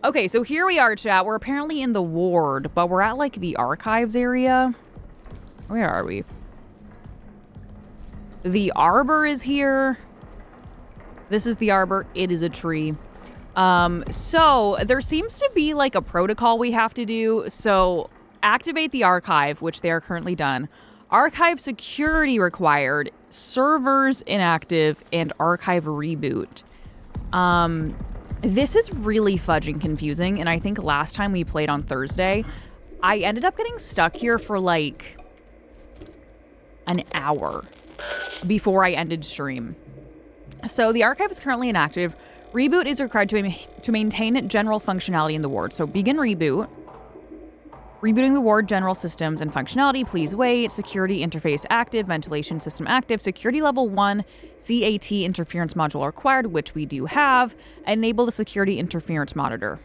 Okay, so here we are, chat. We're apparently in the ward, but we're at, like, the archives area. Where are we? The arbor is here. This is the arbor. It is a tree. So there seems to be, like, a protocol we have to do. So activate the archive, which they are currently done. Archive security required. Servers inactive. And archive reboot. This is really fudging confusing, and I think last time we played on Thursday, I ended up getting stuck here for like an hour before I ended stream. So the archive is currently inactive. Reboot is required to maintain general functionality in the ward. So begin reboot. Rebooting the ward general systems and functionality. Please wait. Security interface active. Ventilation system active. Security level 1 CAT interference module required, which we do have. Enable the security interference monitor.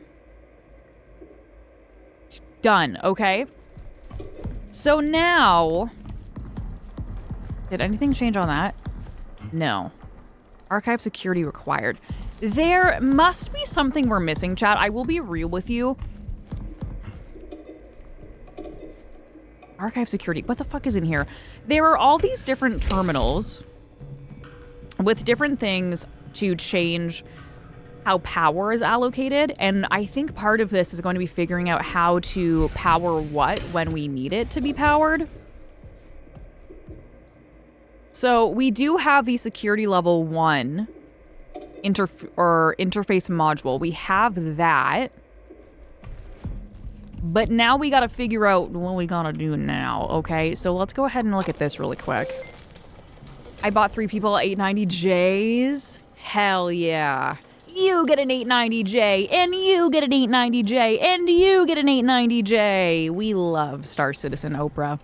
Done. Okay. So now... Did anything change on that? No. Archive security required. There must be something we're missing, chat. I will be real with you. Archive security. What the fuck is in here? There are all these different terminals with different things to change how power is allocated. And I think part of this is going to be figuring out how to power what when we need it to be powered. So we do have the security level 1 interface module. We have that. But now we gotta figure out what we gotta do now, okay? So let's go ahead and look at this really quick. I bought 3 people 890Js. Hell yeah. You get an 890J, and you get an 890J, and you get an 890J. We love Star Citizen Oprah.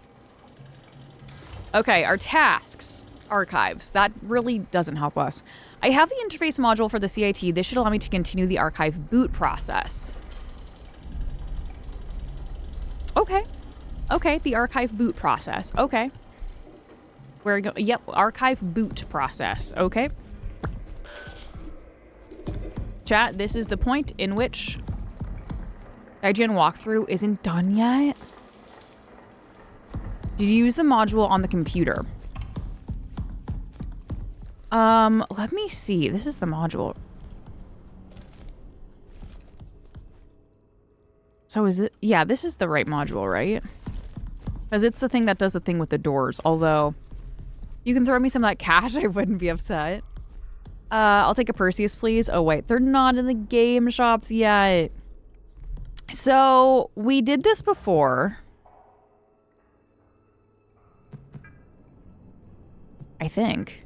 Okay, our tasks. Archives. That really doesn't help us. I have the interface module for the CIT. This should allow me to continue the archive boot process. Okay. Okay, the archive boot process. Okay. Where go? Yep, archive boot process. Okay. Chat, this is the point in which IGN walkthrough isn't done yet. Did you use the module on the computer? Let me see. This is the module. So is it... Yeah, this is the right module, right? Because it's the thing that does the thing with the doors. Although, you can throw me some of that cash, I wouldn't be upset. I'll take a Perseus, please. Oh, wait. They're not in the game shops yet. So, we did this before. I think.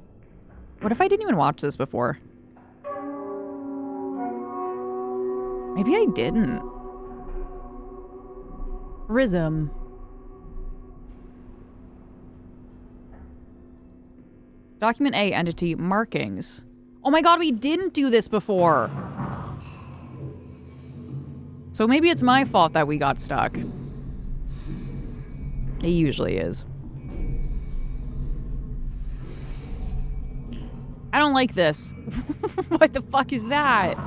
What if I didn't even watch this before? Maybe I didn't. Prism. Document A, entity, markings. Oh my god, we didn't do this before. So maybe it's my fault that we got stuck. It usually is. I don't like this. What the fuck is that?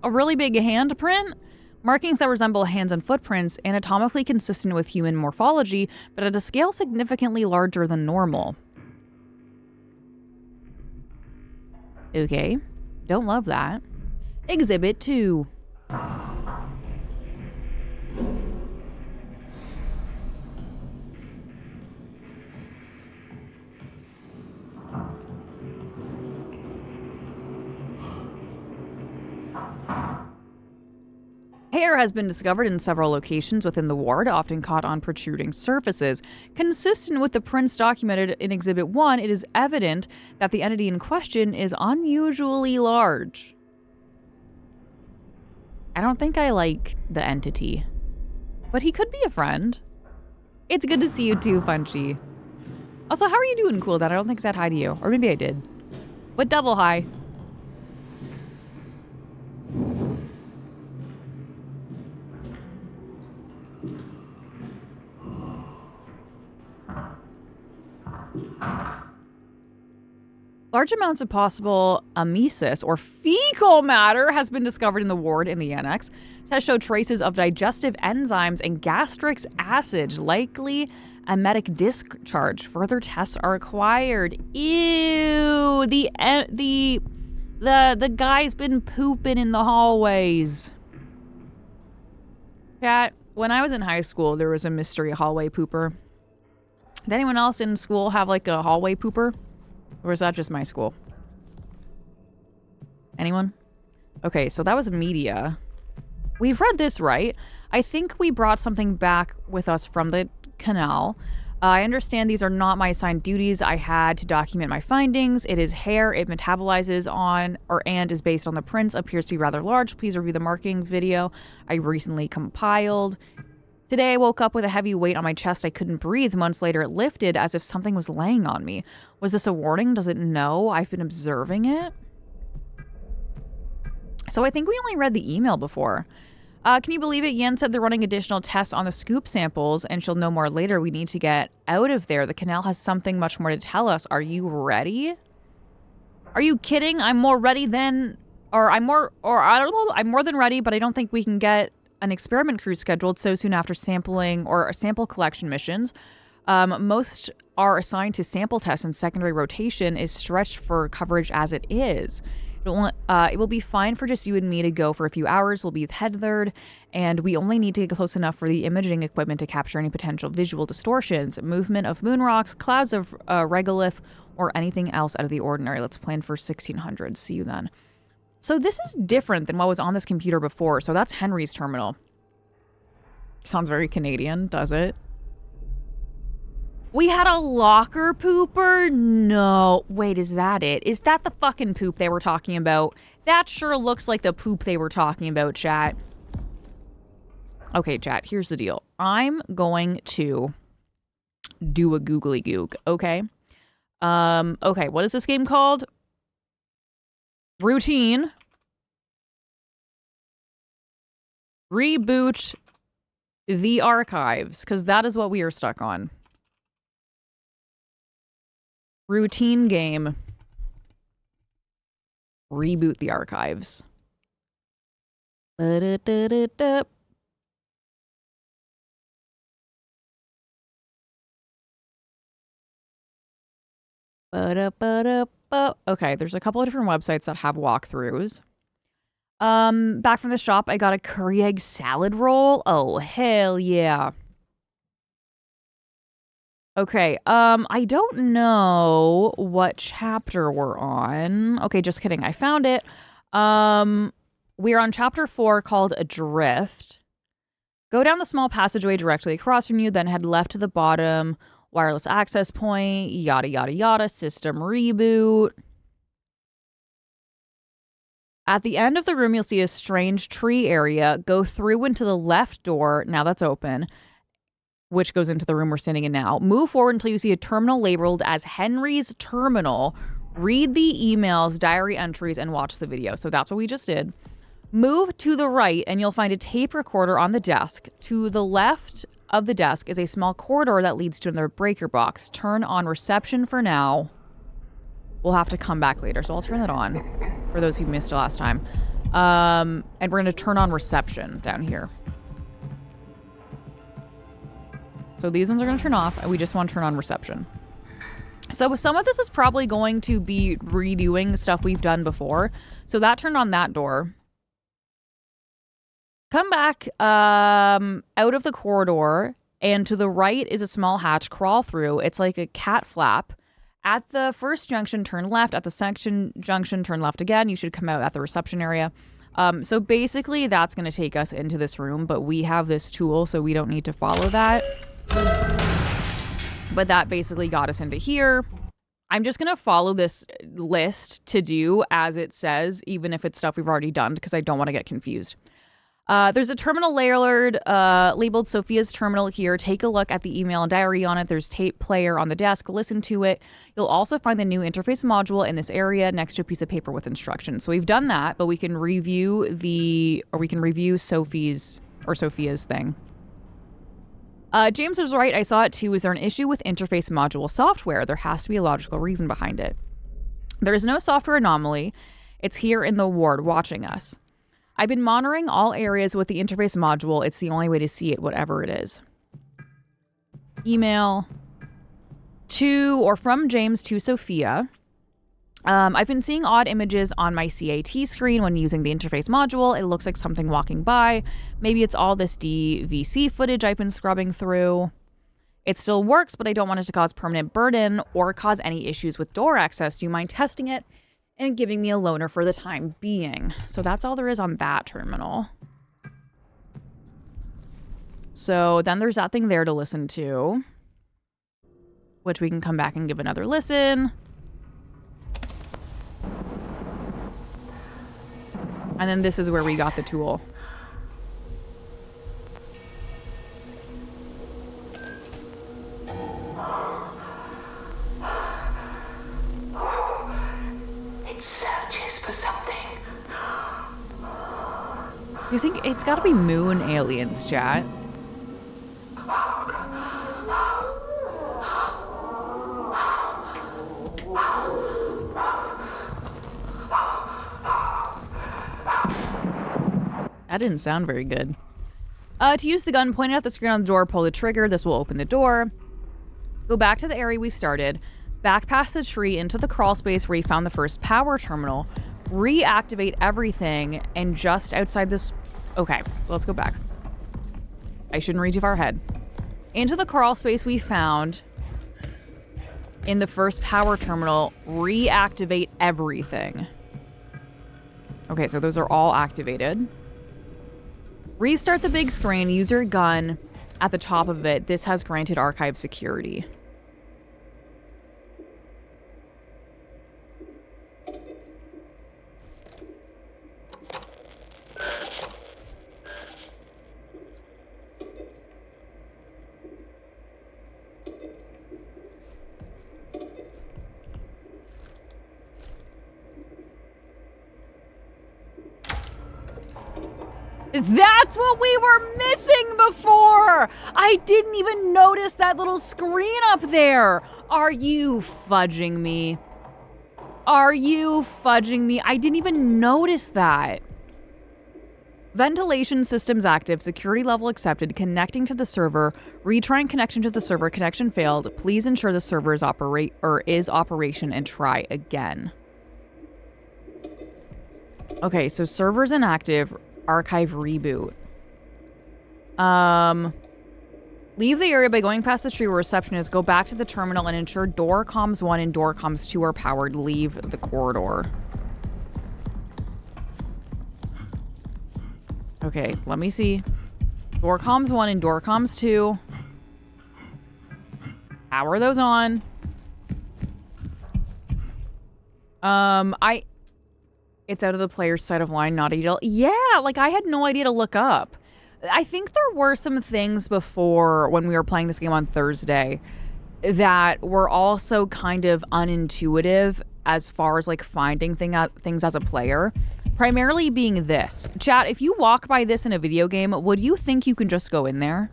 A really big handprint? Markings that resemble hands and footprints, anatomically consistent with human morphology, but at a scale significantly larger than normal. Okay. Don't love that. Exhibit 2. Hair has been discovered in several locations within the ward, often caught on protruding surfaces. Consistent with the prints documented in Exhibit 1, it is evident that the entity in question is unusually large. I don't think I like the entity, but he could be a friend. It's good to see you too, Funchy. Also, how are you doing, Cool Dad? I don't think I said hi to you, or maybe I did. But double hi. Large amounts of possible emesis or fecal matter has been discovered in the ward in the annex. Tests show traces of digestive enzymes and gastric acid, likely emetic discharge. Further tests are required. Ew, the guy's been pooping in the hallways. Chat, when I was in high school, there was a mystery hallway pooper. Did anyone else in school have like a hallway pooper? Or is that just my school? Anyone? Okay, so that was media. We've read this, right? I think we brought something back with us from the canal. I understand these are not my assigned duties. I had to document my findings. It is hair. It metabolizes on and is based on the prints. Appears to be rather large. Please review the marking video I recently compiled. Today I woke up with a heavy weight on my chest. I couldn't breathe. Months later it lifted as if something was laying on me. Was this a warning? Does it know I've been observing it? So I think we only read the email before. Can you believe it? Yen said they're running additional tests on the scoop samples and she'll know more later. We need to get out of there. The canal has something much more to tell us. Are you ready? Are you kidding? I'm more ready than, I don't know, I'm more than ready, but I don't think we can get an experiment crew scheduled so soon after sampling or sample collection missions. Most are assigned to sample tests and secondary rotation is stretched for coverage as it is. It will be fine for just you and me to go for a few hours. We'll be tethered, and we only need to get close enough for the imaging equipment to capture any potential visual distortions, movement of moon rocks, clouds of regolith, or anything else out of the ordinary. Let's plan for 1600. See you then. So this is different than what was on this computer before. So that's Henry's terminal. Sounds very Canadian, does it? We had a locker pooper? No. Wait, is that it? Is that the fucking poop they were talking about? That sure looks like the poop they were talking about, chat. Okay, chat, here's the deal. I'm going to do a googly goog, okay? Okay, what is this game called? Routine. Reboot the archives, because that is what we are stuck on. Routine game. Reboot the archives. Ba-da-da-da-da. Ba-da-ba-da-ba. Okay, there's a couple of different websites that have walkthroughs. Back from the shop, I got a curry egg salad roll. Oh, hell yeah. Okay, I don't know what chapter we're on. Okay, just kidding. I found it. We're on chapter 4 called Adrift. Go down the small passageway directly across from you, then head left to the bottom. Wireless access point, yada, yada, yada, system reboot. At the end of the room, you'll see a strange tree area. Go through into the left door. Now that's open, which goes into the room we're standing in now. Move forward until you see a terminal labeled as Henry's Terminal. Read the emails, diary entries, and watch the video. So that's what we just did. Move to the right, and you'll find a tape recorder on the desk. To the left of the desk is a small corridor that leads to another breaker box. Turn on reception for now. We'll have to come back later, so I'll turn that on for those who missed it last time. And we're going to turn on reception down here. So these ones are going to turn off, and we just want to turn on reception. So some of this is probably going to be redoing stuff we've done before. So that turned on that door. Come back out of the corridor, and to the right is a small hatch. Crawl through. It's like a cat flap. At the first junction, turn left. At the second junction, turn left again. You should come out at the reception area. So basically, that's going to take us into this room, but we have this tool, so we don't need to follow that. But that basically got us into here. I'm just going to follow this list to do as it says, even if it's stuff we've already done, because I don't want to get confused. There's a terminal labeled Sophia's Terminal here. Take a look at the email and diary on it. There's tape player on the desk. Listen to it. You'll also find the new interface module in this area next to a piece of paper with instructions. So we've done that, but we can review Sophia's thing. James was right. I saw it too. Is there an issue with interface module software? There has to be a logical reason behind it. There is no software anomaly. It's here in the ward watching us. I've been monitoring all areas with the interface module. It's the only way to see it, whatever it is. Email to or from James to Sophia. I've been seeing odd images on my CAT screen when using the interface module. It looks like something walking by. Maybe it's all this DVC footage I've been scrubbing through. It still works, but I don't want it to cause permanent burden or cause any issues with door access. Do you mind testing it and giving me a loaner for the time being? So that's all there is on that terminal. So then there's that thing there to listen to, which we can come back and give another listen. And then this is where we got the tool. It searches for something. You think it's got to be moon aliens, chat? That didn't sound very good. To use the gun, point it at the screen on the door, pull the trigger. This will open the door. Go back to the area we started. Back past the tree into the crawl space where you found the first power terminal. Reactivate everything. And just outside this... Okay, let's go back. I shouldn't read too far ahead. Into the crawl space we found in the first power terminal. Reactivate everything. Okay, so those are all activated. Restart the big screen, use your gun at the top of it. This has granted archive security. That's what we were missing before! I didn't even notice that little screen up there! Are you fudging me? Are you fudging me? I didn't even notice that. Ventilation systems active, security level accepted, connecting to the server, retrying connection to the server, connection failed. Please ensure the server is operation and try again. Okay, so server's inactive. Archive reboot. Leave the area by going past the tree where reception is. Go back to the terminal and ensure door comms 1 and door comms 2 are powered. Leave the corridor. Okay, let me see. Door comms 1 and door comms 2. Power those on. It's out of the player's sight of line, not ideal. Yeah, like I had no idea to look up. I think there were some things before when we were playing this game on Thursday that were also kind of unintuitive as far as like finding things as a player. Primarily being this. Chat, if you walk by this in a video game, would you think you can just go in there?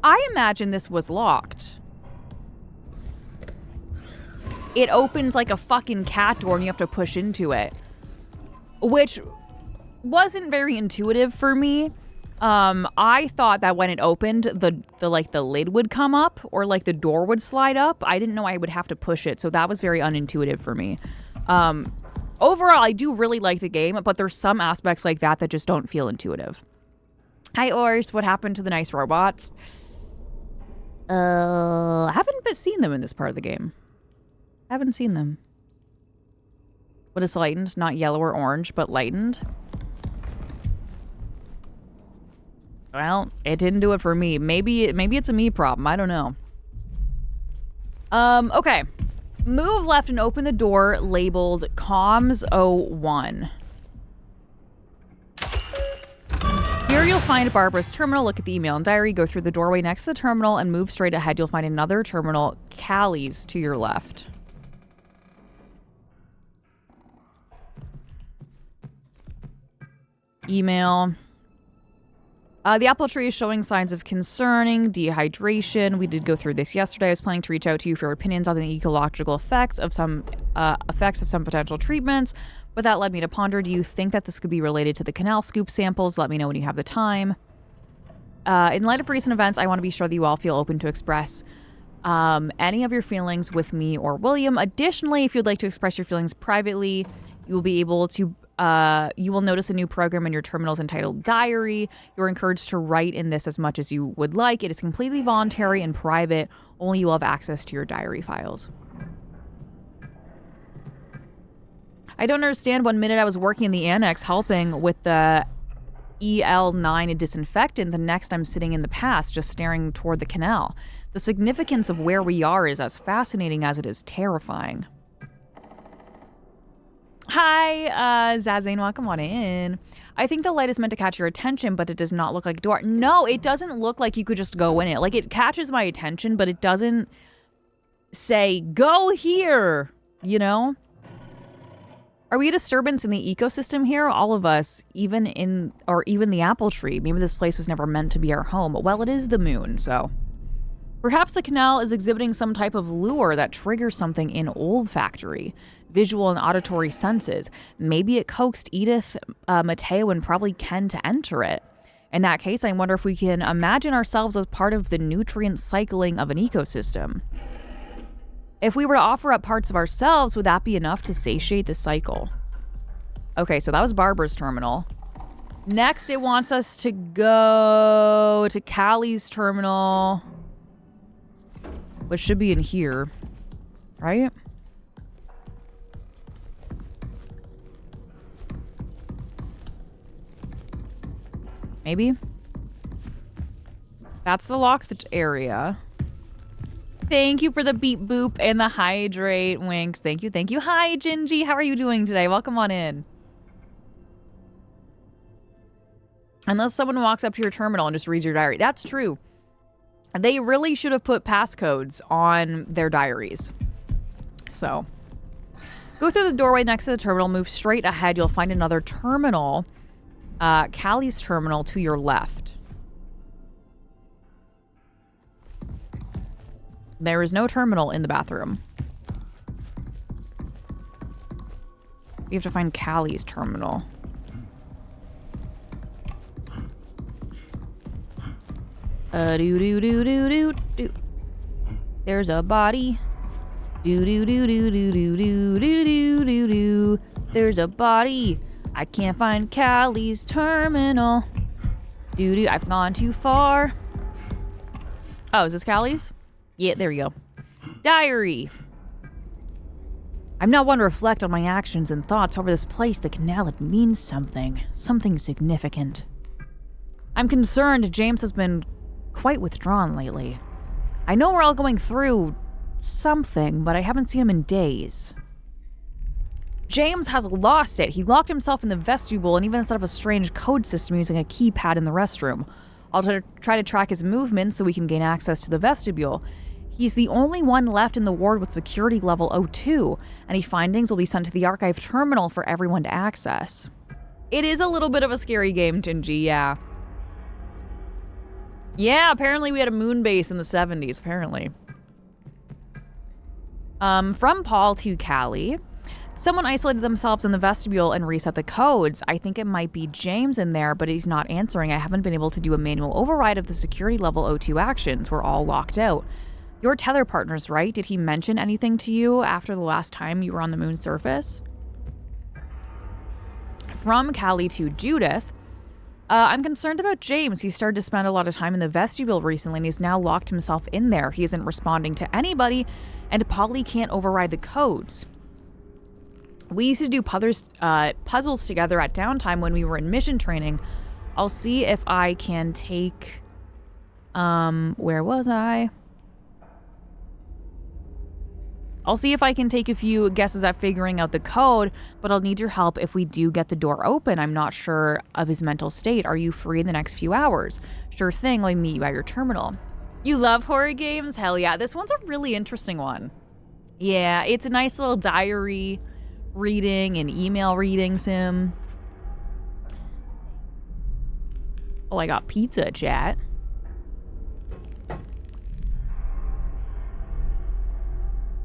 I imagine this was locked. It opens like a fucking cat door and you have to push into it. Which wasn't very intuitive for me. I thought that when it opened, the lid would come up or like the door would slide up. I didn't know I would have to push it, so that was very unintuitive for me. Overall, I do really like the game, but there's some aspects like that just don't feel intuitive. Hi, Ors. What happened to the nice robots? I haven't seen them in this part of the game. I haven't seen them. What is lightened? Not yellow or orange, but lightened. Well, it didn't do it for me. Maybe it's a me problem. I don't know. Okay. Move left and open the door labeled Comms 01. Here you'll find Barbara's terminal. Look at the email and diary. Go through the doorway next to the terminal and move straight ahead. You'll find another terminal, Callie's, to your left. Email. The apple tree is showing signs of concerning dehydration. We did go through this yesterday. I was planning to reach out to you for your opinions on the ecological effects of some potential treatments, but that led me to ponder, do you think that this could be related to the canal scoop samples? Let me know when you have the time. In light of recent events, I want to be sure that you all feel open to express any of your feelings with me or William. Additionally, if you'd like to express your feelings privately, you will be able to you will notice a new program in your terminals entitled Diary. You're encouraged to write in this as much as you would like. It is completely voluntary and private. Only you will have access to your diary files. I don't understand. 1 minute I was working in the annex helping with the EL9 disinfectant. The next I'm sitting in the past just staring toward the canal. The significance of where we are is as fascinating as it is terrifying. Hi, Zazane, welcome on in. I think the light is meant to catch your attention, but it does not look like a door. No, it doesn't look like you could just go in it. Like, it catches my attention, but it doesn't say, go here, you know? Are we a disturbance in the ecosystem here? All of us, even the apple tree. Maybe this place was never meant to be our home. Well, it is the moon, so. Perhaps the canal is exhibiting some type of lure that triggers something in olfactory, visual and auditory senses. Maybe it coaxed Edith, Mateo, and probably Ken to enter it. In that case, I wonder if we can imagine ourselves as part of the nutrient cycling of an ecosystem. If we were to offer up parts of ourselves, would that be enough to satiate the cycle? Okay, so that was Barbara's terminal. Next, it wants us to go to Callie's terminal, which should be in here, right? Maybe? That's the locked area. Thank you for the beep boop and the hydrate winks. Thank you, thank you. Hi, Gingy. How are you doing today? Welcome on in. Unless someone walks up to your terminal and just reads your diary. That's true. They really should have put passcodes on their diaries. So, go through the doorway next to the terminal, move straight ahead. You'll find another terminal, Callie's terminal to your left. There is no terminal in the bathroom. You have to find Callie's terminal. Do. There's a body. Do. There's a body. I can't find Callie's terminal. Do. I've gone too far. Oh, is this Callie's? Yeah, there we go. Diary. I'm not one to reflect on my actions and thoughts over this place. The canal, it means something. Something significant. I'm concerned James has been quite withdrawn lately. I know we're all going through something, but I haven't seen him in days. James has lost it. He locked himself in the vestibule and even set up a strange code system using a keypad in the restroom. I'll try to track his movements so we can gain access to the vestibule. He's the only one left in the ward with security level 02. Any findings will be sent to the archive terminal for everyone to access. It is a little bit of a scary game, Gingy, yeah. Yeah, apparently we had a moon base in the 70s, apparently. From Paul to Callie. Someone isolated themselves in the vestibule and reset the codes. I think it might be James in there, but he's not answering. I haven't been able to do a manual override of the security level 02 actions. We're all locked out. Your tether partner's right. Did he mention anything to you after the last time you were on the moon's surface? From Callie to Judith. I'm concerned about James. He started to spend a lot of time in the vestibule recently, and he's now locked himself in there. He isn't responding to anybody, and Polly can't override the codes. We used to do puzzles together at downtime when we were in mission training. I'll see if I can take... where was I? I'll see if I can take a few guesses at figuring out the code, but I'll need your help if we do get the door open. I'm not sure of his mental state. Are you free in the next few hours? Sure thing, let me meet you at your terminal. You love horror games? Hell yeah. This one's a really interesting one. Yeah, it's a nice little diary reading and email reading sim. Oh, I got pizza, chat.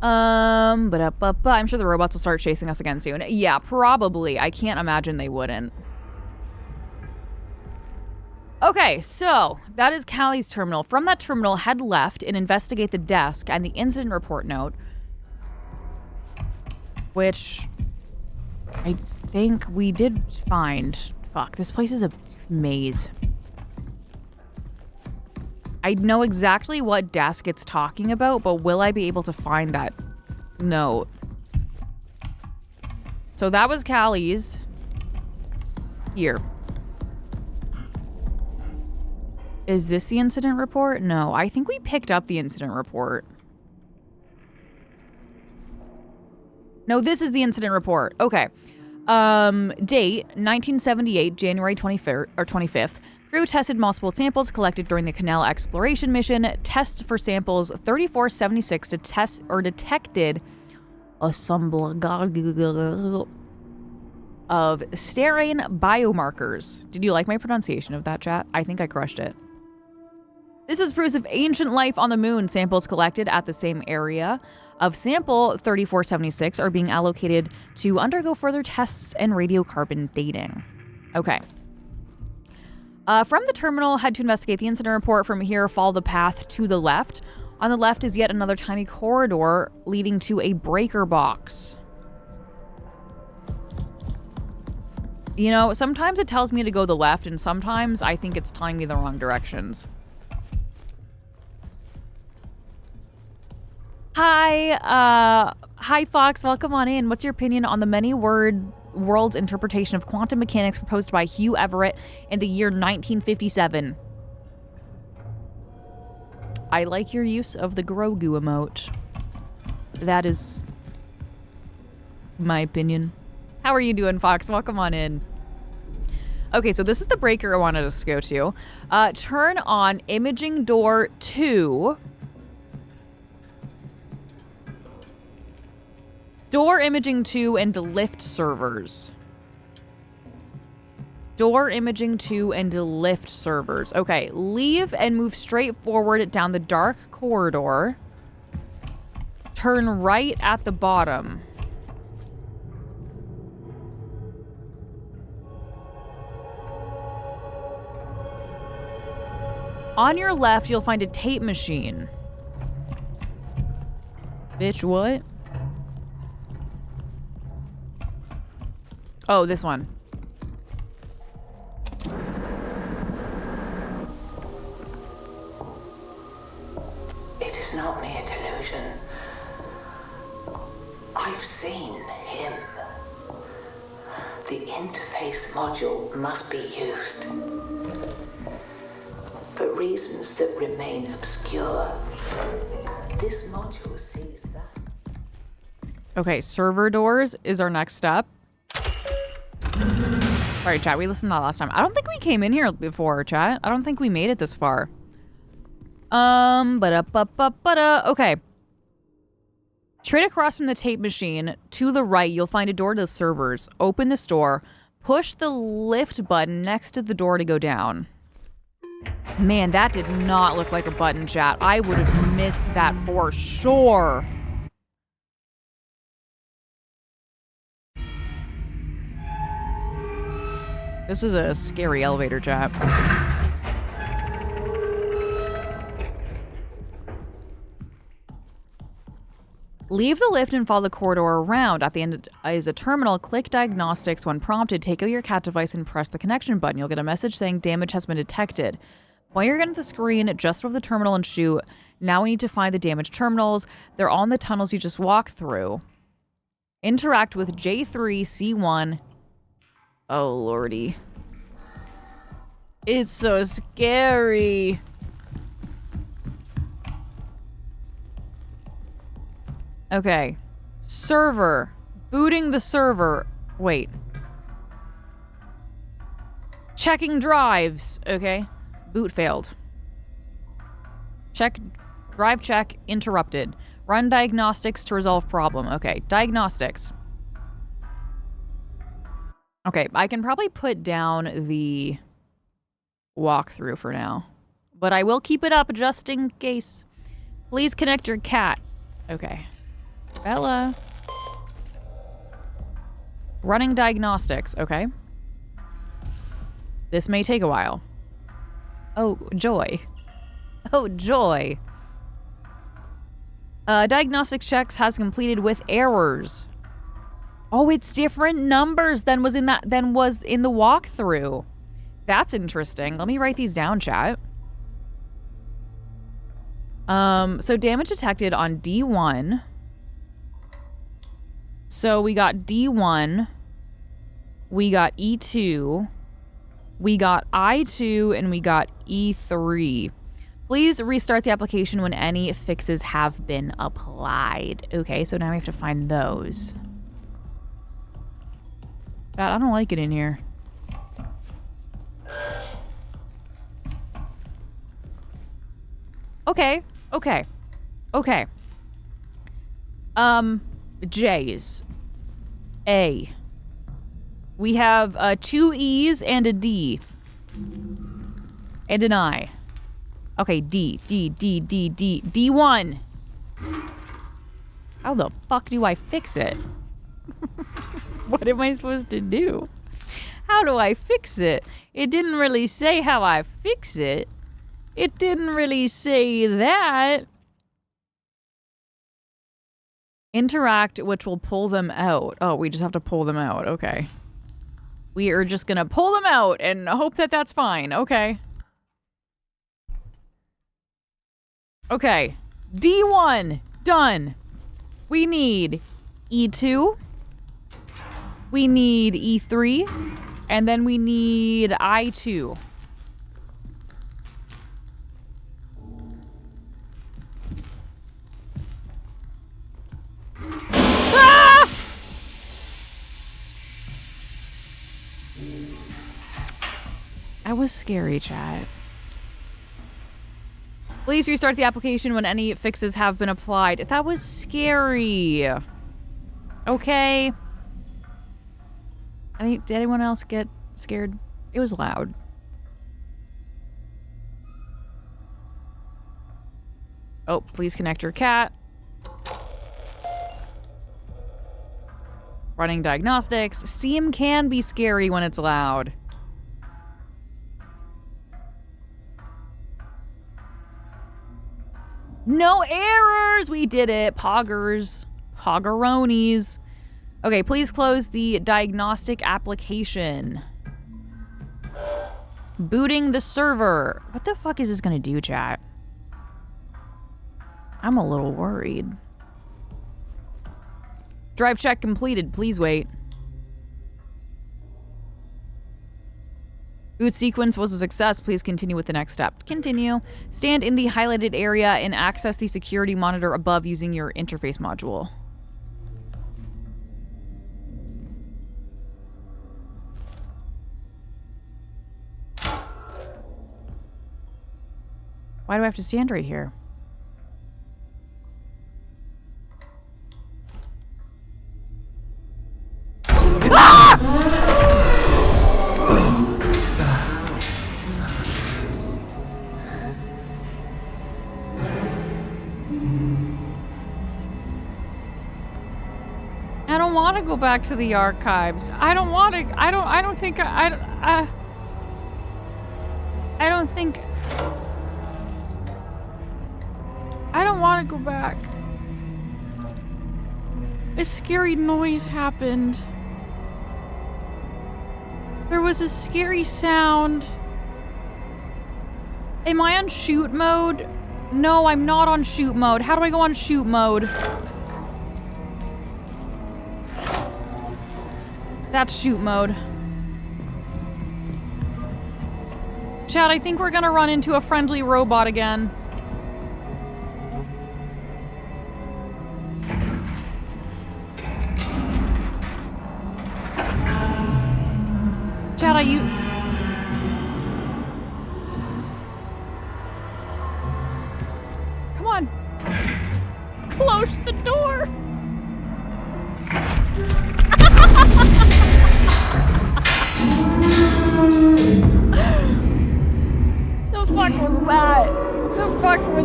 But I'm sure the robots will start chasing us again soon. Yeah, probably. I can't imagine they wouldn't. Okay, so that is Callie's terminal. From that terminal, head left and investigate the desk and the incident report note, which I think we did find. Fuck, this place is a maze. I know exactly what desk it's talking about, but will I be able to find that note? So that was Callie's. Here. Is this the incident report? No, I think we picked up the incident report. No, this is the incident report. Okay. Date, 1978, January 25th. Crew tested multiple samples collected during the canal exploration mission. Tests for samples 3476 to test or detected assemblage of serine biomarkers. Did you like my pronunciation of that, chat? I think I crushed it. This is proof of ancient life on the moon. Samples collected at the same area of sample 3476 are being allocated to undergo further tests and radiocarbon dating. Okay. From the terminal, head to investigate the incident report. From here, follow the path to the left. On the left is yet another tiny corridor leading to a breaker box. You know, sometimes it tells me to go the left, and sometimes I think it's telling me the wrong directions. Hi, Fox. Welcome on in. What's your opinion on the world's interpretation of quantum mechanics proposed by Hugh Everett in the year 1957? I like your use of the Grogu emote. That is my opinion. How are you doing, Fox? Welcome on in. Okay, so this is the breaker I wanted us to go to. Turn on imaging door 2. Door imaging 2 and lift servers. Door imaging 2 and lift servers. Okay, leave and move straight forward down the dark corridor. Turn right at the bottom. On your left, you'll find a tape machine. Bitch, what? Oh, this one. It is not mere delusion. I've seen him. The interface module must be used. For reasons that remain obscure, this module sees that. Okay, server doors is our next step. Sorry, chat, we listened to that last time. I don't think we came in here before, chat. I don't think we made it this far. Okay. Straight across from the tape machine, to the right, you'll find a door to the servers. Open this door. Push the lift button next to the door to go down. Man, that did not look like a button, chat. I would have missed that for sure. This is a scary elevator, chat. Leave the lift and follow the corridor around. At the end is a terminal. Click diagnostics when prompted. Take out your cat device and press the connection button. You'll get a message saying damage has been detected. Point your gun at the screen just above the terminal and shoot. Now we need to find the damaged terminals. They're on the tunnels you just walked through. Interact with J3C1. Oh, lordy. It's so scary. Okay. Server. Booting the server. Wait. Checking drives. Okay. Boot failed. Drive check interrupted. Run diagnostics to resolve problem. Okay. Diagnostics. Okay, I can probably put down the walkthrough for now. But I will keep it up just in case. Please connect your cat. Okay. Bella. Running diagnostics. Okay. This may take a while. Oh, joy. Oh, joy. Diagnostics checks has completed with errors. Oh, it's different numbers than was in the walkthrough. That's interesting. Let me write these down, chat. So damage detected on D1. So we got D1. We got E2. We got I2 and we got E3. Please restart the application when any fixes have been applied. Okay, so now we have to find those. God, I don't like it in here. Okay. J's. A. We have 2 E's and a D. And an I. Okay, D1. How the fuck do I fix it? What am I supposed to do? How do I fix it? It didn't really say how I fix it. It didn't really say that. Interact, which will pull them out. Oh, we just have to pull them out. Okay. We are just gonna pull them out and hope that that's fine. Okay. Okay. D1. Done. We need E2. We need E3. And then we need I2. Ah! That was scary, chat. Please restart the application when any fixes have been applied. That was scary. Okay. Did anyone else get scared? It was loud. Oh, please connect your cat. Running diagnostics. Steam can be scary when it's loud. No errors! We did it. Poggers. Poggeronies. Okay, please close the diagnostic application. Booting the server. What the fuck is this gonna do, chat? I'm a little worried. Drive check completed. Please wait. Boot sequence was a success. Please continue with the next step. Continue. Stand in the highlighted area and access the security monitor above using your interface module. Why do I have to stand right here? I don't want to go back to the archives. I don't want to. I don't think. I don't think. I don't want to go back. A scary noise happened. There was a scary sound. Am I on shoot mode? No, I'm not on shoot mode. How do I go on shoot mode? That's shoot mode. Chad, I think we're gonna run into a friendly robot again. Chad, Come on. Close the door.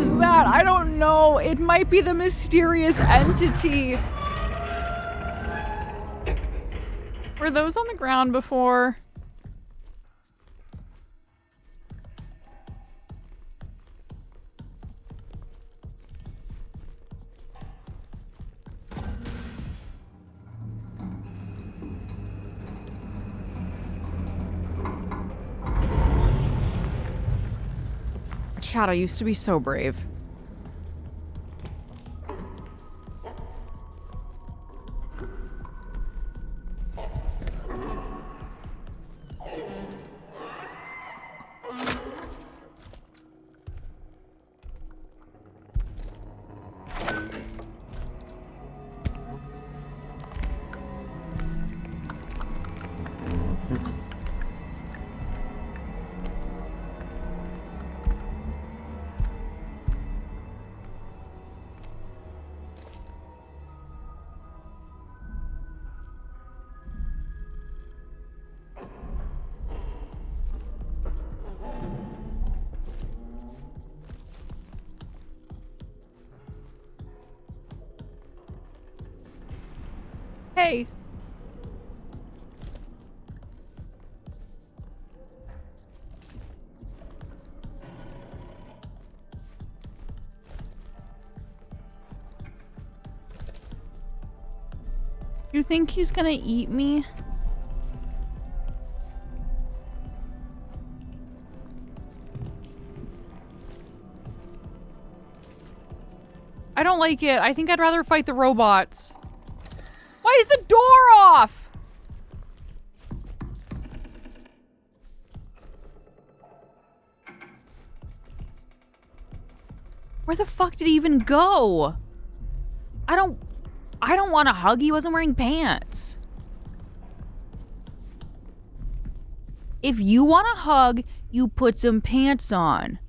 is that? I don't know. It might be the mysterious entity. Were those on the ground before? Chad, I used to be so brave. Hey. You think he's gonna eat me? I don't like it. I think I'd rather fight the robots. Why is the door off? Where the fuck did he even go? I don't want to hug. He wasn't wearing pants. If you want to hug, you put some pants on.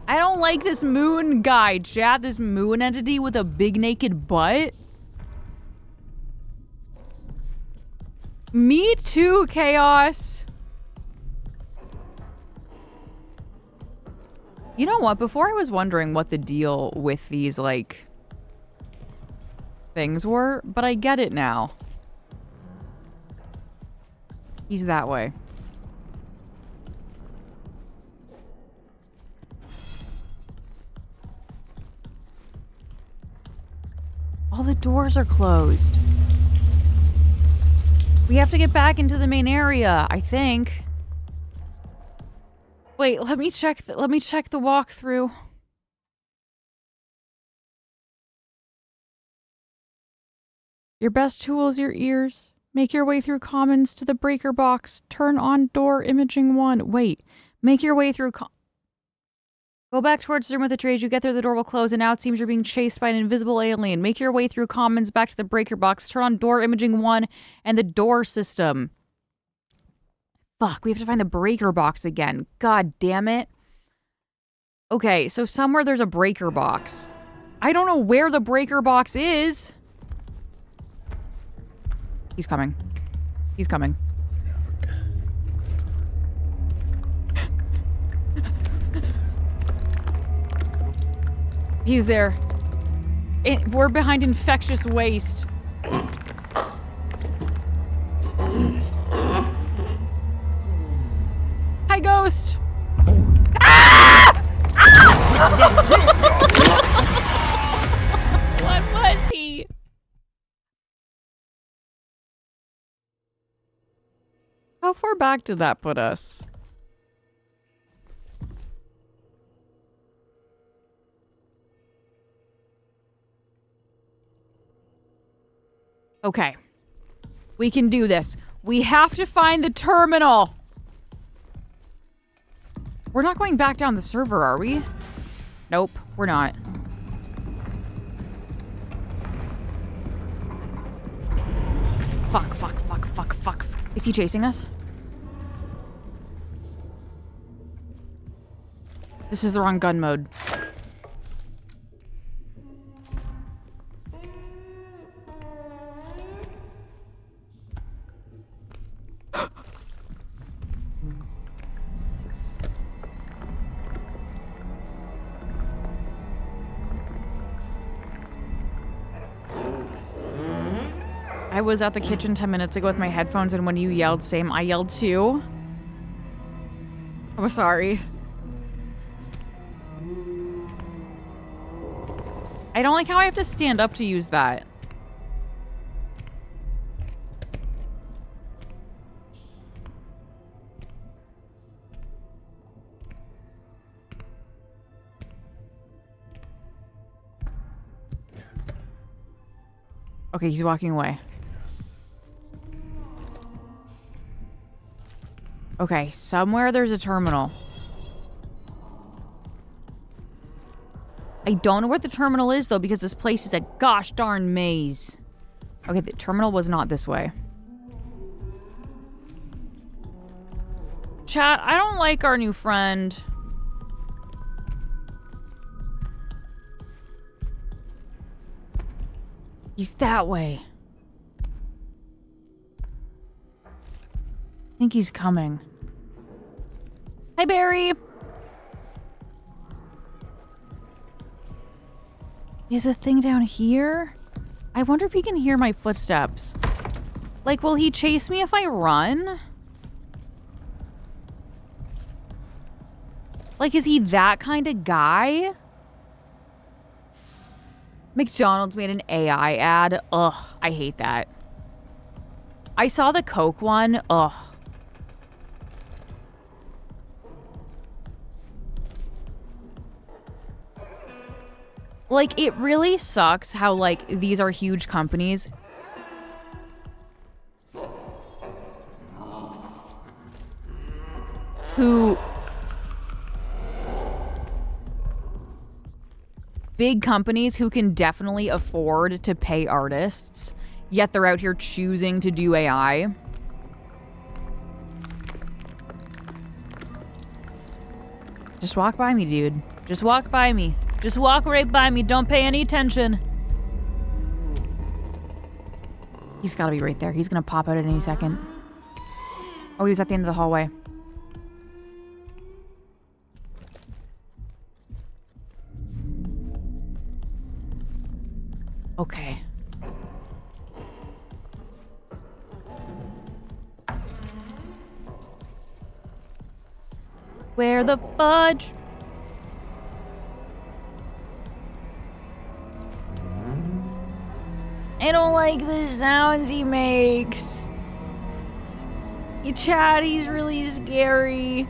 I don't like this moon guy, chat. This moon entity with a big naked butt. Me too, Chaos. You know what? Before I was wondering what the deal with these, like, things were, but I get it now. He's that way. All the doors are closed. We have to get back into the main area, I think. Wait, let me check the walkthrough. Your best tool is your ears. Make your way through commons to the breaker box. Turn on door imaging 1. Wait. Make your way through Go back towards the room with the trays. You get there, the door will close, and now it seems you're being chased by an invisible alien. Make your way through commons back to the breaker box. Turn on door imaging 1 and the door system. Fuck, we have to find the breaker box again. God damn it. Okay, so somewhere there's a breaker box. I don't know where the breaker box is. He's coming. He's coming. He's there. We're behind infectious waste. Hi, ghost. Ah! What was he? How far back did that put us? Okay. We can do this. We have to find the terminal. We're not going back down the server, are we? Nope, we're not. Fuck, fuck, fuck, fuck, fuck. Is he chasing us? This is the wrong gun mode. I was at the kitchen 10 minutes ago with my headphones, and when you yelled same, I yelled too. I'm sorry. I don't like how I have to stand up to use that. Okay, he's walking away. Okay, somewhere there's a terminal. I don't know where the terminal is, though, because this place is a gosh darn maze. Okay, the terminal was not this way. Chat, I don't like our new friend. He's that way. I think he's coming. Hi, Barry. Is a thing down here? I wonder if he can hear my footsteps. Like, will he chase me if I run? Like, is he that kind of guy? McDonald's made an AI ad. Ugh, I hate that. I saw the Coke one. Ugh. Like, it really sucks how, like, these are huge companies who... Big companies who can definitely afford to pay artists, yet they're out here choosing to do AI. Just walk by me, dude. Just walk by me. Just walk right by me. Don't pay any attention. He's gotta be right there. He's gonna pop out at any second. Oh, he was at the end of the hallway. Okay. Where the fudge? I don't like the sounds he makes. Chad, he's really scary.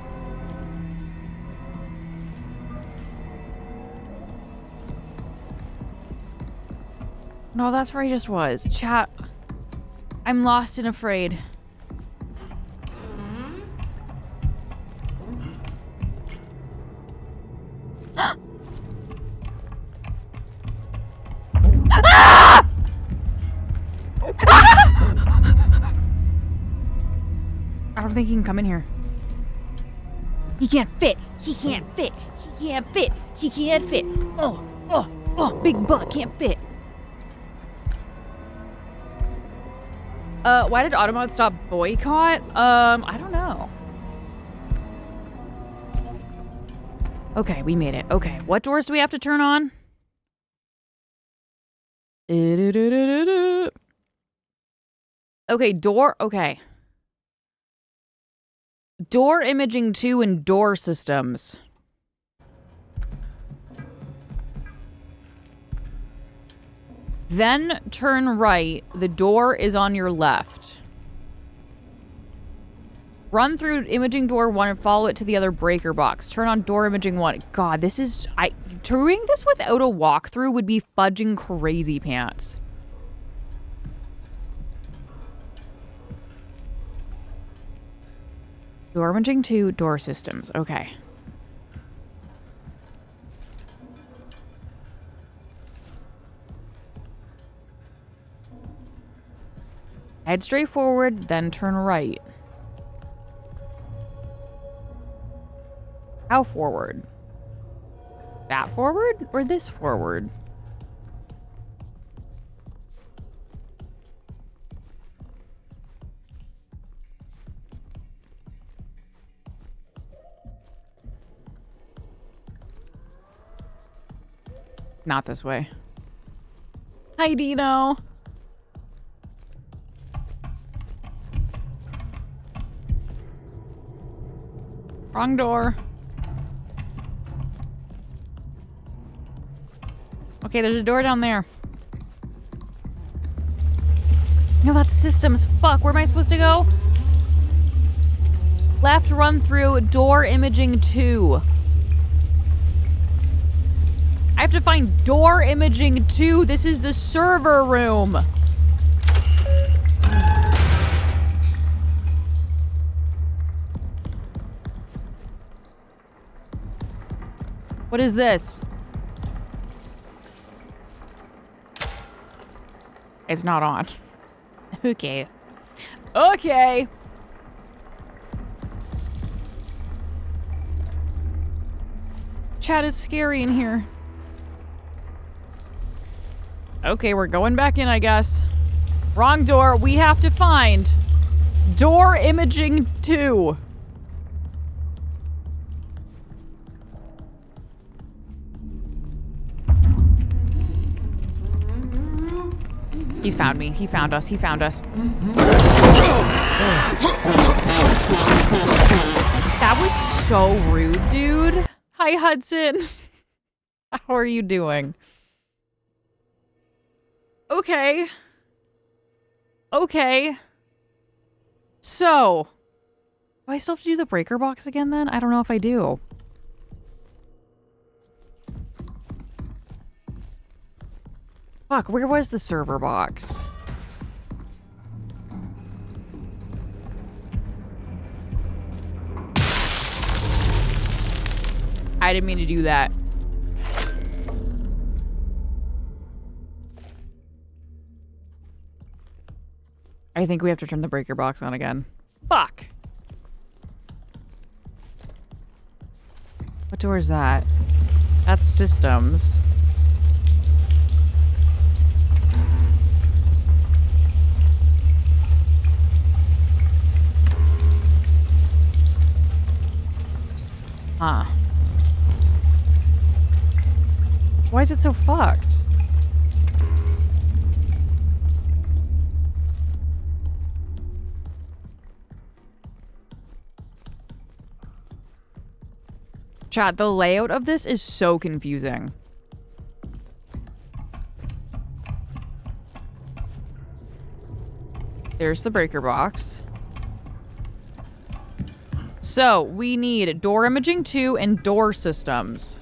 No, that's where he just was. Chat. I'm lost and afraid. I don't think he can come in here. He can't fit. He can't fit. He can't fit. He can't fit. Oh, big butt can't fit. Why did Automod stop boycott? I don't know. Okay, we made it. Okay, what doors do we have to turn on? Okay, door, okay. Door imaging 2 and door systems. Then turn right. The door is on your left. Run through imaging door 1 and follow it to the other breaker box. Turn on door imaging 1. God, this is... doing this without a walkthrough would be fudging crazy pants. Door imaging 2, door systems. Okay. Head straight forward, then turn right. How forward? That forward or this forward? Not this way. Hi, Dino. Wrong door. Okay, there's a door down there. No, that's systems. Fuck, where am I supposed to go? Left, run through, door imaging 2. I have to find door imaging 2. This is the server room. What is this? It's not on. Okay. Okay. Chat is scary in here. Okay, we're going back in, I guess. Wrong door. We have to find door imaging 2. He's found me. He found us. He found us. That was so rude, dude. Hi, Hudson. How are you doing? Okay. Okay. So, do I still have to do the breaker box again then? I don't know if I do. Fuck, where was the server box? I didn't mean to do that. I think we have to turn the breaker box on again. Fuck. What door is that? That's systems. Huh. Why is it so fucked? Chat, the layout of this is so confusing. There's the breaker box. So, we need door imaging 2 and door systems.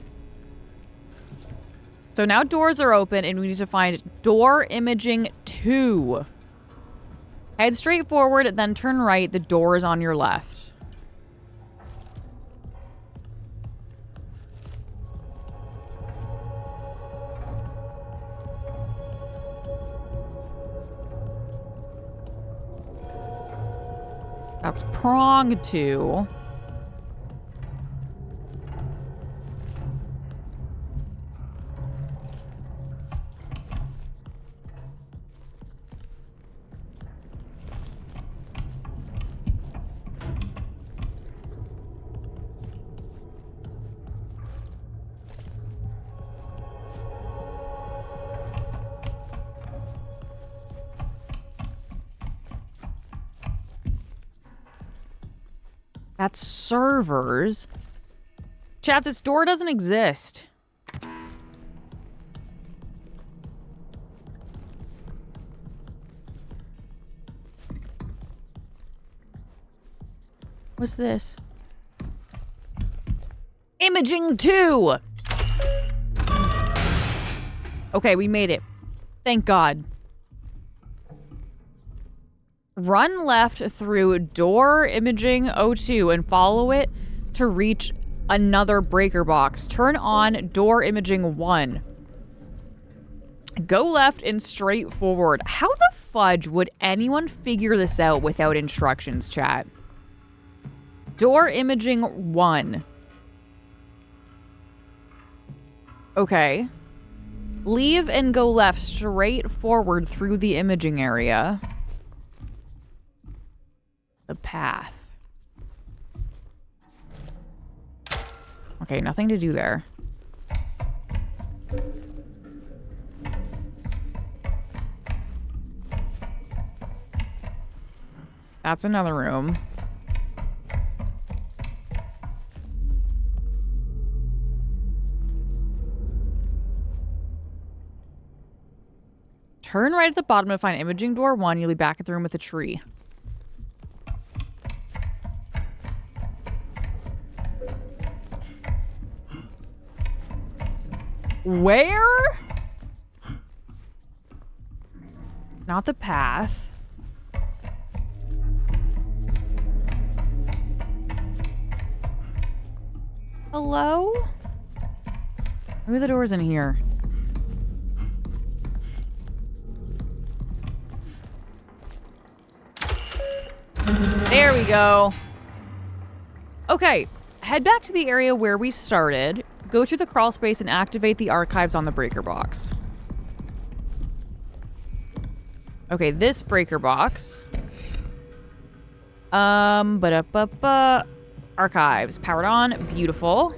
So now doors are open and we need to find door imaging 2. Head straight forward, then turn right. The door is on your left. That's prong 2. That's servers. Chat, this door doesn't exist. What's this? Imaging 2! Okay, we made it. Thank God. Run left through door imaging 02 and follow it to reach another breaker box. Turn on door imaging 1. Go left and straight forward. How the fudge would anyone figure this out without instructions, chat? Door imaging 1. Okay. Leave and go left straight forward through the imaging area. The path. Okay, nothing to do there. That's another room. Turn right at the bottom to find imaging door 1. You'll be back at the room with the tree. Where? Not the path. Hello? Maybe the door's in here. There we go. Okay, head back to the area where we started. Go through the crawl space and activate the archives on the breaker box. Okay, this breaker box. Archives. Powered on. Beautiful.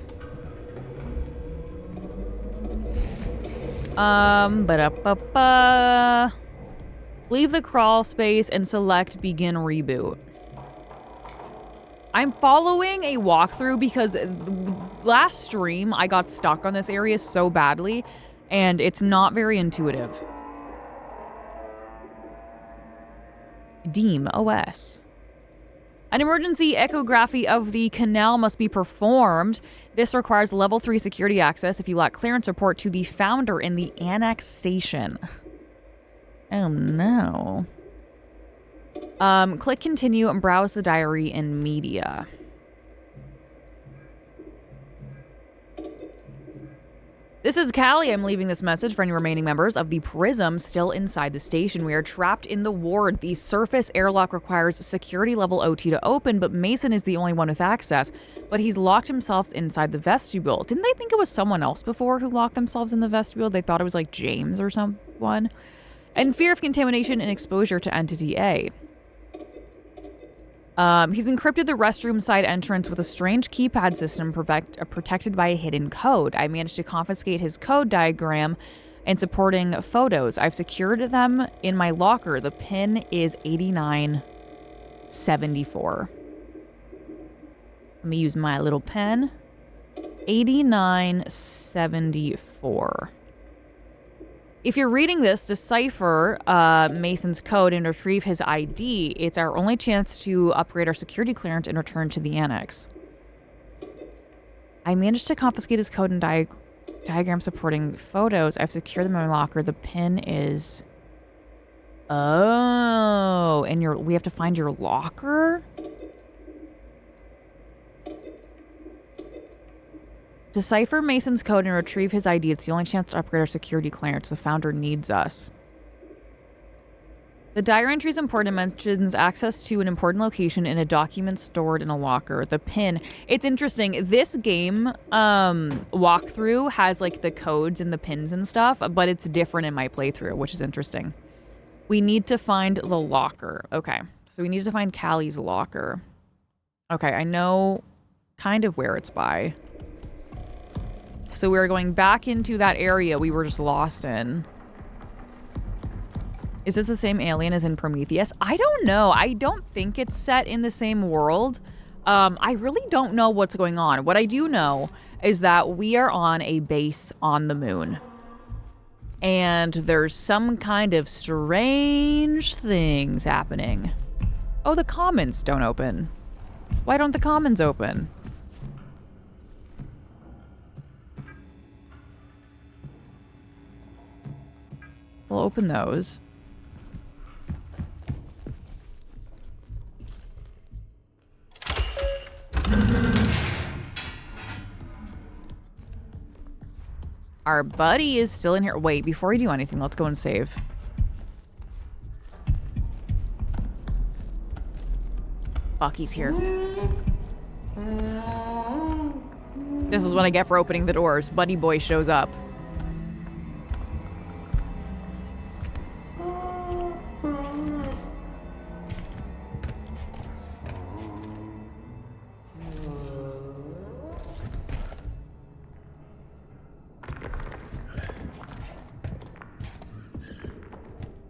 Leave the crawl space and select begin reboot. I'm following a walkthrough because last stream I got stuck on this area so badly and it's not very intuitive. Deem OS. An emergency echography of the canal must be performed. This requires level 3 security access if you lack clearance report to the founder in the annex station. Oh no. Click continue and browse the diary and media. This is Callie. I'm leaving this message for any remaining members of the Prism still inside the station. We are trapped in the ward. The surface airlock requires security level OT to open, but Mason is the only one with access. But he's locked himself inside the vestibule. Didn't they think it was someone else before who locked themselves in the vestibule? They thought it was like James or someone. And fear of contamination and exposure to Entity A. He's encrypted the restroom side entrance with a strange keypad system protected by a hidden code. I managed to confiscate his code diagram and supporting photos. I've secured them in my locker. The pin is 8974. Let me use my little pen. 8974. If you're reading this, decipher Mason's code and retrieve his ID. It's our only chance to upgrade our security clearance and return to the annex. I managed to confiscate his code and diagram supporting photos. I've secured them in my locker. The pin is... Oh, and we have to find your locker? Decipher Mason's code and retrieve his ID. It's the only chance to upgrade our security clearance. The founder needs us. The diary entry is important. It mentions access to an important location in a document stored in a locker. The pin. It's interesting. This game walkthrough has like the codes and the pins and stuff, but it's different in my playthrough, which is interesting. We need to find the locker. Okay. So we need to find Callie's locker. Okay. I know kind of where it's by. So we're going back into that area we were just lost in. Is this the same alien as in Prometheus? I don't know. I don't think it's set in the same world. I really don't know what's going on. What I do know is that we are on a base on the moon. And there's some kind of strange things happening. Oh, the commons don't open. Why don't the commons open? We'll open those. Our buddy is still in here. Wait, before we do anything, let's go and save. Fuck, he's here. This is what I get for opening the doors. Buddy boy shows up.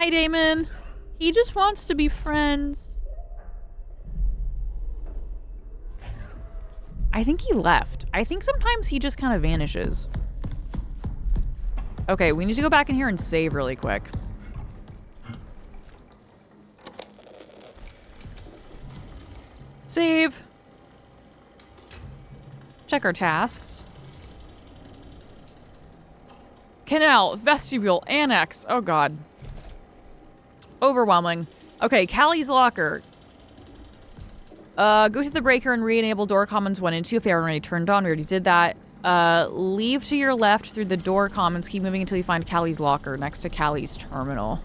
Hi, Damon. He just wants to be friends. I think he left. I think sometimes he just kind of vanishes. Okay, we need to go back in here and save really quick. Save. Check our tasks. Canal, vestibule, annex. Oh, God. Overwhelming. Okay, Callie's locker. Go to the breaker and re-enable door commons 1 and 2 if they aren't already turned on. We already did that. Leave to your left through the door commons. Keep moving until you find Callie's locker next to Callie's terminal.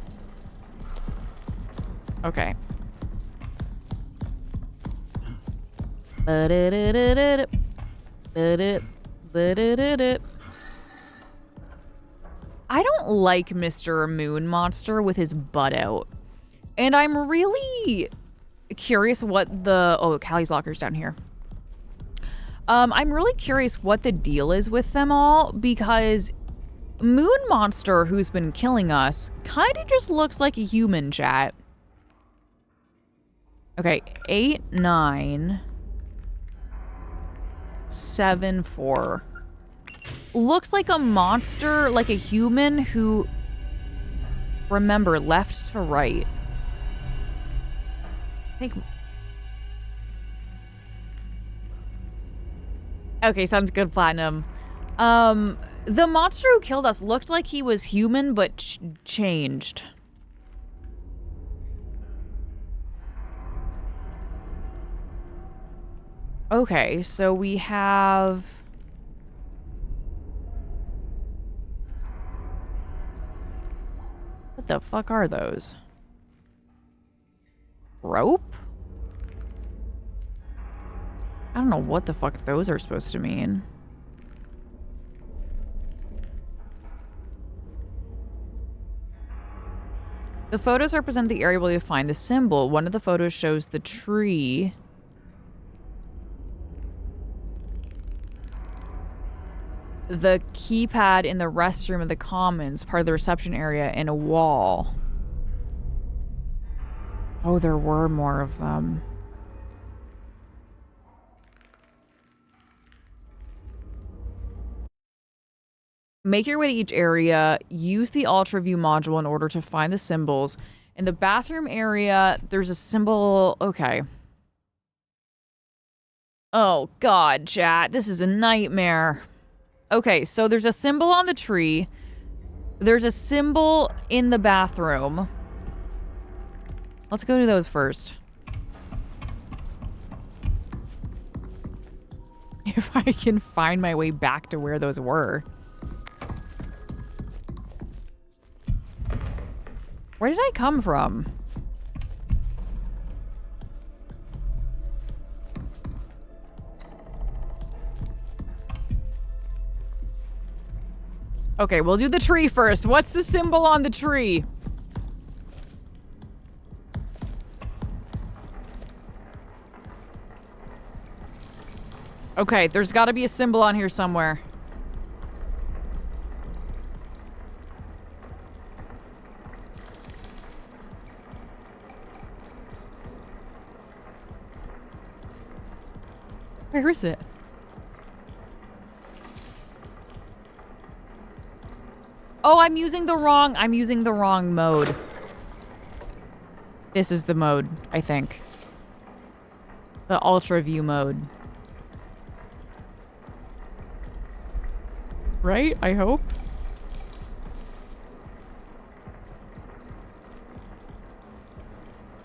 Okay. I don't like Mr. Moon Monster with his butt out. And I'm really curious what the... Oh, Callie's locker's down here. I'm really curious what the deal is with them all, because Moon Monster, who's been killing us, kind of just looks like a human, chat. Okay, 8, 9, 7, 4. Looks like a monster, like a human who... Remember, left to right. I think... Okay, sounds good, Platinum. The monster who killed us looked like he was human, but changed. Okay, so we have... What the fuck are those? Rope? I don't know what the fuck those are supposed to mean. The photos represent the area where you find the symbol. One of the photos shows the tree. The keypad in the restroom of the commons, part of the reception area, and a wall. Oh, there were more of them. Make your way to each area. Use the Ultra View module in order to find the symbols. In the bathroom area, there's a symbol... Okay. Oh, God, chat. This is a nightmare. Okay, so there's a symbol on the tree. There's a symbol in the bathroom. Let's go to those first. If I can find my way back to where those were. Where did I come from? Okay, we'll do the tree first. What's the symbol on the tree? Okay, there's got to be a symbol on here somewhere. Where is it? Oh, I'm using the wrong mode. This is the mode, I think. The Ultra View mode. Right? I hope.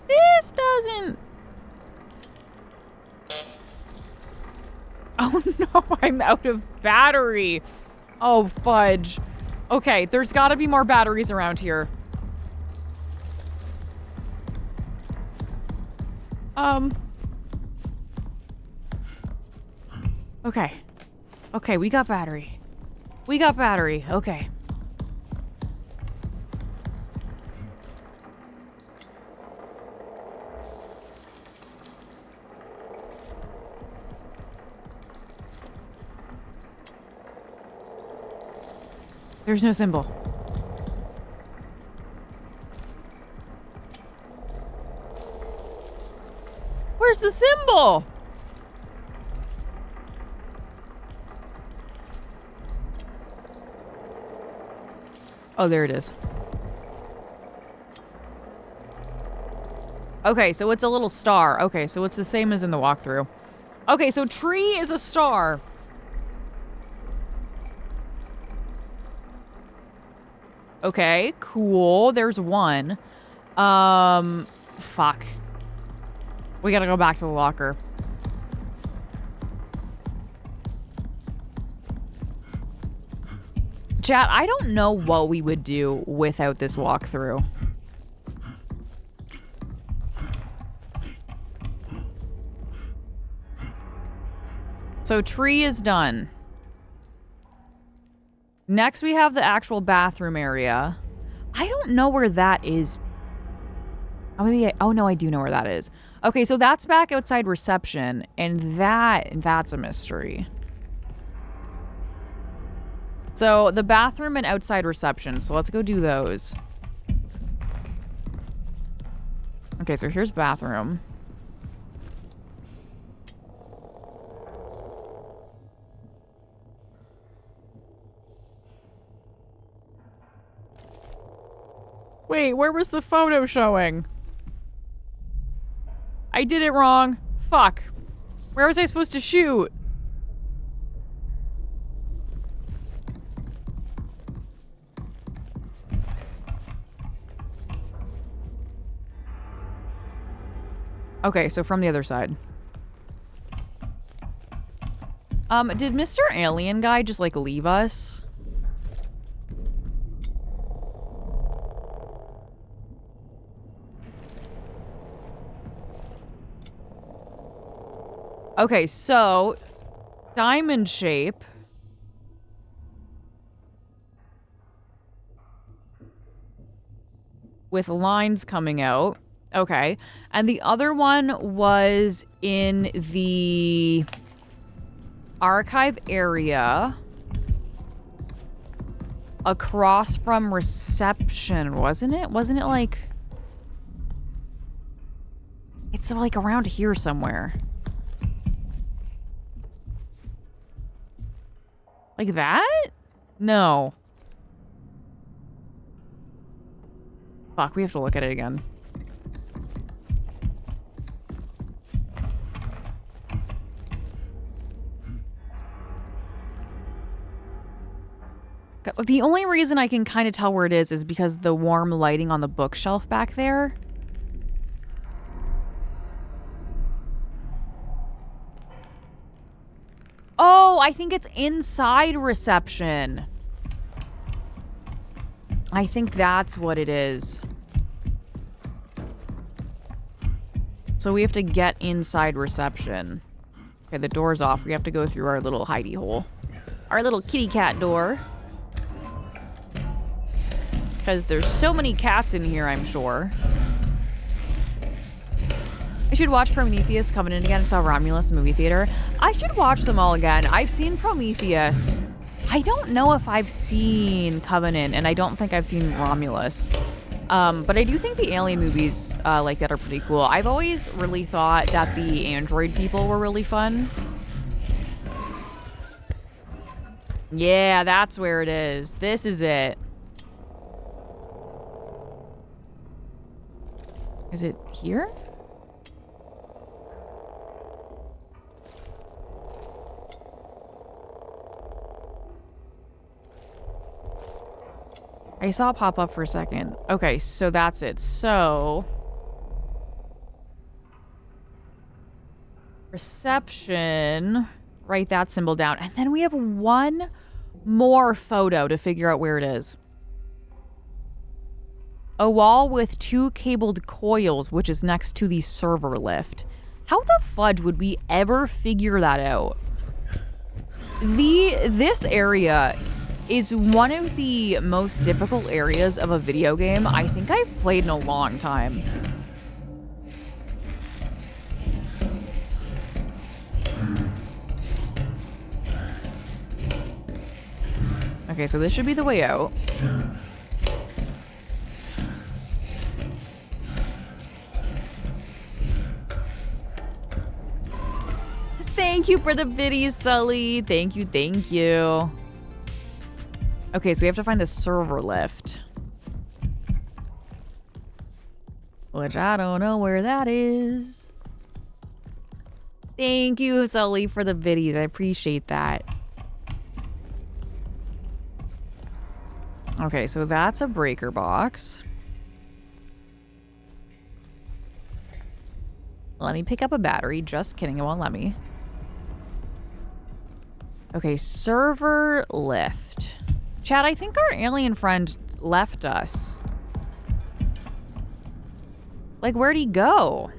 This doesn't... Oh no, I'm out of battery. Oh, fudge. Okay, there's gotta be more batteries around here. Okay. Okay, we got battery. We got battery. Okay. There's no symbol. Where's the symbol? Oh, there it is. Okay, so it's a little star. Okay, so it's the same as in the walkthrough. Okay, so tree is a star. Okay, cool. There's one. Fuck. We gotta go back to the locker. Chat, I don't know what we would do without this walkthrough. So tree is done. Next we have the actual bathroom area. I don't know where that is. Oh, maybe oh no, I do know where that is. Okay, so that's back outside reception, and that's a mystery. So the bathroom and outside reception. So let's go do those. Okay, so here's bathroom. Wait, where was the photo showing? I did it wrong. Fuck. Where was I supposed to shoot? Okay, so from the other side. Did Mr. Alien guy just, like, leave us? Okay, so diamond shape. With lines coming out. Okay. And the other one was in the archive area across from reception, wasn't it? Wasn't it like... It's like around here somewhere. Like that? No. Fuck, we have to look at it again. Like, the only reason I can kind of tell where it is because the warm lighting on the bookshelf back there. Oh, I think it's inside reception. I think that's what it is. So we have to get inside reception. Okay, the door's off. We have to go through our little hidey hole. Our little kitty cat door. Because there's so many cats in here, I'm sure. I should watch Prometheus coming in again. I saw Romulus in movie theater. I should watch them all again. I've seen Prometheus. I don't know if I've seen Covenant, and I don't think I've seen Romulus. But I do think the alien movies like that are pretty cool. I've always really thought that the android people were really fun. Yeah, that's where it is. This is it. Is it here? I saw it pop up for a second. Okay, so that's it. So... reception. Write that symbol down. And then we have one more photo to figure out where it is. A wall with 2 cabled coils, which is next to the server lift. How the fudge would we ever figure that out? This area is one of the most difficult areas of a video game I think I've played in a long time. Okay, so this should be the way out. Thank you for the video, Sully. Thank you, thank you. Okay, so we have to find the server lift. Which I don't know where that is. Thank you, Sully, for the biddies. I appreciate that. Okay, so that's a breaker box. Let me pick up a battery. Just kidding, it won't let me. Okay, server lift. Chad, I think our alien friend left us. Like, where'd he go?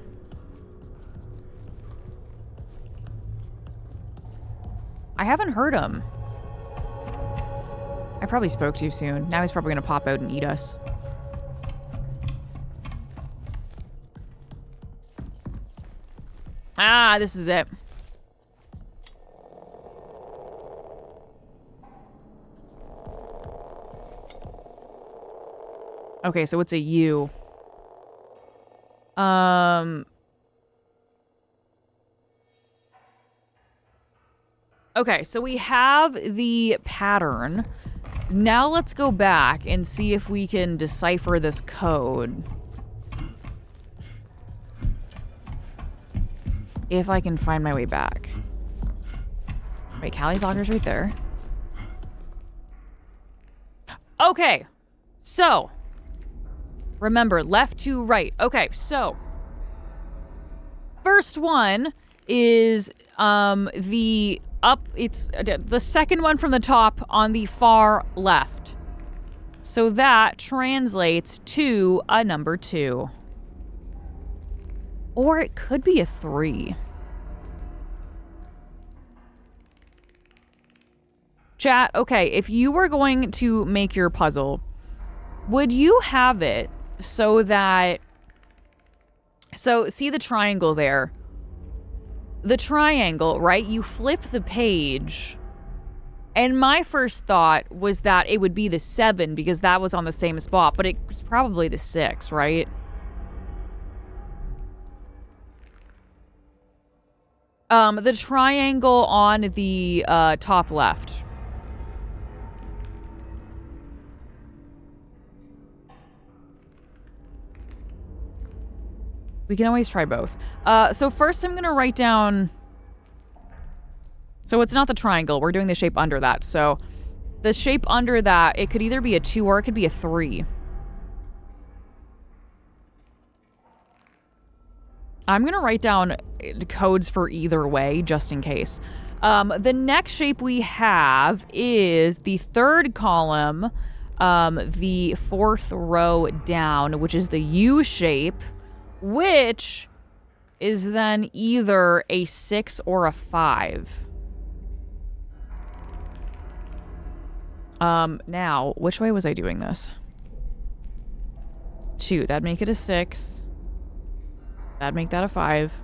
I haven't heard him. I probably spoke too soon. Now he's probably gonna pop out and eat us. Ah, this is it. Okay, so it's a U. Okay, so we have the pattern. Now let's go back and see if we can decipher this code. If I can find my way back. Wait, Callie's logger's right there. Okay, so remember, left to right. Okay, so first one is it's the second one from the top on the far left. So that translates to a number 2. Or it could be a 3. Chat, okay, if you were going to make your puzzle, would you have it so that... So, see the triangle there? The triangle, right? You flip the page. And my first thought was that it would be the 7 because that was on the same spot. But it was probably the 6, right? The triangle on the top left. We can always try both. So first I'm going to write down... So it's not the triangle. We're doing the shape under that. So the shape under that, it could either be a 2 or it could be a 3. I'm going to write down codes for either way, just in case. The next shape we have is the third column, the 4th row down, which is the U shape. Which is then either a 6 or a 5. Now, which way was I doing this? 2. That'd make it a 6. That'd make that a 5.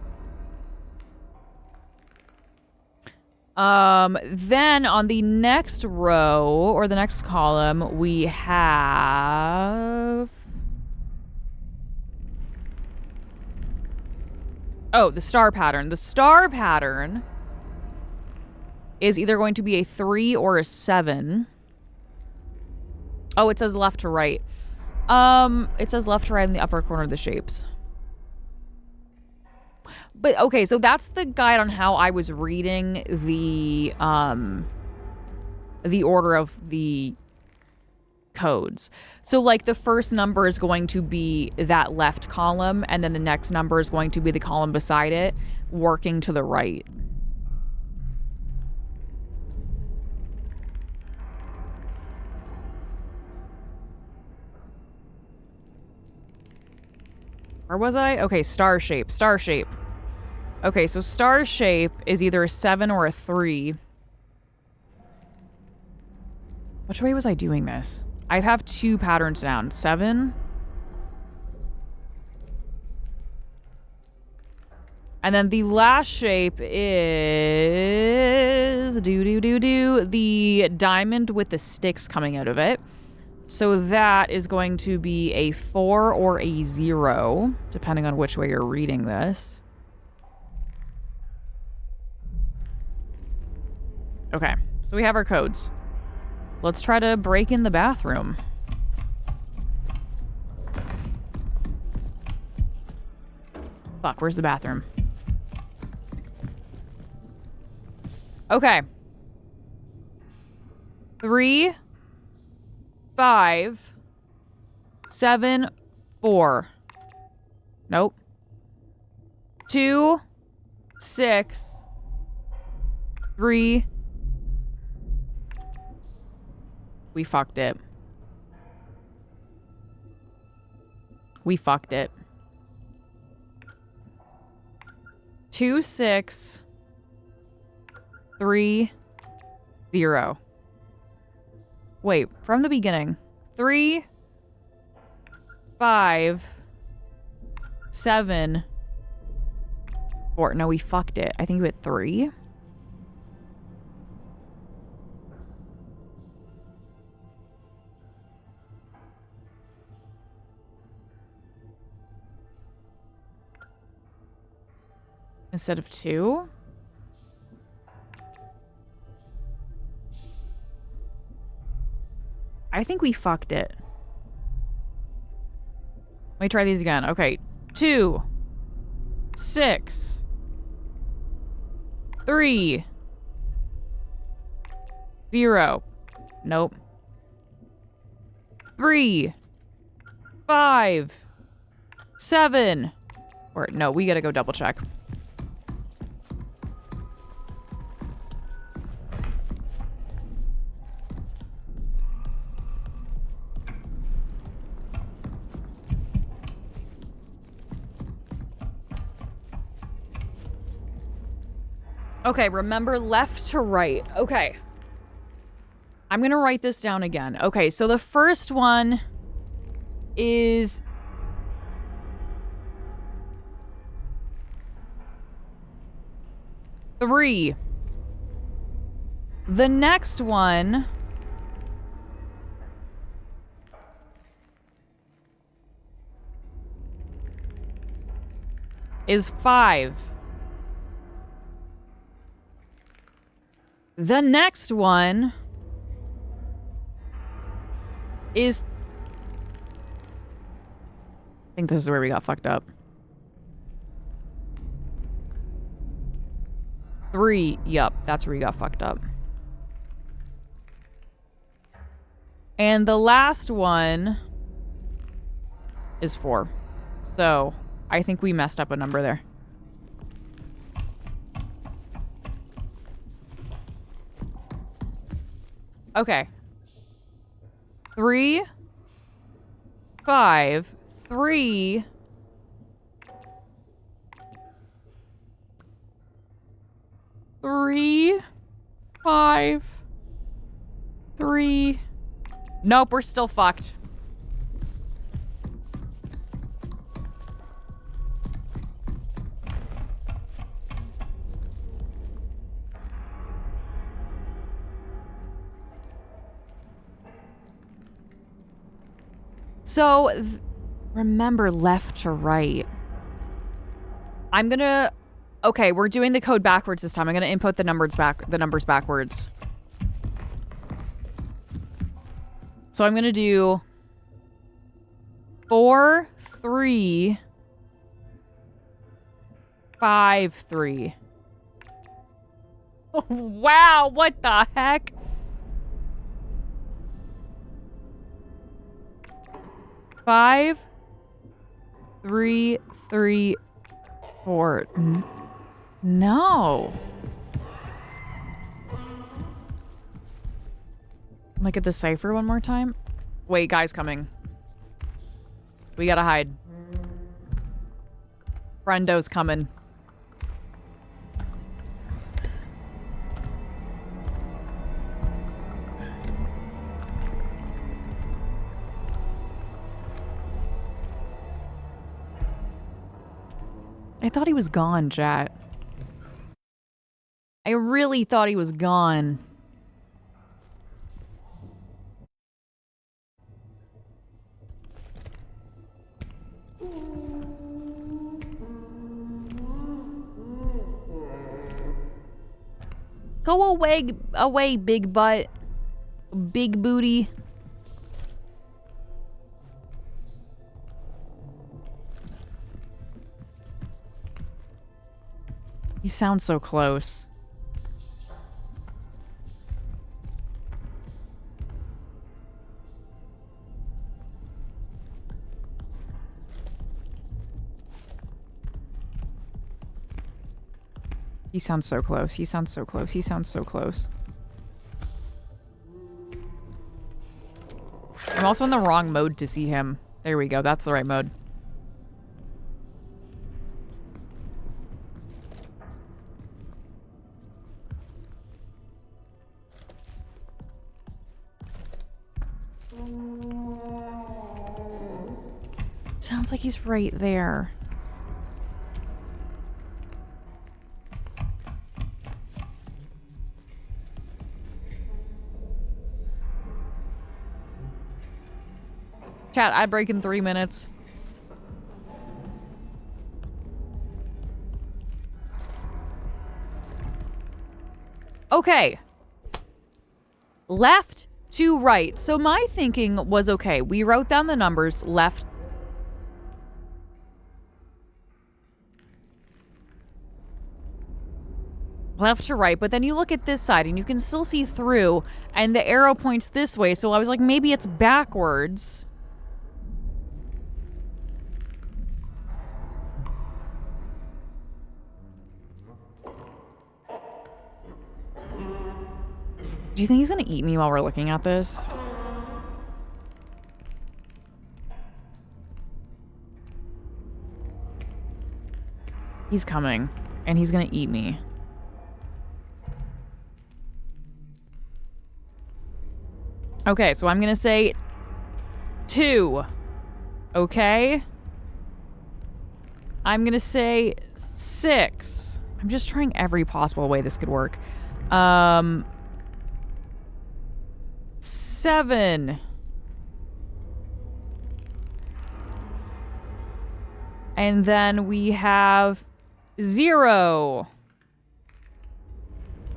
Then on the next row, or the next column, we have... Oh, the star pattern. The star pattern is either going to be a 3 or a 7. Oh, it says left to right. It says left to right in the upper corner of the shapes. But, okay, so that's the guide on how I was reading the order of the codes. So, like, the first number is going to be that left column, and then the next number is going to be the column beside it, working to the right. Where was I? Okay, star shape, star shape. Okay, so star shape is either a 7 or a 3. Which way was I doing this? I have 2 patterns down. 7. And then the last shape is... the diamond with the sticks coming out of it. So that is going to be a 4 or a 0, depending on which way you're reading this. Okay, so we have our codes. Let's try to break in the bathroom. Fuck, where's the bathroom? Okay. 3, 5, 7, 4. Nope. 2, 6, 3. We fucked it. We fucked it. 2, 6, 3, 0. Wait, from the beginning. 3, 5, 7, 4. No, we fucked it. I think we hit 3. Instead of 2. I think we fucked it. Let me try these again. Okay. 2, 6, 3, 0. Nope. 3, 5, 7. Or no, we gotta go double check. Okay, remember left to right. Okay. I'm going to write this down again. Okay, so the first one is... three. The next one... is 5. The next one is... I think this is where we got fucked up. 3. Yup, that's where we got fucked up. And the last one is 4. So, I think we messed up a number there. Okay. 3, 5, 3. 3, 5, 3. Nope, we're still fucked. So, remember left to right. I'm gonna... Okay, we're doing the code backwards this time. I'm gonna input the numbers backwards. So I'm gonna do 4, 3, 5, 3. Oh, wow, what the heck? Five, 3, 3, 4. No. Look at the cipher one more time. Wait, guy's coming. We gotta hide. Friendo's coming. I thought he was gone, chat. I really thought he was gone. Go away, big butt. Big booty. He sounds so close. He sounds so close. He sounds so close. He sounds so close. I'm also in the wrong mode to see him. There we go. That's the right mode. Sounds like he's right there. Chat, I'd break in 3 minutes. Okay. Left to right. So my thinking was, okay, we wrote down the numbers left. Left to right, but then you look at this side and you can still see through, and the arrow points this way. So I was like, maybe it's backwards. Do you think he's gonna eat me while we're looking at this? He's coming, and he's gonna eat me. Okay, so I'm gonna say 2. Okay? I'm gonna say 6. I'm just trying every possible way this could work. 7. And then we have 0.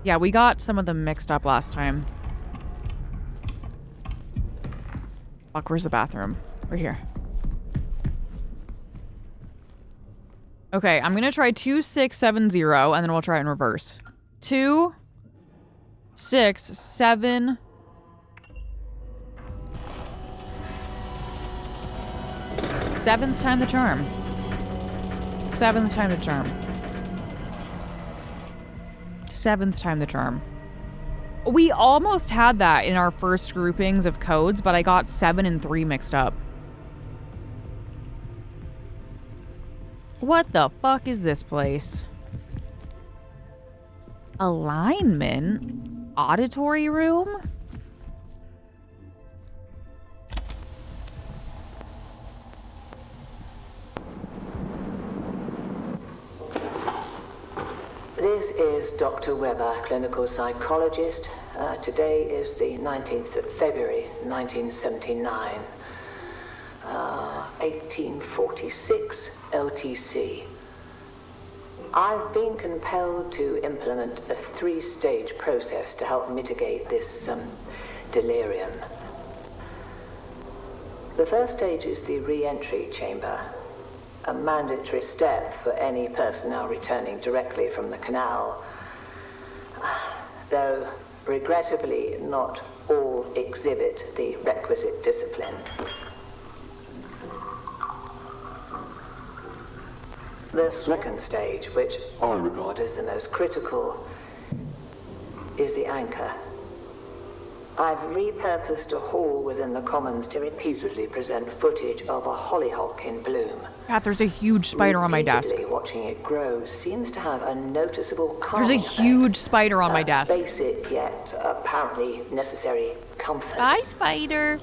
Yeah, we got some of them mixed up last time. Fuck, where's the bathroom? Right here. Okay, I'm gonna try 2, 6, 7, 0, and then we'll try it in reverse. 2, 6, 7... Seventh time the charm. 7th time the charm. 7th time the charm. We almost had that in our first groupings of codes, but I got 7 and 3 mixed up. What the fuck is this place? Alignment? Auditory room? This is Dr. Weber, clinical psychologist. Today is the 19th of February, 1979. 1846 LTC. I've been compelled to implement a 3-stage process to help mitigate this delirium. The first stage is the re-entry chamber, a mandatory step for any personnel returning directly from the canal, though regrettably not all exhibit the requisite discipline. The second stage, which I regard as the most critical, is the anchor. I've repurposed a hall within the Commons to repeatedly present footage of a hollyhock in bloom. Pat, there's a huge spider on my desk. Watching it grow seems to have a noticeable There's a huge spider on my desk. Basic yet apparently necessary comfort. Bye, spider.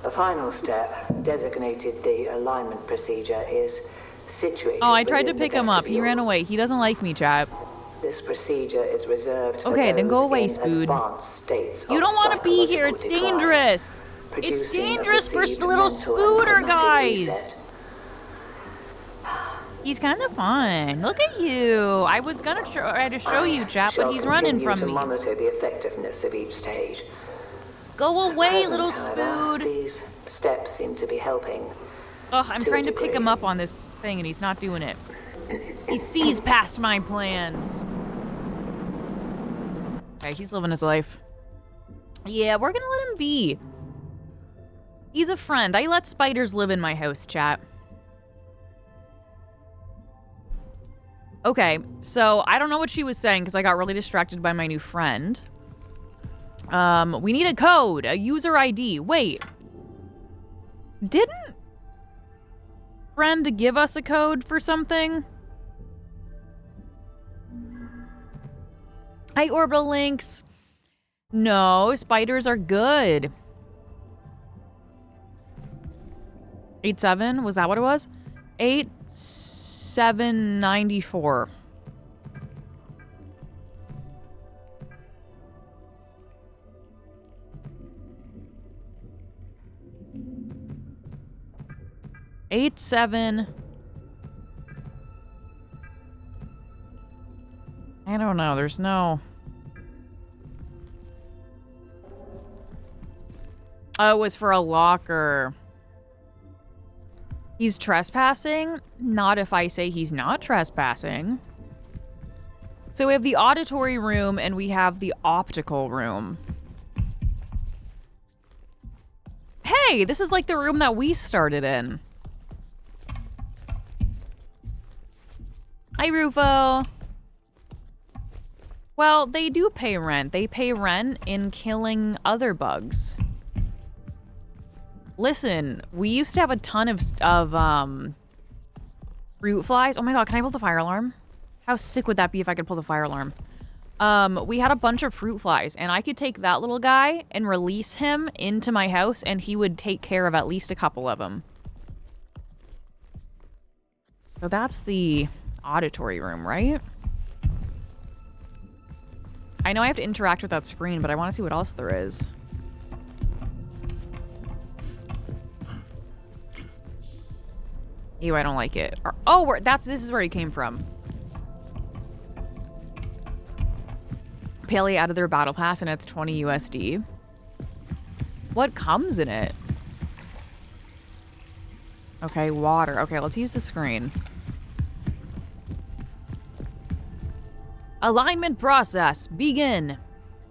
The final step, designated the alignment procedure, is situated. Oh, I tried to pick him up. He ran away. He doesn't like me, chat. This procedure is reserved for okay, then go away, those in Spood. advanced states You of don't want to be here. It's psychological decline, dangerous. It's producing a dangerous for perceived little mental and Spooder somatic guys. reset. He's kind of fun. Look at you. I was gonna try to show you, chat, but he's running from to me. monitor the effectiveness of each stage. Go away, At little present, however, Spood. These steps seem to be helping. Ugh, I'm trying to pick him up on this thing and he's not doing it. He sees past my plans. Okay, he's living his life. Yeah, we're gonna let him be. He's a friend. I let spiders live in my house, chat. Okay, so I don't know what she was saying because I got really distracted by my new friend. We need a code, a user ID. Wait. Didn't friend give us a code for something? Hi, orbital links. No, spiders are good. 87, was that what it was? 8794. I don't know. There's no. Oh, it was for a locker. He's trespassing? Not if I say he's not trespassing. So we have the auditory room and we have the optical room. Hey, this is like the room that we started in. Hi, Rufo. Well, they do pay rent. They pay rent in killing other bugs. Listen, we used to have a ton of fruit flies. Oh my god, can I pull the fire alarm? How sick would that be if I could pull the fire alarm? We had a bunch of fruit flies, and I could take that little guy and release him into my house, and he would take care of at least a couple of them. So that's the auditory room, right? I know I have to interact with that screen, but I want to see what else there is. Ew, I don't like it. Oh, this is where he came from. Paley added their battle pass and it's 20 USD. What comes in it? Okay, water. Okay, let's use the screen. Alignment process. Begin.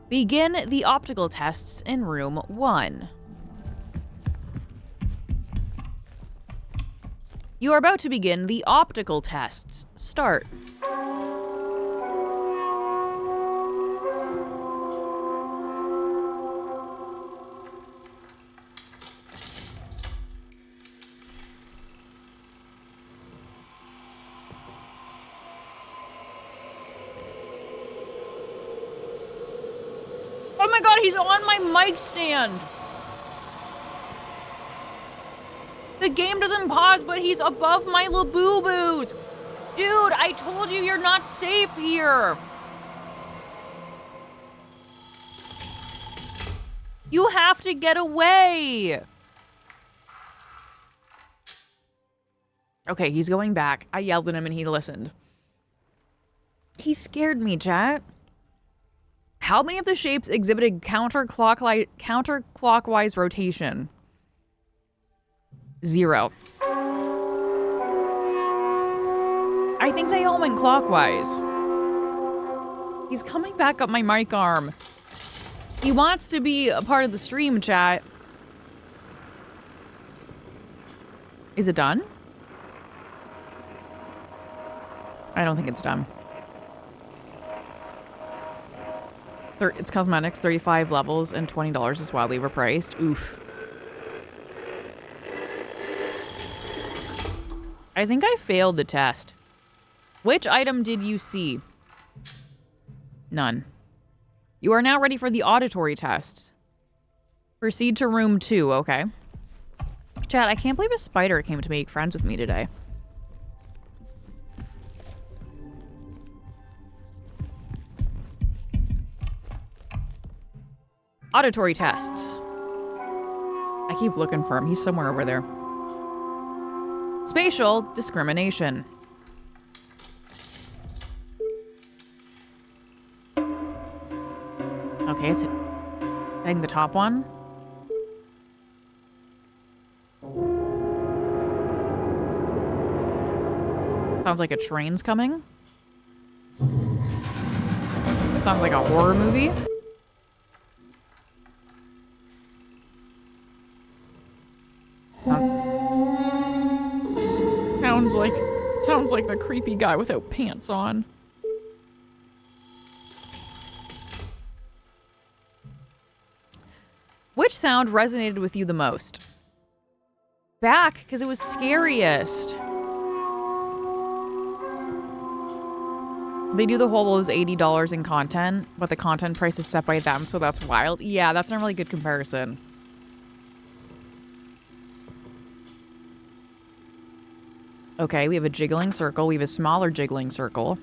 Begin the optical tests in room 1. You are about to begin the optical tests. Start. Oh my god, he's on my mic stand! The game doesn't pause, but he's above my Labubu's. Dude, I told you you're not safe here. You have to get away. Okay, he's going back. I yelled at him and he listened. He scared me, chat. How many of the shapes exhibited counterclockwise rotation? 0. I think they all went clockwise. He's coming back up my mic arm. He wants to be a part of the stream, chat. Is it done? I don't think it's done. It's cosmetics, 35 levels, and $20 is wildly overpriced. Oof. I think I failed the test. Which item did you see? None. You are now ready for the auditory test. Proceed to room 2, okay. Chat, I can't believe a spider came to make friends with me today. Auditory tests. I keep looking for him. He's somewhere over there. Spatial discrimination. Okay, it's hitting the top one. Sounds like a train's coming. Sounds like a horror movie. Sounds like the creepy guy without pants on. Which sound resonated with you the most? Back, because it was scariest. They do the whole was $80 in content, but the content price is set by them, so that's wild. Yeah, that's not a really good comparison. Okay, we have a jiggling circle. We have a smaller jiggling circle.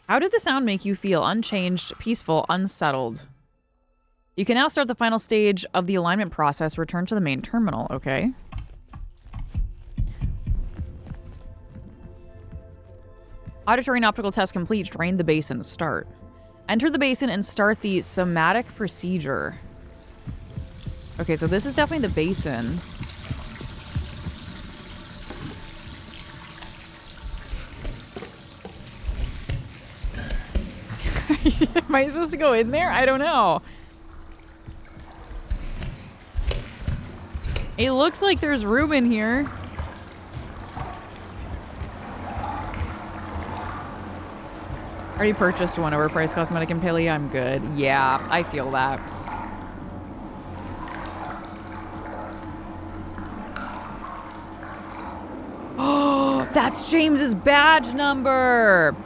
How did the sound make you feel? Unchanged, peaceful, unsettled. You can now start the final stage of the alignment process. Return to the main terminal. Okay. Auditory and optical test complete. Drain the basin. Start. Enter the basin and start the somatic procedure. Okay, so this is definitely the basin. Am I supposed to go in there? I don't know. It looks like there's room in here. Already purchased one overpriced cosmetic in Paleo. I'm good. Yeah, I feel that. Oh, that's James's badge number.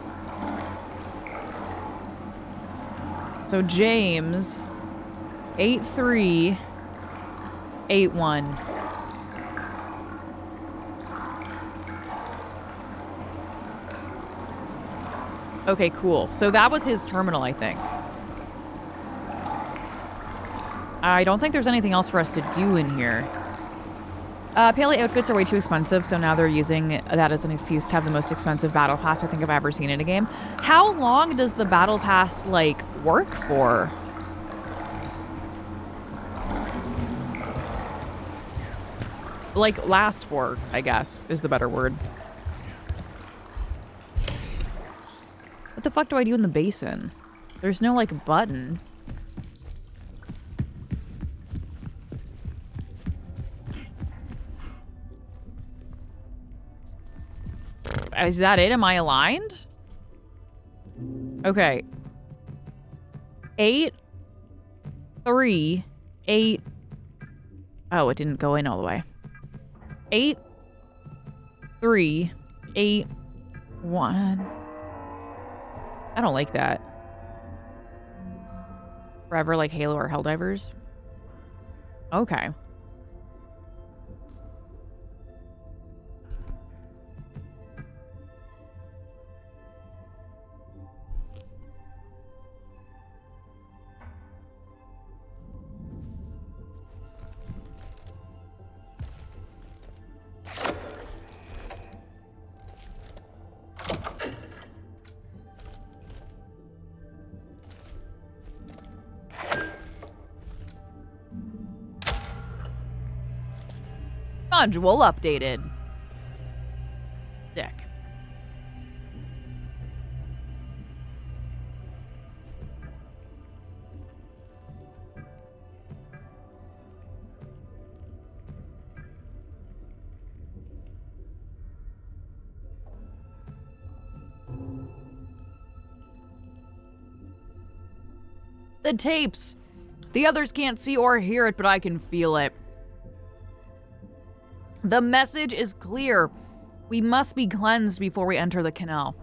So James, 8381. Okay, cool. So that was his terminal, I think. I don't think there's anything else for us to do in here. Paleo outfits are way too expensive, so now they're using that as an excuse to have the most expensive battle pass I think I've ever seen in a game. How long does the battle pass, like, work for? Like, last for, I guess, is the better word. What the fuck do I do in the basin? There's no, like, button. Is that it? Am I aligned? Okay. 8, 3, 8. Oh, it didn't go in all the way. 8, 3, 8, 1. I don't like that. Forever like Halo or Helldivers. Okay. Module updated. Dick. The tapes. The others can't see or hear it, but I can feel it. The message is clear. We must be cleansed before we enter the canal.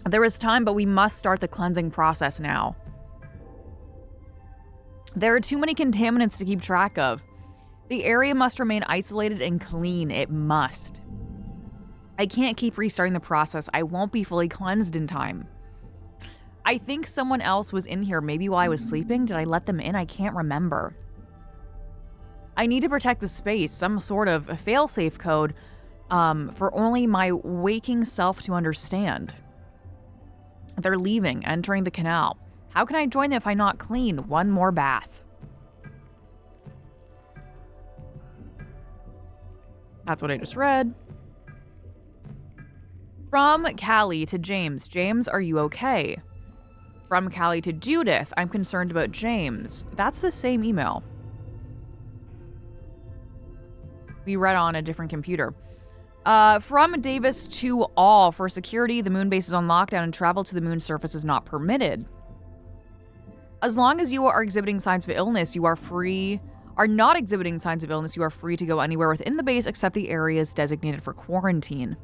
There is time, but we must start the cleansing process now. There are too many contaminants to keep track of. The area must remain isolated and clean. It must. I can't keep restarting the process. I won't be fully cleansed in time. I think someone else was in here maybe while I was sleeping. Did I let them in? I can't remember. I need to protect the space, some sort of a fail-safe code for only my waking self to understand. They're leaving, entering the canal. How can I join them if I not clean? One more bath. That's what I just read. From Callie to James. James, are you okay? From Callie to Judith. I'm concerned about James. That's the same email. We read on a different computer. From Davis to all. For security, the moon base is on lockdown and travel to the moon surface is not permitted. As long as you are exhibiting signs of illness, you are free. Are not exhibiting signs of illness, you are free to go anywhere within the base except the areas designated for quarantine.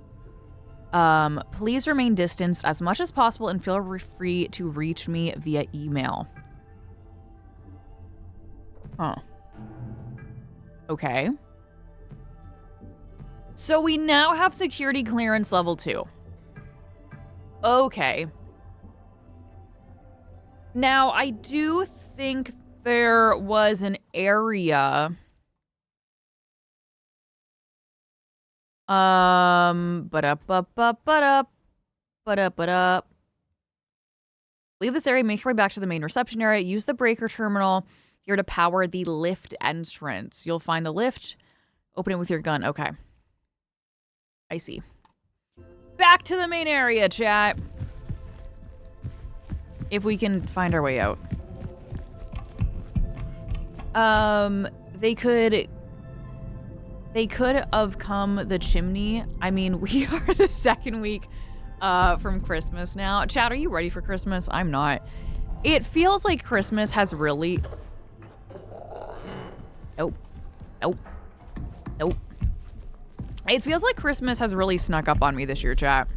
Please remain distanced as much as possible and feel free to reach me via email. Huh. Okay. So we now have security clearance level 2. Okay. Now, I do think there was an area... Leave this area, make your way back to the main reception area. Use the breaker terminal here to power the lift entrance. You'll find the lift. Open it with your gun. Okay. I see. Back to the main area, chat. If we can find our way out. They could have come the chimney. I mean, we are the second week from Christmas now. Chat, are you ready for Christmas? I'm not. It feels like Christmas has really... Nope. Nope. Nope. It feels like Christmas has really snuck up on me this year, chat.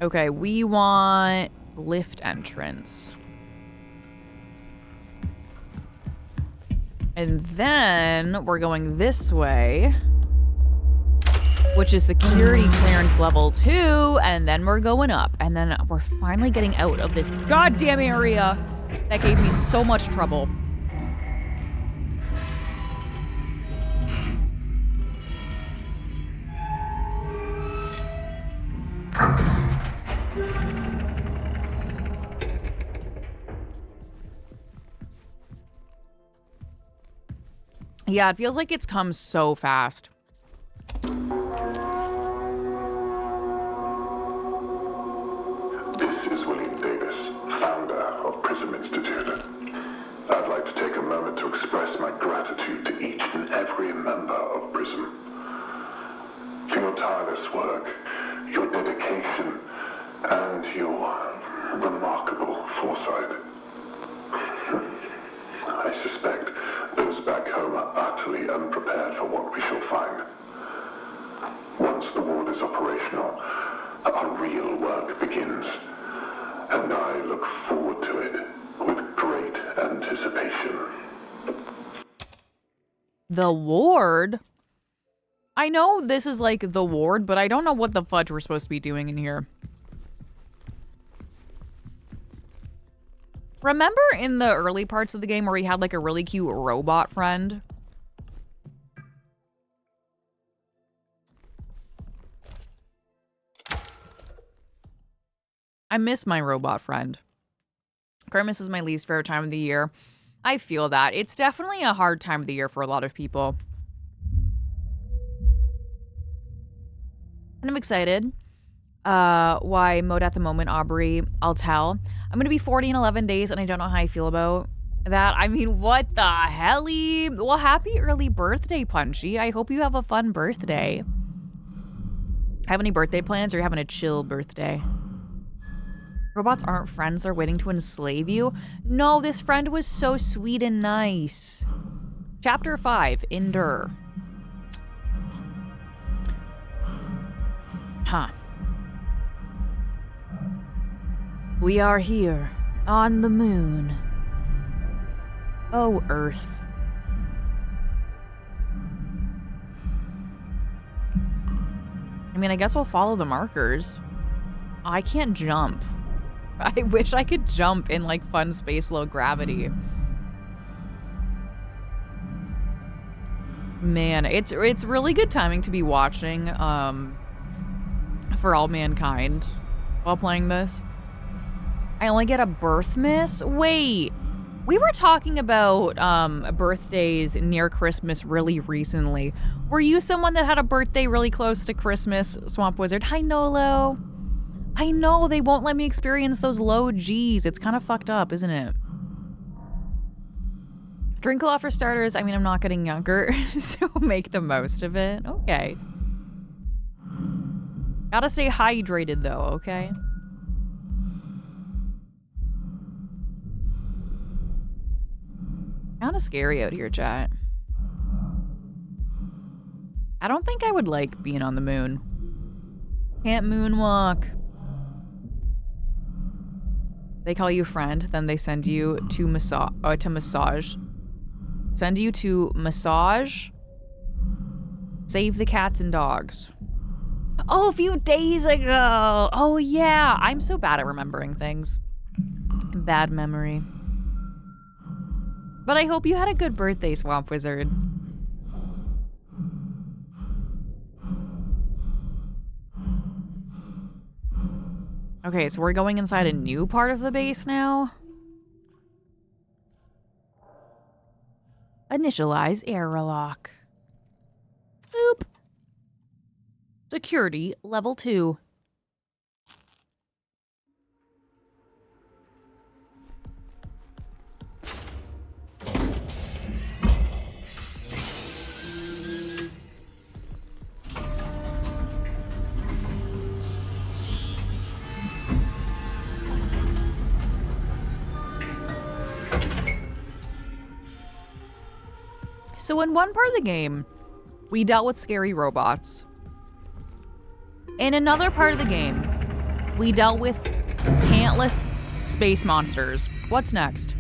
Okay, we want lift entrance. And then we're going this way, which is security clearance level 2, and then we're going up. And then we're finally getting out of this goddamn area that gave me so much trouble. Yeah, it feels like it's come so fast. This is William Davis, founder of Prism Institute. I'd like to take a moment to express my gratitude to each and every member of Prism. For your tireless work, your dedication, and your remarkable foresight. I suspect those back home are utterly unprepared for what we shall find. Once the ward is operational, our real work begins, and I look forward to it with great anticipation. The ward? I know this is like the ward, but I don't know what the fudge we're supposed to be doing in here. Remember in the early parts of the game where we had like a really cute robot friend? I miss my robot friend. Christmas is my least favorite time of the year. I feel that. It's definitely a hard time of the year for a lot of people. And I'm excited. Why mode at the moment, Aubrey? I'll tell. I'm going to be 40 in 11 days, and I don't know how I feel about that. I mean, what the helly? Well, happy early birthday, Punchy. I hope you have a fun birthday. Have any birthday plans, or are you having a chill birthday? Robots aren't friends. They're waiting to enslave you. No, this friend was so sweet and nice. Chapter 5, Endure. Huh. We are here, on the moon. Oh, Earth. I mean, I guess we'll follow the markers. I can't jump. I wish I could jump in like fun space low gravity. Man, it's really good timing to be watching For All Mankind while playing this. I only get a birth miss? Wait. We were talking about birthdays near Christmas really recently. Were you someone that had a birthday really close to Christmas, Swamp Wizard? Hi, Nolo. I know, they won't let me experience those low Gs. It's kind of fucked up, isn't it? Drink a lot for starters. I mean, I'm not getting younger, so make the most of it. Okay. Gotta stay hydrated, though, okay? Kind of scary out here, chat. I don't think I would like being on the moon. Can't moonwalk. They call you friend, then they send you to massage. Send you to massage. Save the cats and dogs. Oh, a few days ago. Oh, yeah. I'm so bad at remembering things. Bad memory. But I hope you had a good birthday, Swamp Wizard. Okay, so we're going inside a new part of the base now. Initialize airlock. Boop. Security level 2. So in one part of the game, we dealt with scary robots. In another part of the game, we dealt with pantless space monsters. What's next?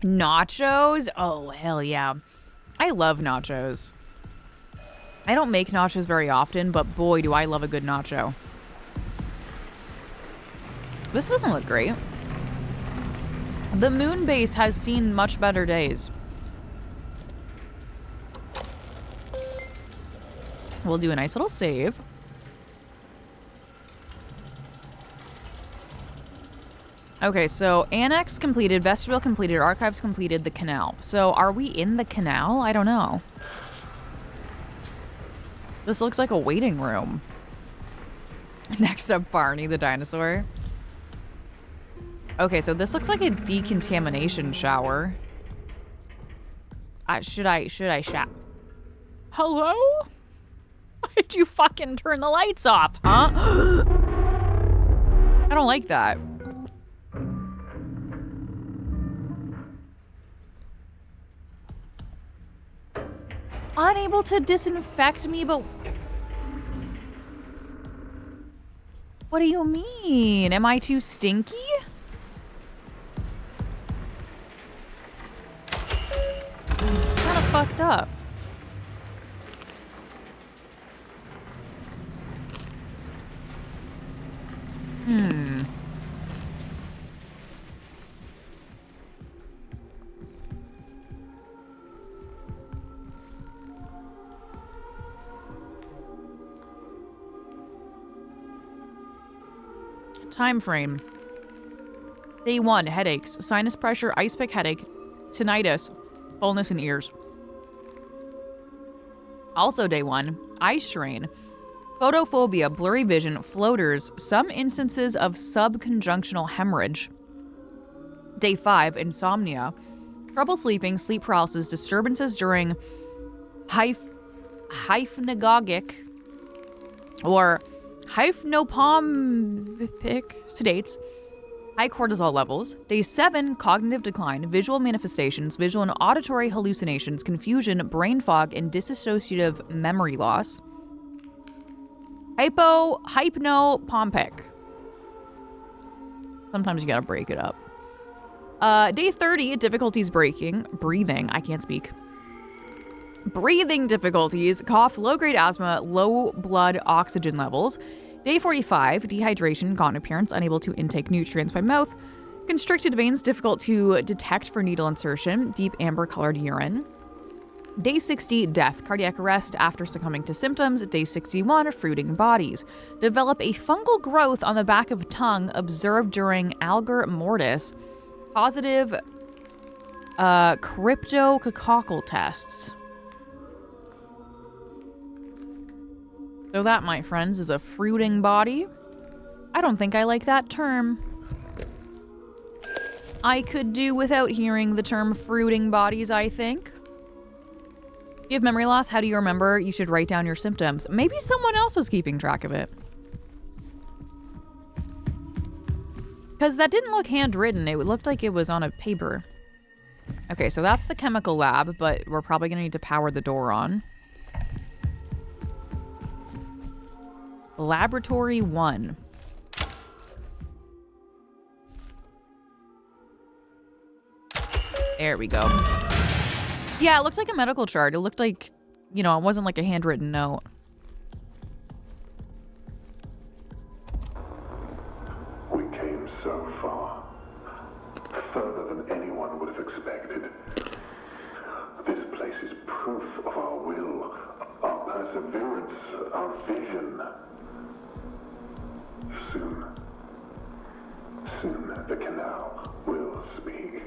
Nachos? Oh, hell yeah. I love nachos. I don't make nachos very often, but boy, do I love a good nacho. This doesn't look great. The moon base has seen much better days. We'll do a nice little save. Okay, so annex completed, vestibule completed, archives completed, the canal. So are we in the canal? I don't know. This looks like a waiting room. Next up, Barney the dinosaur. Okay, so this looks like a decontamination shower. Should I shout? Hello? Why'd you fucking turn the lights off, huh? I don't like that. Unable to disinfect me, but... What do you mean? Am I too stinky? Kind of fucked up. Time frame. Day 1, headaches, sinus pressure, ice pick headache, tinnitus, fullness in ears. Also day 1, eye strain, photophobia, blurry vision, floaters, some instances of subconjunctional hemorrhage. Day 5, insomnia, trouble sleeping, sleep paralysis, disturbances during hypnagogic or hypnopompic states, high cortisol levels. Day 7, cognitive decline, visual manifestations, visual and auditory hallucinations, confusion, brain fog, and dissociative memory loss. Hypnopompic. Sometimes you gotta break it up. Day 30, difficulties breathing. I can't speak. Breathing difficulties, cough, low-grade asthma, low blood oxygen levels. Day 45, dehydration, gaunt appearance, unable to intake nutrients by mouth. Constricted veins, difficult to detect for needle insertion, deep amber-colored urine. Day 60, death, cardiac arrest after succumbing to symptoms. Day 61, fruiting bodies. Develop a fungal growth on the back of tongue observed during algor mortis. Positive cryptococcal tests. So that, my friends, is a fruiting body. I don't think I like that term. I could do without hearing the term fruiting bodies, I think. If you have memory loss, how do you remember? You should write down your symptoms. Maybe someone else was keeping track of it. Because that didn't look handwritten. It looked like it was on a paper. Okay, so that's the chemical lab, but we're probably going to need to power the door on. Laboratory 1. There we go. Yeah, it looked like a medical chart. It looked like, you know, it wasn't like a handwritten note. We came so far. Further than anyone would have expected. This place is proof of our will, our perseverance, our vision. Soon the canal will speak.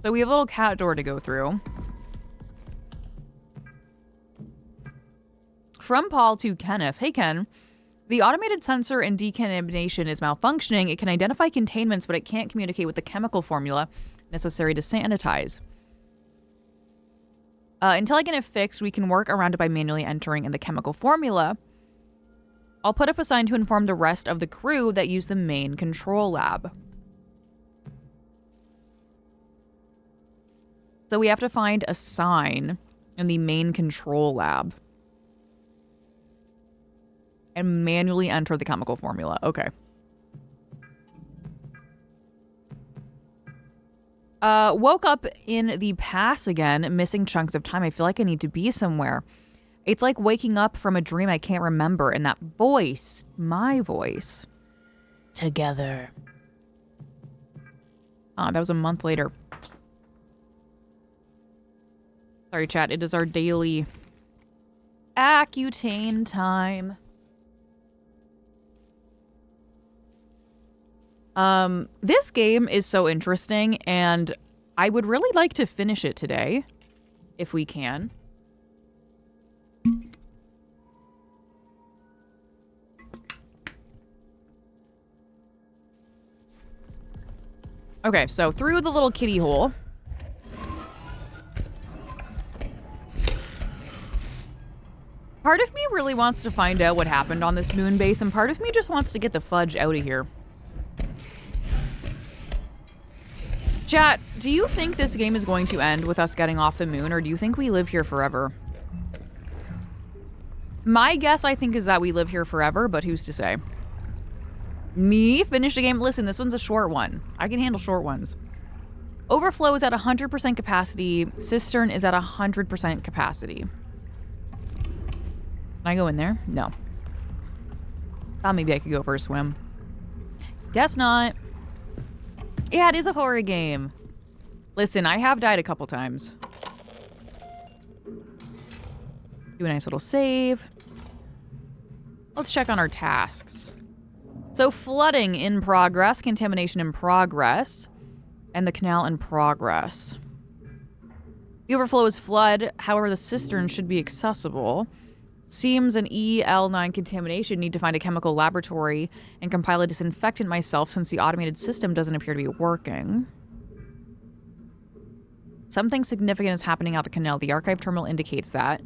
So we have a little cat door to go through. From Paul to Kenneth. Hey, Ken. The automated sensor in decontamination is malfunctioning. It can identify containments, but it can't communicate with the chemical formula necessary to sanitize. Until I get it fixed, we can work around it by manually entering in the chemical formula. I'll put up a sign to inform the rest of the crew that use the main control lab. So we have to find a sign in the main control lab. And manually enter the chemical formula. Okay. Woke up in the past again, missing chunks of time. I feel like I need to be somewhere. It's like waking up from a dream I can't remember. And that voice, my voice. Together. That was a month later. Sorry, chat. It is our daily Accutane time. This game is so interesting, and I would really like to finish it today, if we can. Okay, so through the little kitty hole. Part of me really wants to find out what happened on this moon base, and part of me just wants to get the fudge out of here. Chat, do you think this game is going to end with us getting off the moon, or do you think we live here forever? My guess, I think, is that we live here forever, but who's to say? Me? Finish the game? Listen, this one's a short one. I can handle short ones. Overflow is at 100% capacity. Cistern is at 100% capacity. Can I go in there? No. Thought maybe I could go for a swim. Guess not. Yeah, it is a horror game. Listen, I have died a couple times. Do a nice little save. Let's check on our tasks. So flooding in progress, contamination in progress, and the canal in progress. The overflow is flood, however the cistern should be accessible. Seems an EL9 contamination. Need to find a chemical laboratory and compile a disinfectant myself since the automated system doesn't appear to be working. Something significant is happening out the canal. The archive terminal indicates that.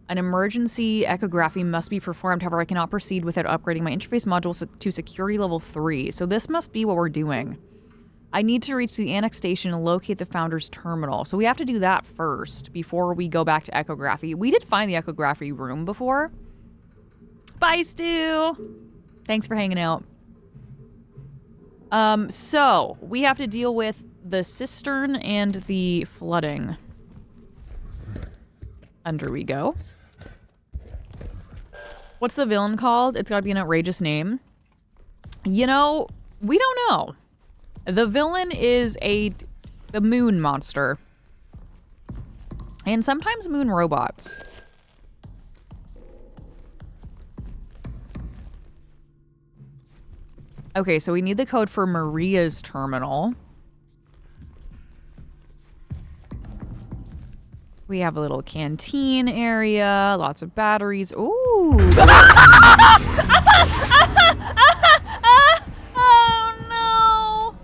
An emergency echography must be performed. However, I cannot proceed without upgrading my interface module to security level 3. So this must be what we're doing. I need to reach the Annex Station and locate the Founder's Terminal. So we have to do that first before we go back to Echography. We did find the Echography room before. Bye, Stu! Thanks for hanging out. So we have to deal with the cistern and the flooding. Under we go. What's the villain called? It's gotta be an outrageous name. You know, we don't know. The villain is the moon monster. And sometimes moon robots. Okay, so we need the code for Maria's terminal. We have a little canteen area, lots of batteries. Ooh. Oh no.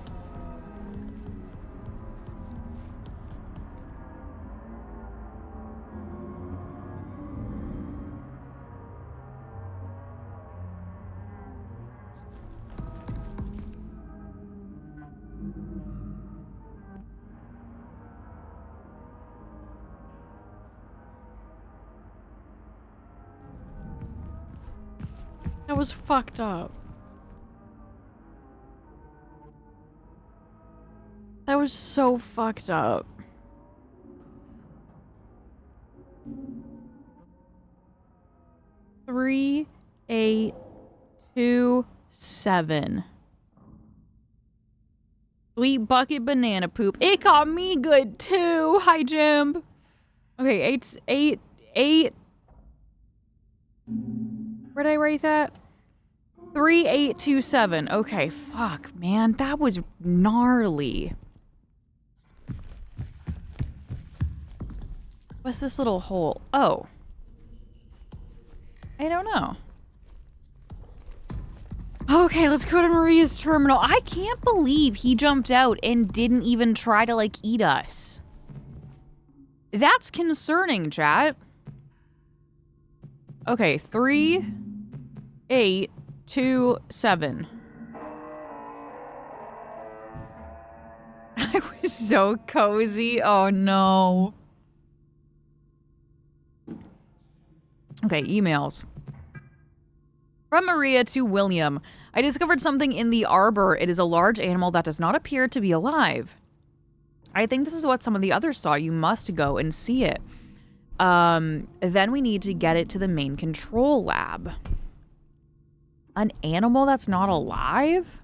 That was fucked up. That was so fucked up. Three, 8, 2, 7. Sweet bucket banana poop. It got me good too. Hi, Jim. Okay, 8. Where'd I write that? 3827. Okay, fuck, man. That was gnarly. What's this little hole? Oh. I don't know. Okay, let's go to Maria's terminal. I can't believe he jumped out and didn't even try to, like, eat us. That's concerning, chat. Okay, 3, 8, 2, 7. I was so cozy. Oh, no. Okay, emails. From Maria to William. I discovered something in the arbor. It is a large animal that does not appear to be alive. I think this is what some of the others saw. You must go and see it. Then we need to get it to the main control lab. An animal that's not alive?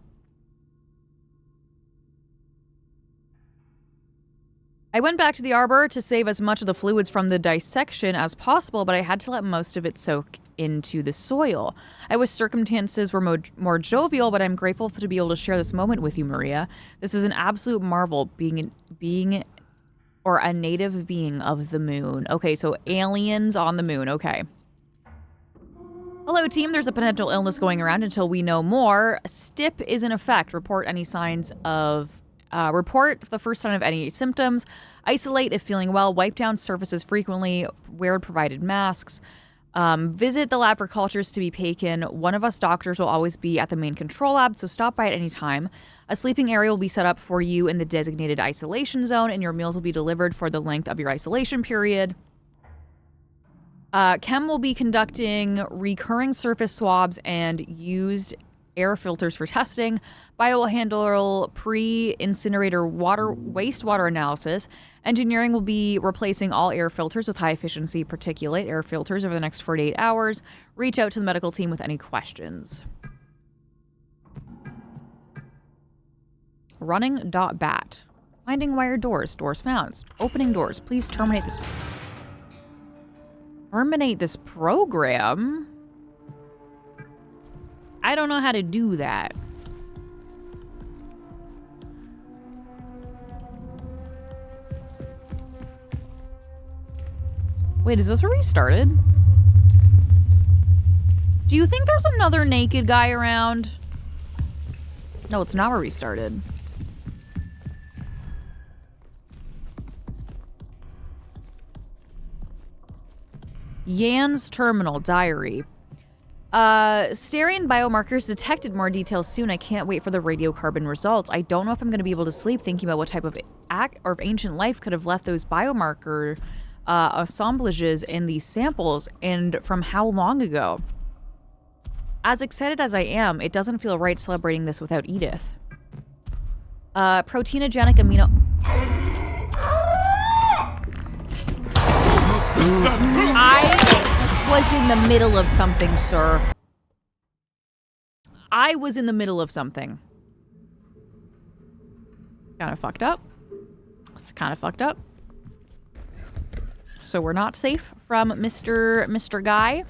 I went back to the arbor to save as much of the fluids from the dissection as possible, but I had to let most of it soak into the soil. I wish circumstances were more jovial, but I'm grateful to be able to share this moment with you, Maria. This is an absolute marvel, being or a native being of the moon. Okay, so aliens on the moon. Okay. Hello, team. There's a potential illness going around until we know more. STIP is in effect. Report any signs of... report the first sign of any symptoms. Isolate if feeling well. Wipe down surfaces frequently. Wear provided masks. Visit the lab for cultures to be taken. One of us doctors will always be at the main control lab, so stop by at any time. A sleeping area will be set up for you in the designated isolation zone, and your meals will be delivered for the length of your isolation period. Chem will be conducting recurring surface swabs and used air filters for testing. Bio will handle pre-incinerator wastewater analysis. Engineering will be replacing all air filters with high-efficiency particulate air filters over the next 48 hours. Reach out to the medical team with any questions. Running.bat. Finding wired doors. Doors found. Opening doors. Please terminate this. Terminate this program? I don't know how to do that. Wait, is this where we started? Do you think there's another naked guy around? No, it's not where we started. Yan's terminal diary. Starian biomarkers detected. More details soon. I can't wait for the radiocarbon results. I don't know if I'm going to be able to sleep thinking about what type of ancient life could have left those biomarker assemblages in these samples and from how long ago. As excited as I am, it doesn't feel right celebrating this without Edith. Proteinogenic amino... I was in the middle of something, sir. I was in the middle of something. Kind of fucked up. It's kind of fucked up. So we're not safe from Mr. Guy.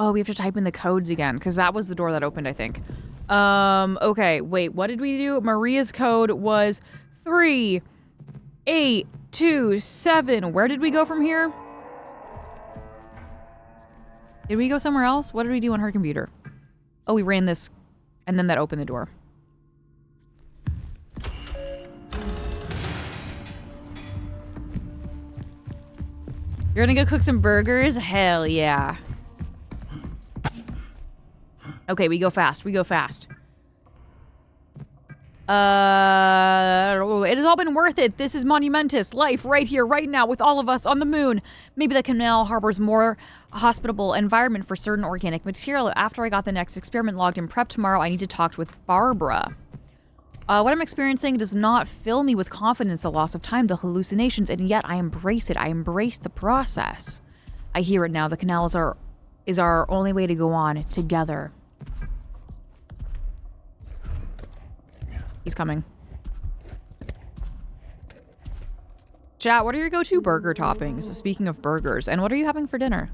Oh, we have to type in the codes again, because that was the door that opened, I think. Okay, wait, what did we do? Maria's code was 3827. Where did we go from here? Did we go somewhere else? What did we do on her computer? Oh, we ran this, and then that opened the door. You're gonna go cook some burgers? Hell yeah. Okay, we go fast. We go fast. It has all been worth it. This is monumentous. Life right here, right now, with all of us on the moon. Maybe the canal harbors more hospitable environment for certain organic material. After I got the next experiment logged and prepped tomorrow, I need to talk with Barbara. What I'm experiencing does not fill me with confidence, the loss of time, the hallucinations, and yet I embrace it. I embrace the process. I hear it now. The canal is our only way to go on together. He's coming. Chat, what are your go-to burger toppings? Speaking of burgers, and what are you having for dinner?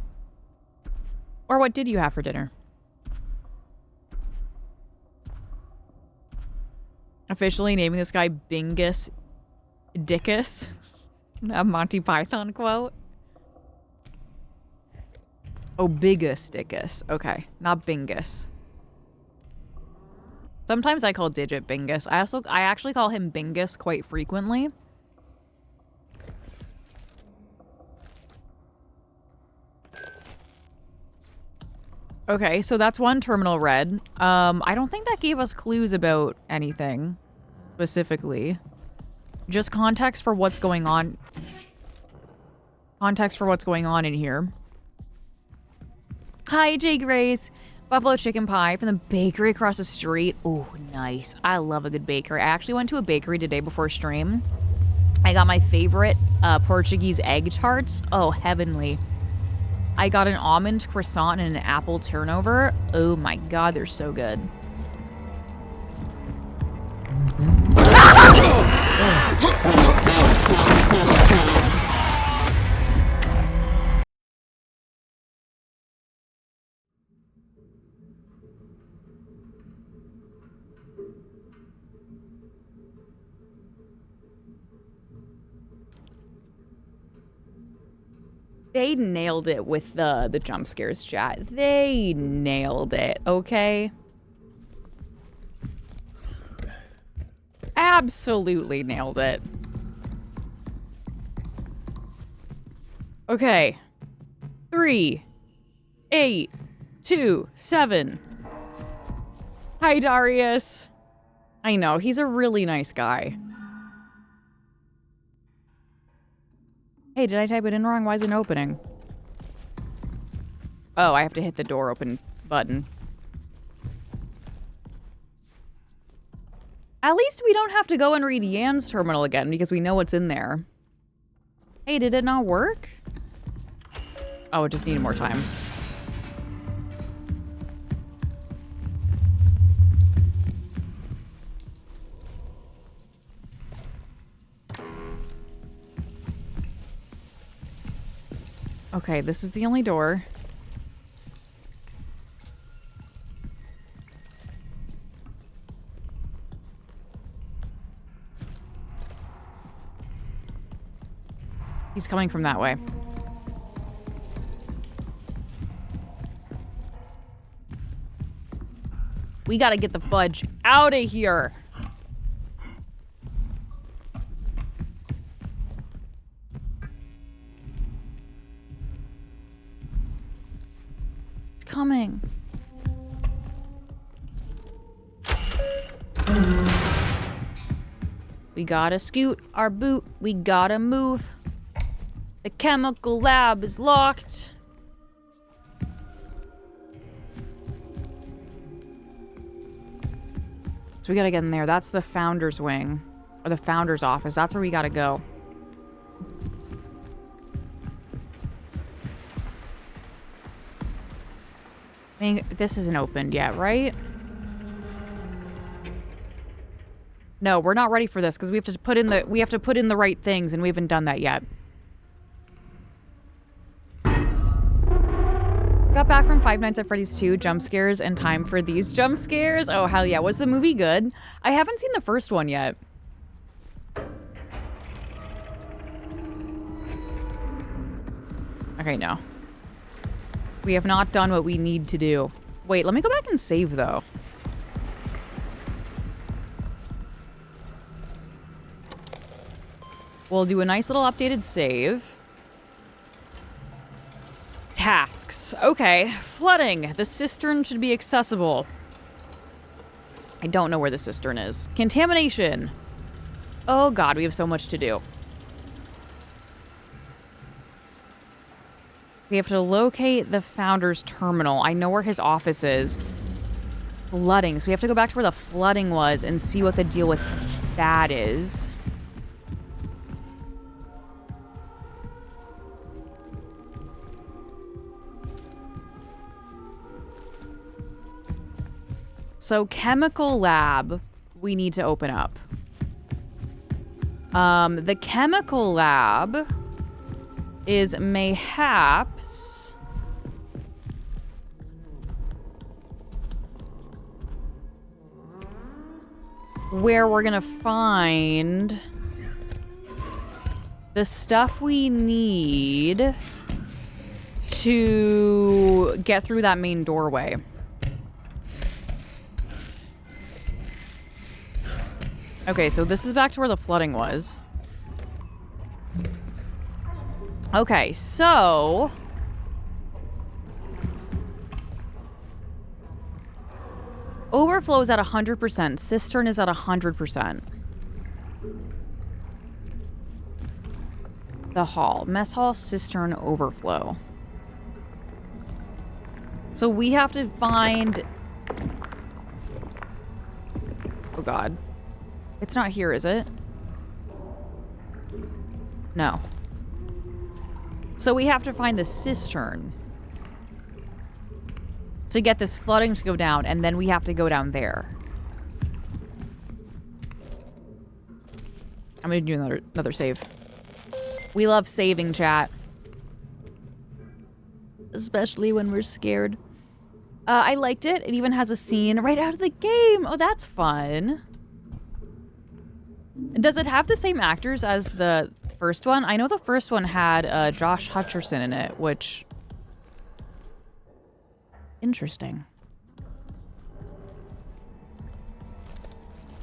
Or what did you have for dinner? Officially naming this guy Bingus Dickus. A Monty Python quote. Oh, Bigus Dickus. Okay, not Bingus. Sometimes I call Digit Bingus. I actually call him Bingus quite frequently. Okay, so that's one terminal red. I don't think that gave us clues about anything specifically. Just context for what's going on. Context for what's going on in here. Hi, Jay Grace. Buffalo chicken pie from the bakery across the street. Oh, nice. I love a good bakery. I actually went to a bakery today before stream. I got my favorite Portuguese egg tarts. Oh, heavenly. I got an almond croissant and an apple turnover. Oh my god, they're so good. They nailed it with the jump scares, chat. They nailed it, okay? Absolutely nailed it. Okay. 3, 8, 2, 7. Hi, Darius. I know, he's a really nice guy. Hey, did I type it in wrong? Why is it opening? Oh, I have to hit the door open button. At least we don't have to go and read Yan's terminal again because we know what's in there. Hey, did it not work? Oh, it just needed more time. Okay, this is the only door. He's coming from that way. We gotta get the fudge out of here. coming. We gotta scoot our boot. We gotta move. The chemical lab is locked. So we gotta get in there. That's the founder's wing. Or the founder's office. That's where we gotta go. I mean, this isn't opened yet, right? No, we're not ready for this because we have to put in the right things, and we haven't done that yet. Got back from Five Nights at Freddy's 2 jump scares and time for these jump scares. Oh, hell yeah. Was the movie good? I haven't seen the first one yet. Okay, no. We have not done what we need to do. Wait, let me go back and save, though. We'll do a nice little updated save. Tasks. Okay. Flooding. The cistern should be accessible. I don't know where the cistern is. Contamination. Oh god, we have so much to do. We have to locate the founder's terminal. I know where his office is. Flooding. So we have to go back to where the flooding was and see what the deal with that is. So chemical lab, we need to open up. The chemical lab is mayhaps where we're gonna find the stuff we need to get through that main doorway. Okay, so this is back to where the flooding was. Okay, so... overflow is at 100%. Cistern is at 100%. The hall. Mess hall, cistern, overflow. So we have to find... oh god. It's not here, is it? No. So we have to find the cistern to get this flooding to go down, and then we have to go down there. I'm gonna do another save. We love saving, chat. Especially when we're scared. I liked it. It even has a scene right out of the game. Oh, that's fun. Does it have the same actors as the first one? I know the first one had Josh Hutcherson in it, which... interesting.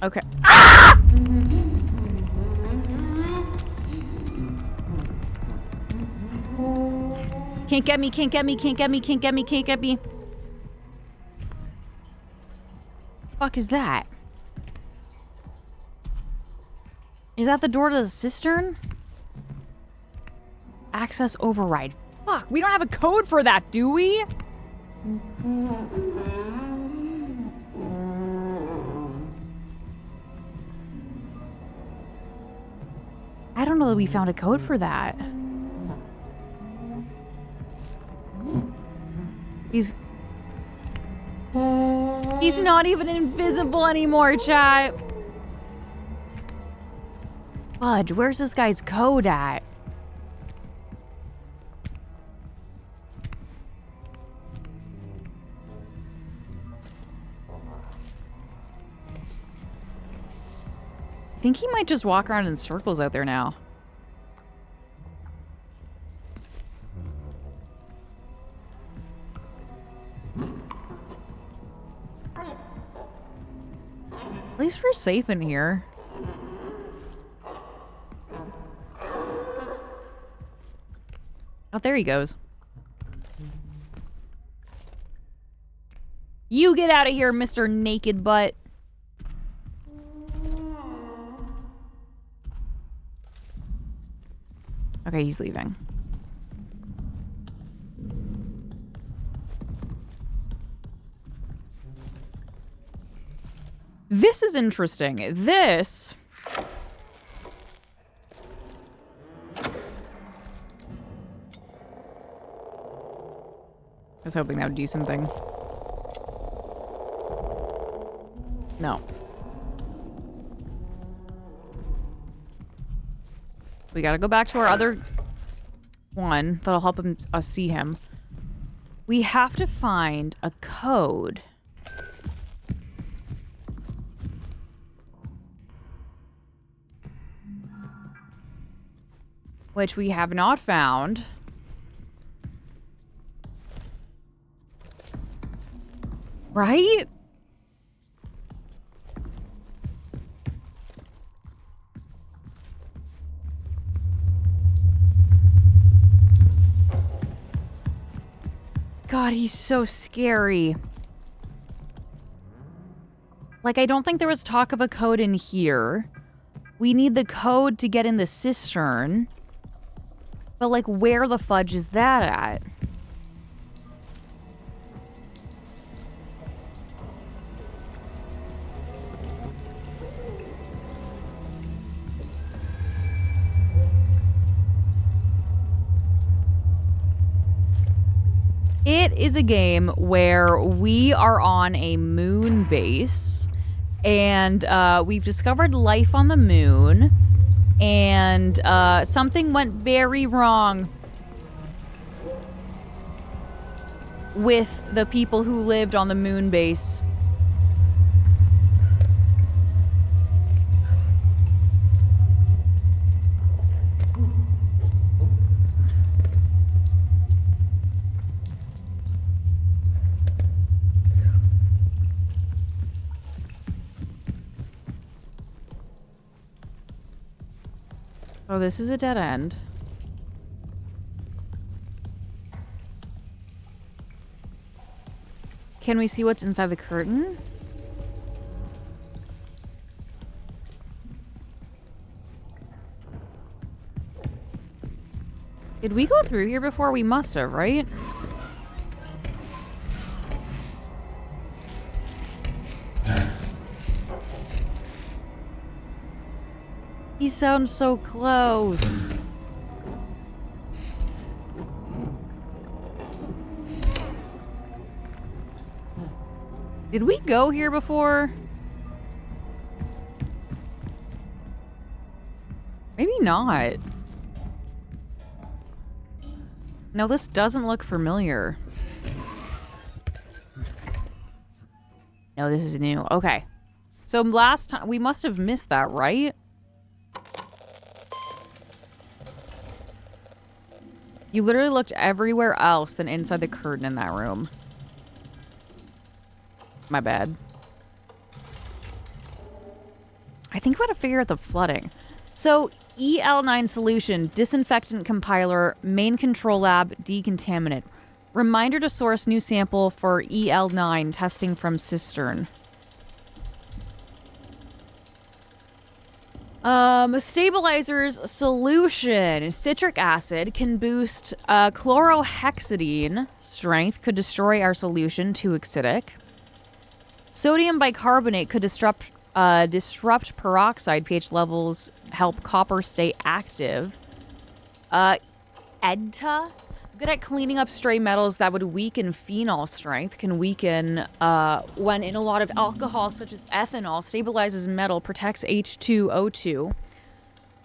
Okay. Ah! Can't get me, can't get me, can't get me, can't get me, can't get me. Fuck is that? Is that the door to the cistern? Access override. Fuck, we don't have a code for that, do we? I don't know that we found a code for that. He's not even invisible anymore, chat. Fudge, where's this guy's code at? I think he might just walk around in circles out there now. At least we're safe in here. Oh, there he goes. You get out of here, Mr. Naked Butt. Okay, he's leaving. This is interesting. This... I was hoping that would do something. No. We gotta go back to our other one that'll help us see him. We have to find a code. Which we have not found. Right? God, he's so scary. Like, I don't think there was talk of a code in here. We need the code to get in the cistern. But, like, where the fudge is that at? It is a game where we are on a moon base, and we've discovered life on the moon, and something went very wrong with the people who lived on the moon base. Oh, this is a dead end. Can we see what's inside the curtain? Did we go through here before? We must have, right? He sounds so close. Did we go here before? Maybe not. No, this doesn't look familiar. No, this is new. Okay. So last time, we must have missed that, right? You literally looked everywhere else than inside the curtain in that room. My bad. I think we gotta figure out the flooding. So, EL9 solution, disinfectant compiler, main control lab, decontaminant. Reminder to source new sample for EL9, testing from cistern. Stabilizers solution. Citric acid can boost chlorohexidine strength, could destroy our solution, too acidic. Sodium bicarbonate could disrupt peroxide pH levels, help copper stay active. EDTA, good at cleaning up stray metals that would weaken phenol strength, can weaken when in a lot of alcohol, such as ethanol, stabilizes metal, protects H2O2.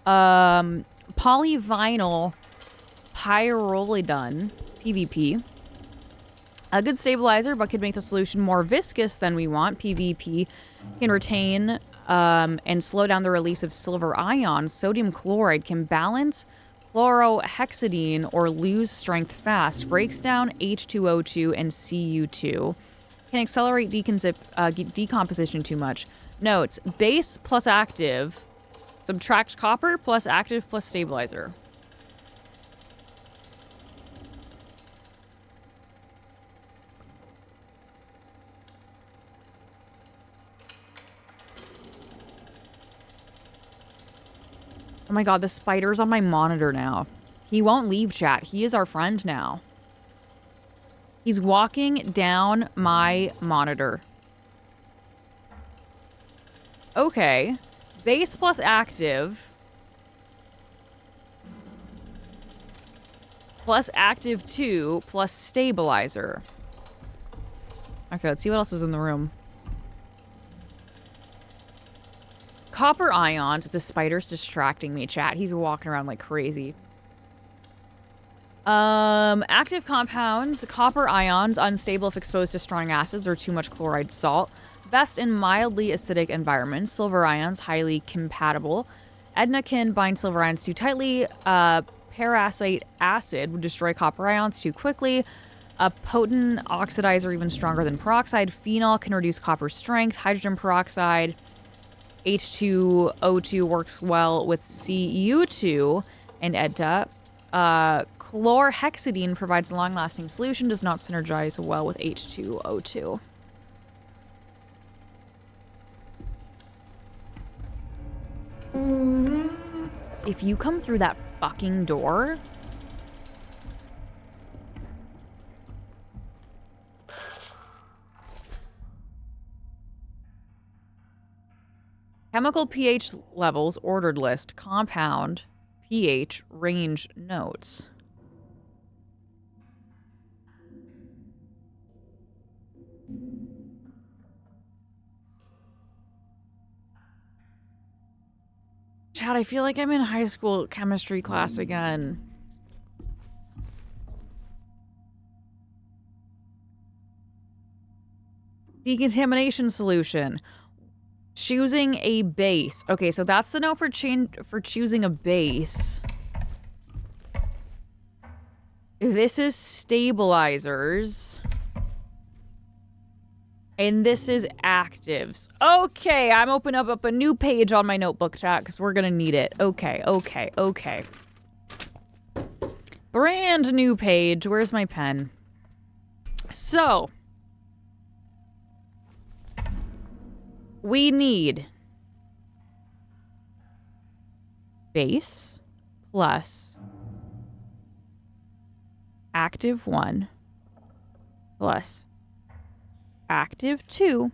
Polyvinyl pyrrolidone, PVP. A good stabilizer, but could make the solution more viscous than we want. PVP can retain and slow down the release of silver ions. Sodium chloride can balance chlorohexidine or lose strength fast. Breaks down H2O2 and Cu2. Can accelerate decomposition too much. Notes, base plus active. Subtract copper plus active plus stabilizer. Oh my god, the spider's on my monitor now. He won't leave, chat. He is our friend now. He's walking down my monitor. Okay. Base plus active. Plus active 2 plus stabilizer. Okay, let's see what else is in the room. Copper ions. The spider's distracting me, chat. He's walking around like crazy. Active compounds. Copper ions. Unstable if exposed to strong acids or too much chloride salt. Best in mildly acidic environments. Silver ions. Highly compatible. Edna can bind silver ions too tightly. Paracite acid would destroy copper ions too quickly. A potent oxidizer even stronger than peroxide. Phenol can reduce copper strength. Hydrogen peroxide. H2O2 works well with Cu2 and EDTA. Chlorhexidine provides a long-lasting solution. Does not synergize well with H2O2. If you come through that fucking door... Chemical pH levels, ordered list, compound, pH, range, notes. Chad, I feel like I'm in high school chemistry class again. Decontamination solution. Choosing a base. Okay, so that's the note for choosing a base. This is stabilizers. And this is actives. Okay, I'm opening up a new page on my notebook, chat, because we're gonna need it. Okay. Brand new page. Where's my pen? So... we need base plus active 1 plus active 2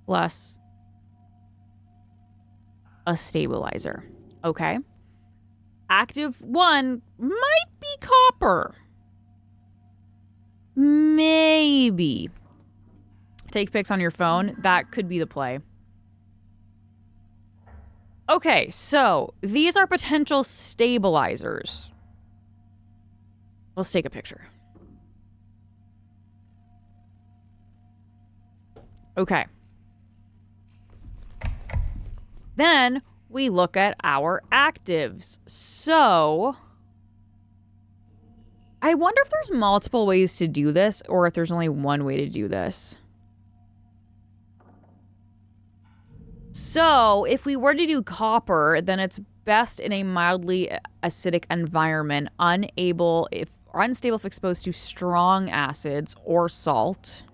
plus a stabilizer. Okay. Active 1 might be copper. Maybe. Take pics on your phone. That could be the play. Okay, so these are potential stabilizers. Let's take a picture. Okay. Then we look at our actives. So I wonder if there's multiple ways to do this or if there's only one way to do this. So, if we were to do copper, then it's best in a mildly acidic environment, unstable if exposed to strong acids or salt.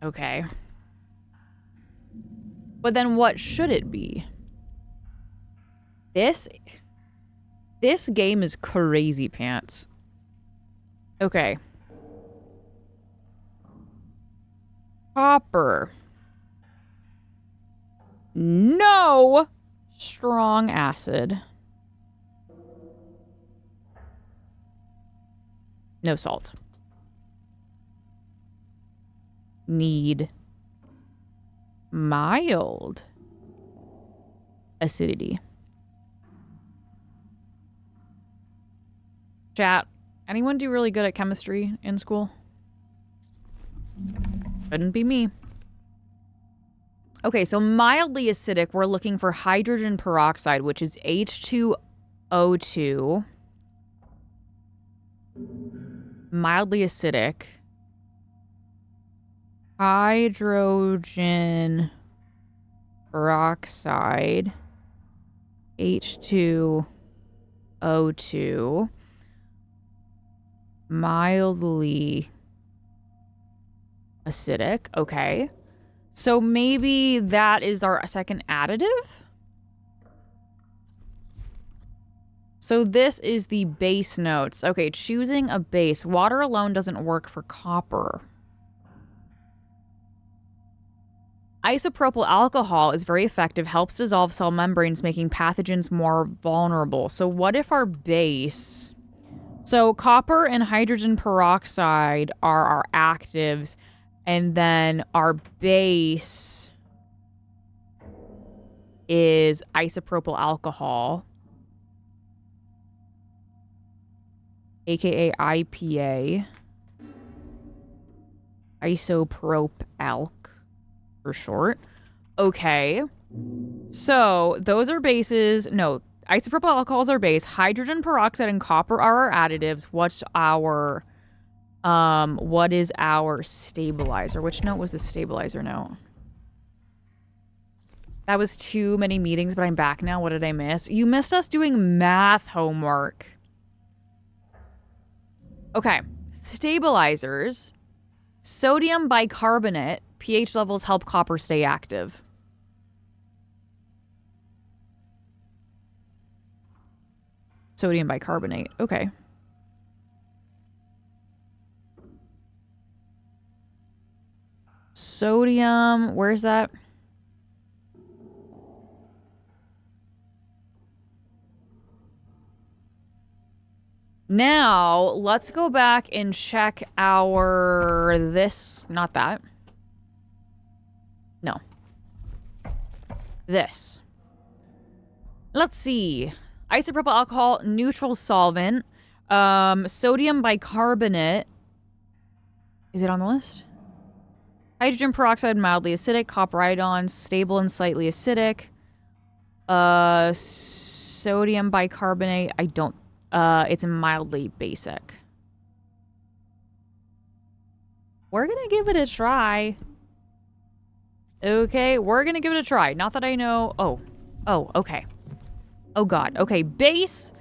Okay. But then what should it be? This game is crazy pants. Okay. Copper. No strong acid. No salt. Need mild acidity. Chat, anyone do really good at chemistry in school? Couldn't be me. Okay, so mildly acidic, we're looking for hydrogen peroxide, which is H2O2. Mildly acidic. Hydrogen peroxide. H2O2. Mildly acidic. Okay. So maybe that is our second additive? So this is the base notes. Okay, choosing a base. Water alone doesn't work for copper. Isopropyl alcohol is very effective, helps dissolve cell membranes, making pathogens more vulnerable. So what if our base... So copper and hydrogen peroxide are our actives, and then our base is isopropyl alcohol, aka IPA, isopropalc for short. Okay, so those are bases. No, isopropyl alcohols are base. Hydrogen peroxide and copper are our additives. What's our what is our stabilizer? Which note was the stabilizer note? That was too many meetings, but I'm back now. What did I miss? You missed us doing math homework. Okay, stabilizers. Sodium bicarbonate. pH levels help copper stay active. Sodium bicarbonate. Okay. Sodium. Where's that? Now, let's go back and check our this. Not that. No. This. Let's see. Isopropyl alcohol, neutral solvent. Sodium bicarbonate. Is it on the list? Hydrogen peroxide, mildly acidic. Copper iodine, stable and slightly acidic. Sodium bicarbonate, I don't... it's mildly basic. We're gonna give it a try. Okay, we're gonna give it a try. Not that I know... Oh, okay. Oh, God. Okay, base.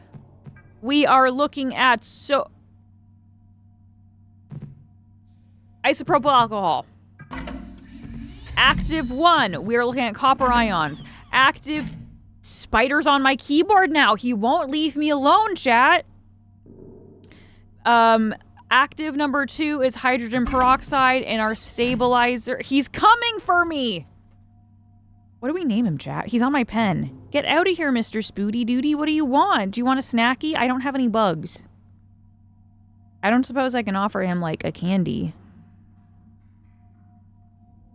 We are looking at isopropyl alcohol. Active 1. We are looking at copper ions. Active... Spider's on my keyboard now. He won't leave me alone, chat. Active number 2 is hydrogen peroxide, and our stabilizer... He's coming for me! What do we name him, chat? He's on my pen. Get out of here, Mr. Spooty Duty. What do you want? Do you want a snacky? I don't have any bugs. I don't suppose I can offer him, like, a candy.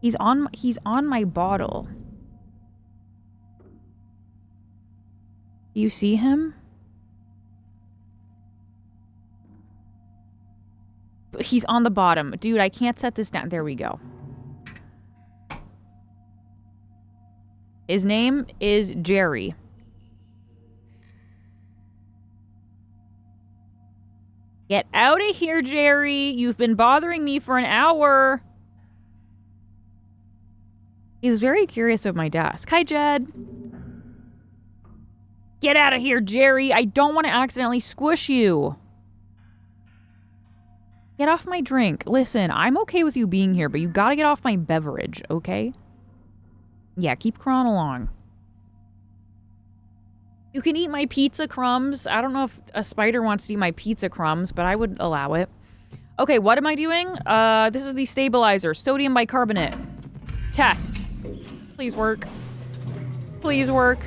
He's on my bottle. Do you see him? He's on the bottom. Dude, I can't set this down. There we go. His name is Jerry. Get out of here, Jerry. You've been bothering me for an hour. He's very curious of my desk. Hi, Jed. Get out of here, Jerry. I don't want to accidentally squish you. Get off my drink. Listen, I'm okay with you being here, but you gotta get off my beverage, okay? Yeah, keep crawling along. You can eat my pizza crumbs. I don't know if a spider wants to eat my pizza crumbs, but I would allow it. Okay, what am I doing? This is the stabilizer. Sodium bicarbonate. Test. Please work. Please work.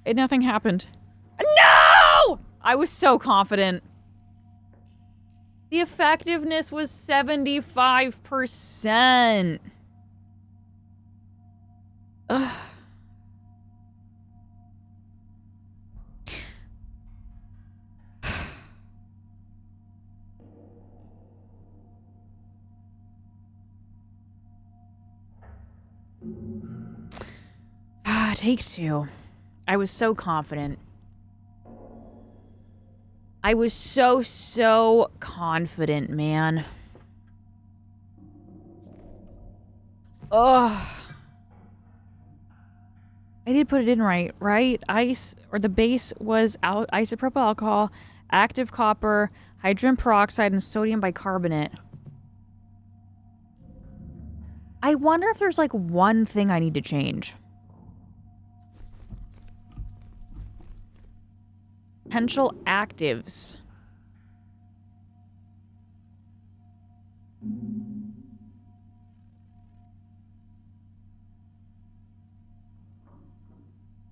Nothing happened. No! I was so confident. The effectiveness was 75%. Ugh. Take 2. I was so confident. I was so confident, man. Ugh. I did put it in right? Ice, or the base was isopropyl alcohol. active copper, hydrogen peroxide, and sodium bicarbonate. I wonder if there's like one thing I need to change. Potential actives.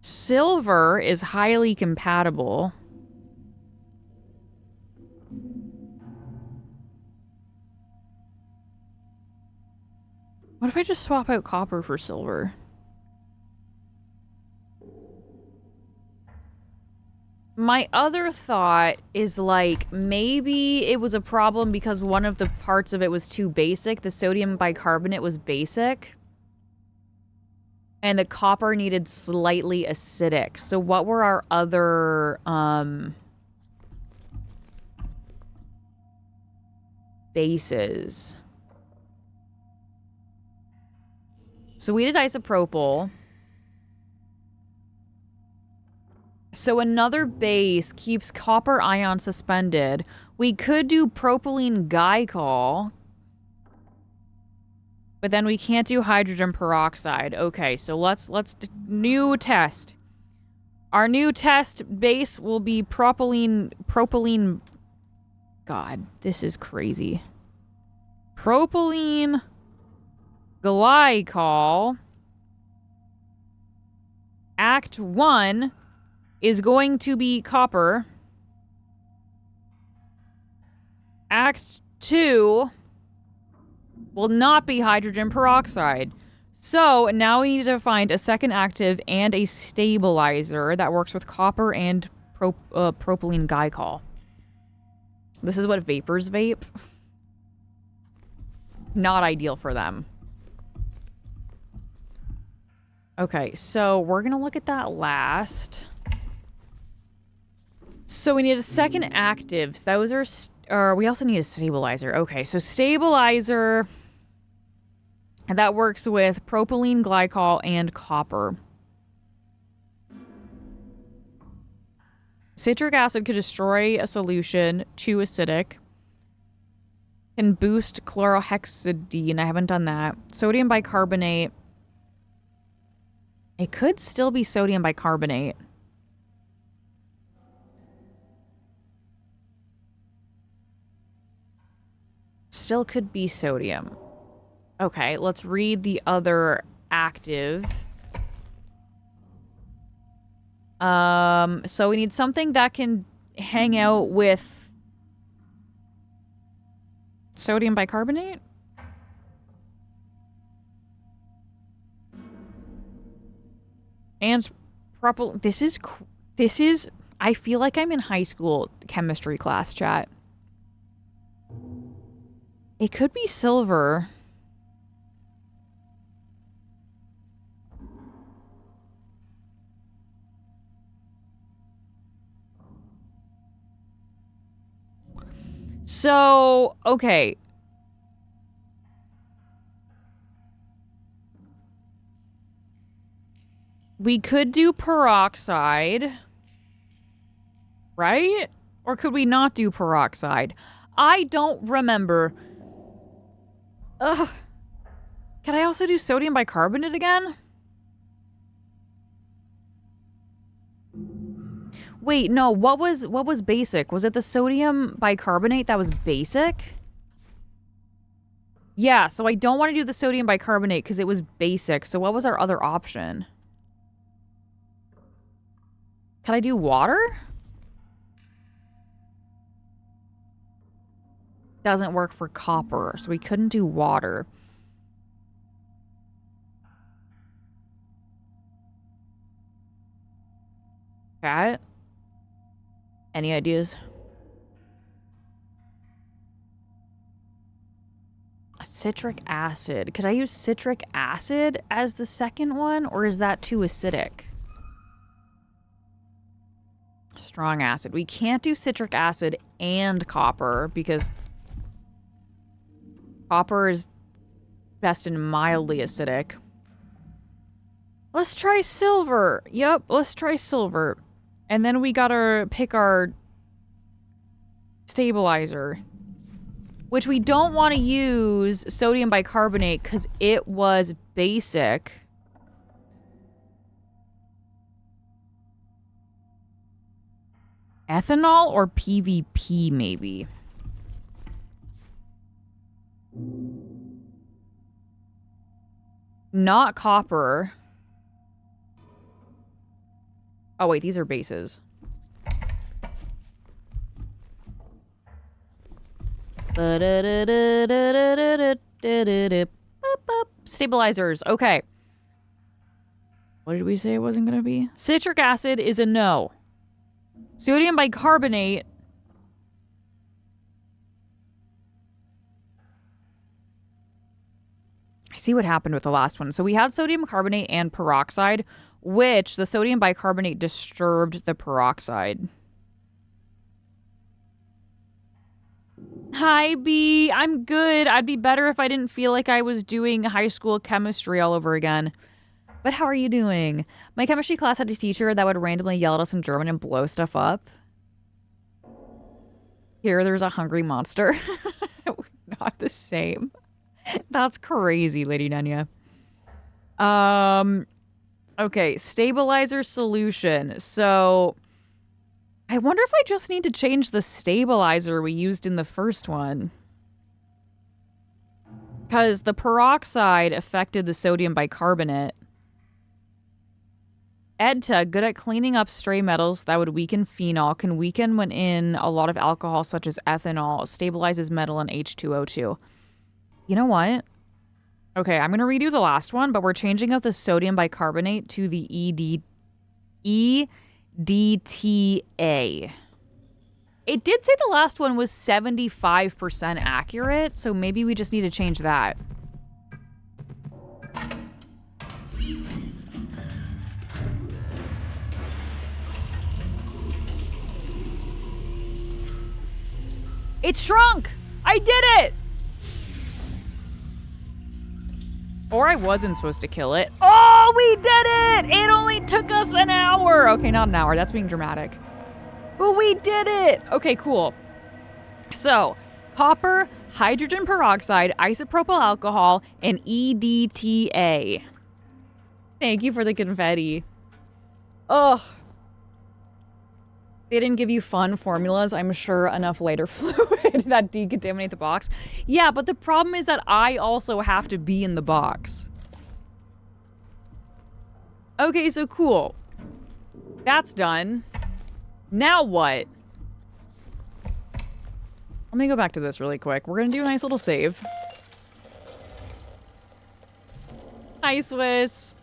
Silver is highly compatible. What if I just swap out copper for silver? My other thought is like maybe it was a problem because one of the parts of it was too basic. The sodium bicarbonate was basic. And the copper needed slightly acidic. So what were our other bases? So we did isopropyl. So another base keeps copper ion suspended. We could do propylene glycol. But then we can't do hydrogen peroxide. Okay, so let's new test. Our new test base will be propylene. God, this is crazy. Propylene glycol. Act 1 is going to be copper. Act 2 will not be hydrogen peroxide. So now we need to find a second active and a stabilizer that works with copper and propylene glycol. This is what vapors vape. Not ideal for them. Okay, so we're gonna look at that last. So we need a second active. Those are... we also need a stabilizer. Okay, so stabilizer that works with propylene glycol and copper. Citric acid could destroy a solution, too acidic. Can boost chlorhexidine. I haven't done that. Sodium bicarbonate. It could still be sodium bicarbonate. Still could be sodium. Okay, let's read the other active. So we need something that can hang out with sodium bicarbonate? And propyl... This is... I feel like I'm in high school chemistry class, chat. It could be silver. So, okay. We could do peroxide. Right? Or could we not do peroxide? I don't remember. Ugh. Can I also do sodium bicarbonate again? Wait, no. What was basic? Was it the sodium bicarbonate that was basic? Yeah, so I don't want to do the sodium bicarbonate because it was basic. So what was our other option? Can I do water? Doesn't work for copper, so we couldn't do water. Cat? Any ideas? Citric acid. Could I use citric acid as the second one, or is that too acidic? Strong acid. We can't do citric acid and copper because copper is best and mildly acidic. Let's try silver. Yep, let's try silver. And then we gotta pick our Stabilizer. Which we don't want to use sodium bicarbonate because it was basic. Ethanol or PvP, maybe? Not copper. Oh, wait, these are bases. Stabilizers. Okay. What did we say it wasn't going to be? Citric acid is a no. Sodium bicarbonate. I see what happened with the last one. So we had sodium carbonate and peroxide, which the sodium bicarbonate disturbed the peroxide. Hi, B. I'm good. I'd be better if I didn't feel like I was doing high school chemistry all over again. But how are you doing? My chemistry class had a teacher that would randomly yell at us in German and blow stuff up. Here, there's a hungry monster. Not the same. That's crazy, Lady Nenya. Okay, stabilizer solution. So, I wonder if I just need to change the stabilizer we used in the first one. Because the peroxide affected the sodium bicarbonate. EDTA, good at cleaning up stray metals that would weaken phenol, can weaken when in a lot of alcohol such as ethanol, stabilizes metal and H2O2. You know what? Okay, I'm going to redo the last one, but we're changing out the sodium bicarbonate to the EDTA. It did say the last one was 75% accurate, so maybe we just need to change that. It shrunk! I did it! Or I wasn't supposed to kill it. Oh, we did it! It only took us an hour. Okay, not an hour. That's being dramatic. But we did it! Okay, cool. So, copper, hydrogen peroxide, isopropyl alcohol, and EDTA. Thank you for the confetti. Ugh. They didn't give you fun formulas, I'm sure enough lighter fluid that decontaminate the box. Yeah, but the problem is that I also have to be in the box. Okay, so cool. That's done. Now what? Let me go back to this really quick. We're gonna do a nice little save. Hi, Swiss.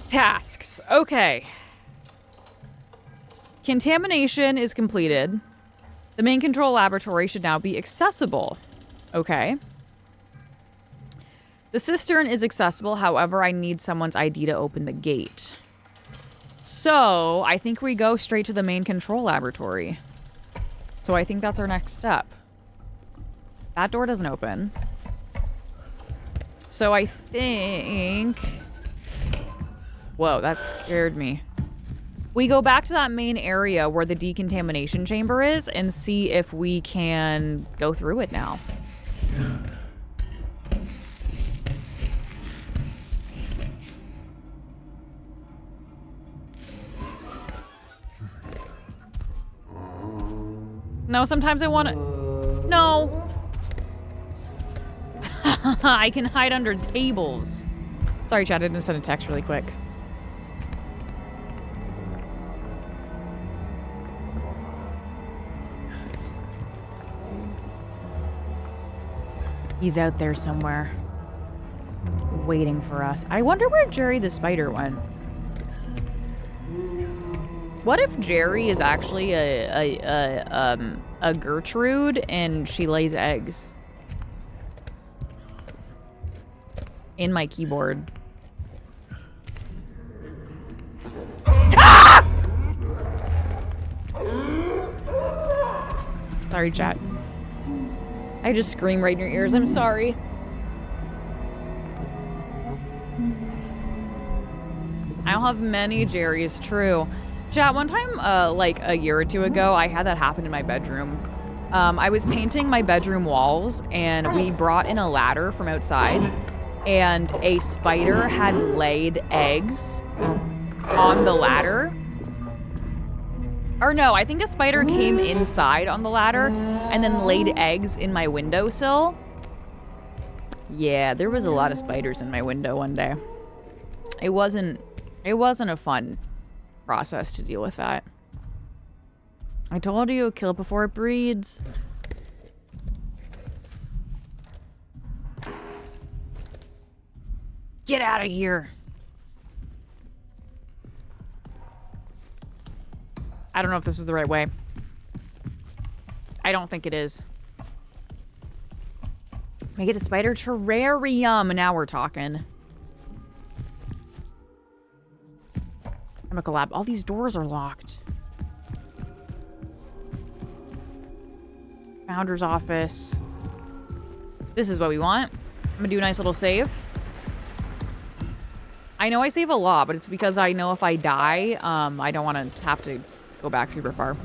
Tasks. Okay. Contamination is completed. The main control laboratory should now be accessible. Okay. The cistern is accessible, however, I need someone's ID to open the gate. So, I think we go straight to the main control laboratory. So I think that's our next step. That door doesn't open. So I think... Whoa, that scared me. We go back to that main area where the decontamination chamber is and see if we can go through it now. No, sometimes I want to... No! I can hide under tables. Sorry, chat, I didn't send a text really quick. He's out there somewhere, waiting for us. I wonder where Jerry the spider went. What if Jerry is actually a Gertrude and she lays eggs? In my keyboard. Ah! Sorry, chat. I just scream right in your ears. I'm sorry. I'll have many Jerrys, true. Chat, one time, like a year or two ago, I had that happen in my bedroom. I was painting my bedroom walls, and we brought in a ladder from outside, and a spider had laid eggs on the ladder. Or no, I think a spider came inside on the ladder and then laid eggs in my windowsill. Yeah, there was a lot of spiders in my window one day. It wasn't a fun process to deal with that. I told you, kill it before it breeds. Get out of here. I don't know if this is the right way. I don't think it is. Make it a spider terrarium. Now we're talking. Chemical lab. All these doors are locked. Founder's office. This is what we want. I'm gonna do a nice little save. I know I save a lot, but it's because I know if I die, I don't want to have to go back super far.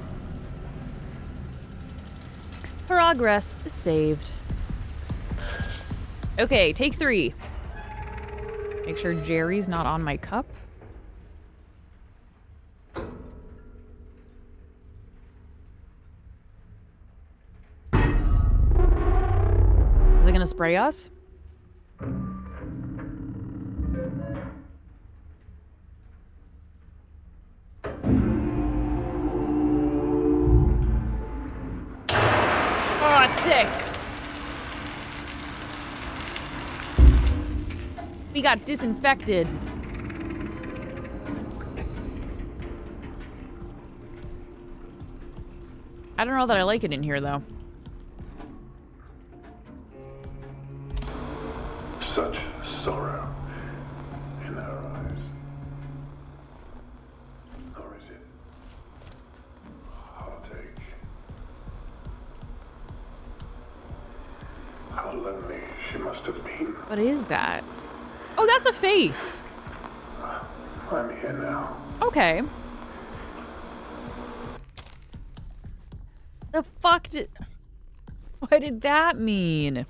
Progress saved. Okay, take 3. Make sure Jerry's not on my cup. Is it gonna spray us? Oh, sick. We got disinfected. I don't know that I like it in here, though. Such sorrow in her eyes. Or is it heartache? How lonely she must have been. What is that? Oh, that's a face. I'm here now. Okay. The fuck did... What did that mean?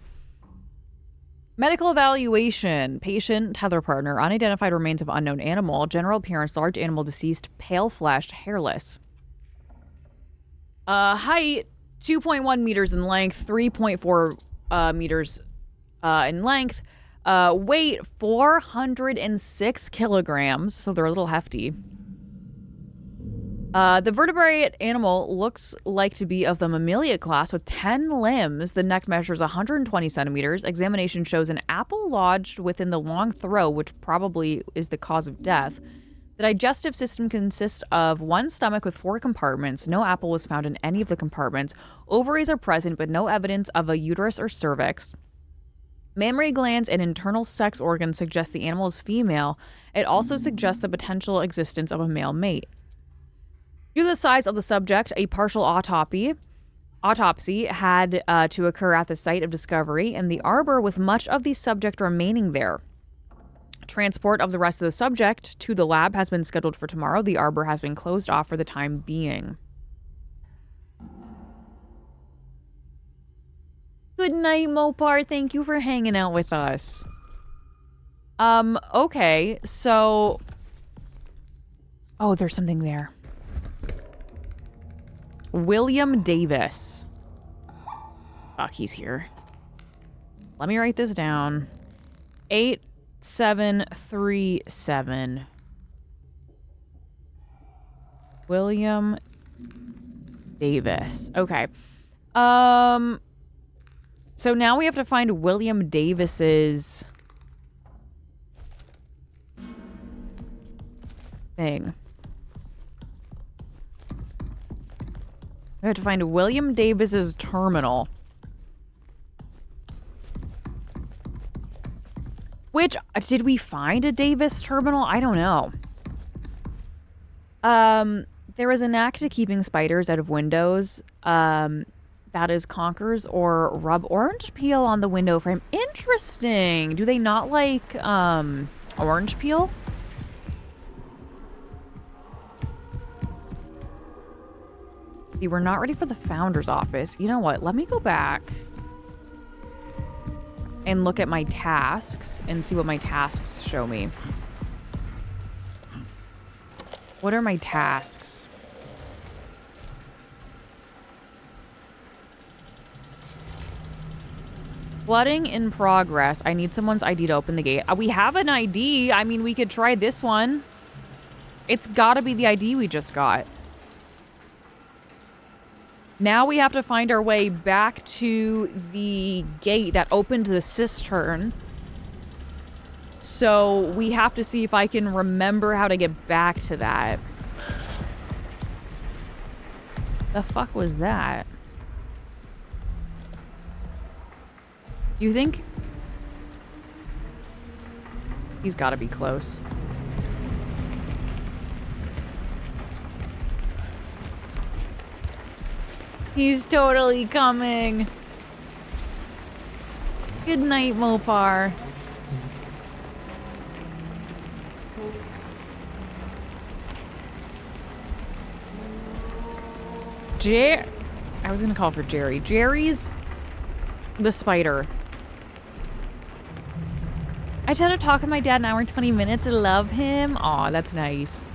Medical evaluation. Patient, tether partner, unidentified remains of unknown animal. General appearance, large animal deceased, pale fleshed, hairless. Height, 2.1 meters in length, 3.4 meters in length. Weight, 406 kilograms, so they're a little hefty. The vertebrate animal looks like to be of the mammalia class with 10 limbs. The neck measures 120 centimeters. Examination shows an apple lodged within the long throat, which probably is the cause of death. The digestive system consists of one stomach with 4 compartments. No apple was found in any of the compartments. Ovaries are present, but no evidence of a uterus or cervix. Mammary glands and internal sex organs suggest the animal is female. It also suggests the potential existence of a male mate. Due to the size of the subject, a partial autopsy had to occur at the site of discovery in the arbor, with much of the subject remaining there. Transport of the rest of the subject to the lab has been scheduled for tomorrow. The arbor has been closed off for the time being. Good night, Mopar. Thank you for hanging out with us. Okay, so... Oh, there's something there. William Davis. Fuck, he's here. Let me write this down. 8737. William Davis. Okay. So now we have to find William Davis's thing. We have to find William Davis's terminal. Which, did we find a Davis terminal? I don't know. There is a knack to keeping spiders out of windows. That is conkers or rub orange peel on the window frame. Interesting. Do they not like, orange peel? See, we're not ready for the founder's office. You know what? Let me go back and look at my tasks and see what my tasks show me. What are my tasks? Flooding in progress. I need someone's ID to open the gate. We have an ID. I mean, we could try this one. It's gotta be the ID we just got. Now we have to find our way back to the gate that opened the cistern. So we have to see if I can remember how to get back to that. The fuck was that? You think? He's gotta be close. He's totally coming. Good night, Mopar. I was gonna call for Jerry. Jerry's the spider. I tried to talk with my dad an hour and 20 minutes. I love him. Aw, that's nice.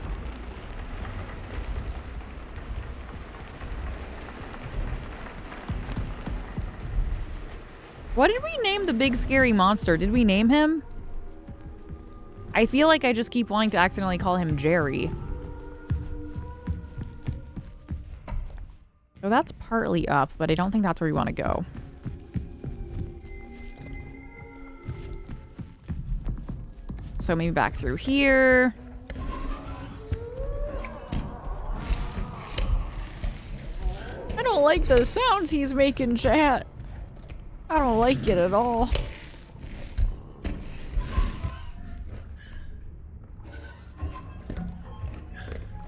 What did we name the big scary monster? Did we name him? I feel like I just keep wanting to accidentally call him Jerry. So that's partly up, but I don't think that's where we want to go. So maybe back through here. I don't like the sounds he's making, chat. I don't like it at all.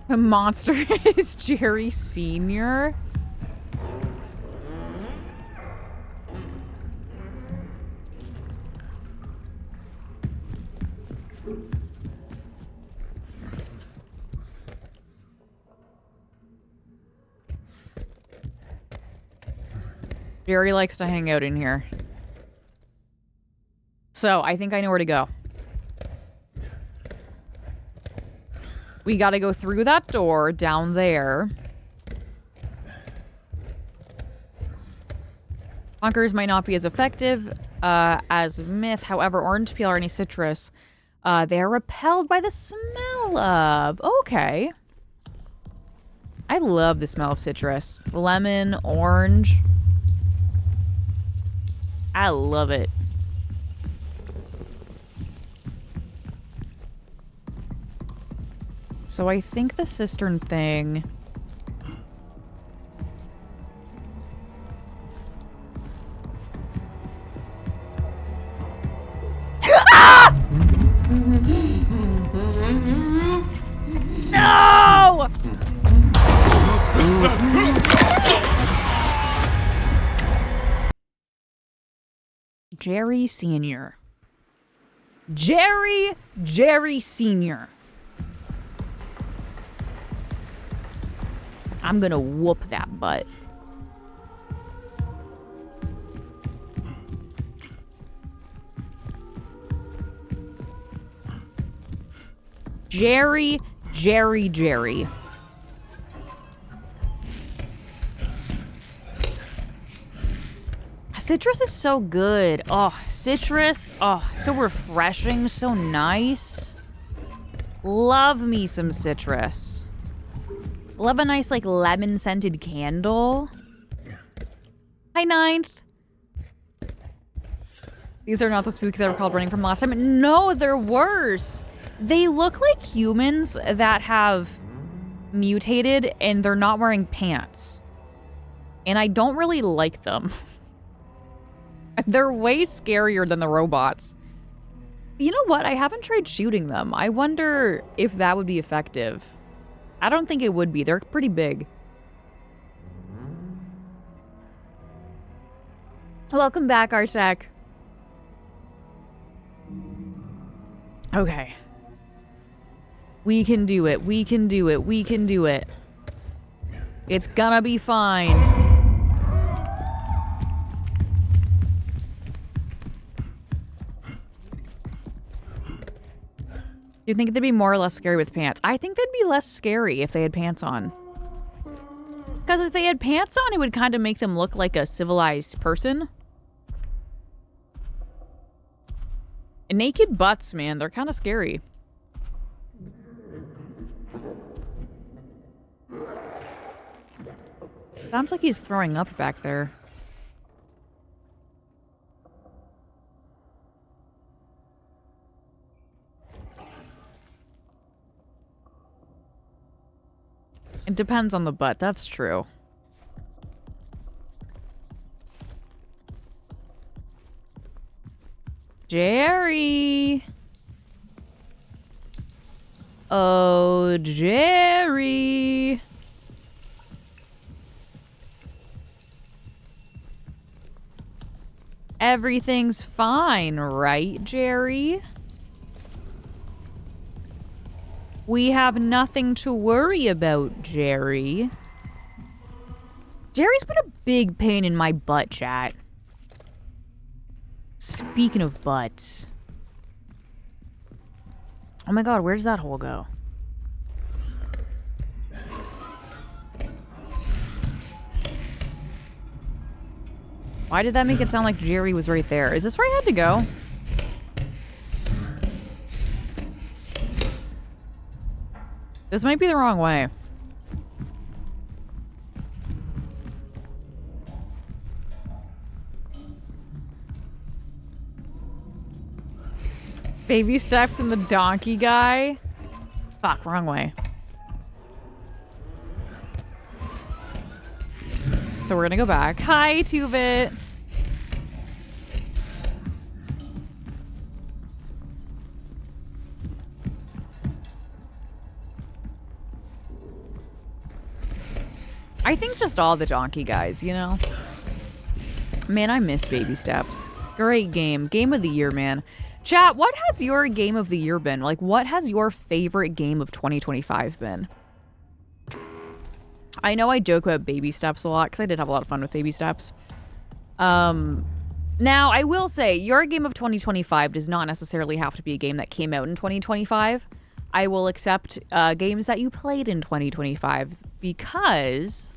The monster is Jerry Sr. Jerry likes to hang out in here. So, I think I know where to go. We gotta go through that door down there. Bunkers might not be as effective as myth. However, orange peel or any citrus, they are repelled by the smell of. Okay. I love the smell of citrus. Lemon, orange. I love it. So I think the cistern thing... Ah! No! Jerry Sr. Jerry Sr. I'm gonna whoop that butt. Jerry. Citrus is so good. Oh, citrus. Oh, so refreshing, so nice. Love me some citrus. Love a nice, like, lemon-scented candle. Hi, Ninth. These are not the spooks that were called running from last time. No, they're worse. They look like humans that have mutated and they're not wearing pants. And I don't really like them. They're way scarier than the robots. You know what? I haven't tried shooting them. I wonder if that would be effective. I don't think it would be. They're pretty big. Welcome back, Arsec. Okay. We can do it. We can do it. We can do it. It's gonna be fine. Do you think they'd be more or less scary with pants? I think they'd be less scary if they had pants on. Because if they had pants on, it would kind of make them look like a civilized person. And naked butts, man, they're kind of scary. Sounds like he's throwing up back there. It depends on the butt, that's true. Jerry! Oh, Jerry! Everything's fine, right, Jerry? We have nothing to worry about, Jerry. Jerry's been a big pain in my butt, chat. Speaking of butts. Oh my god, where does that hole go? Why did that make it sound like Jerry was right there? Is this where I had to go? This might be the wrong way. Baby steps and the donkey guy. Fuck, wrong way. So we're gonna go back. Hi, Tuvit. I think just all the donkey guys, you know? Man, I miss Baby Steps. Great game. Game of the year, man. Chat, what has your game of the year been? Like, what has your favorite game of 2025 been? I know I joke about Baby Steps a lot because I did have a lot of fun with Baby Steps. Now, I will say, your game of 2025 does not necessarily have to be a game that came out in 2025. I will accept games that you played in 2025 because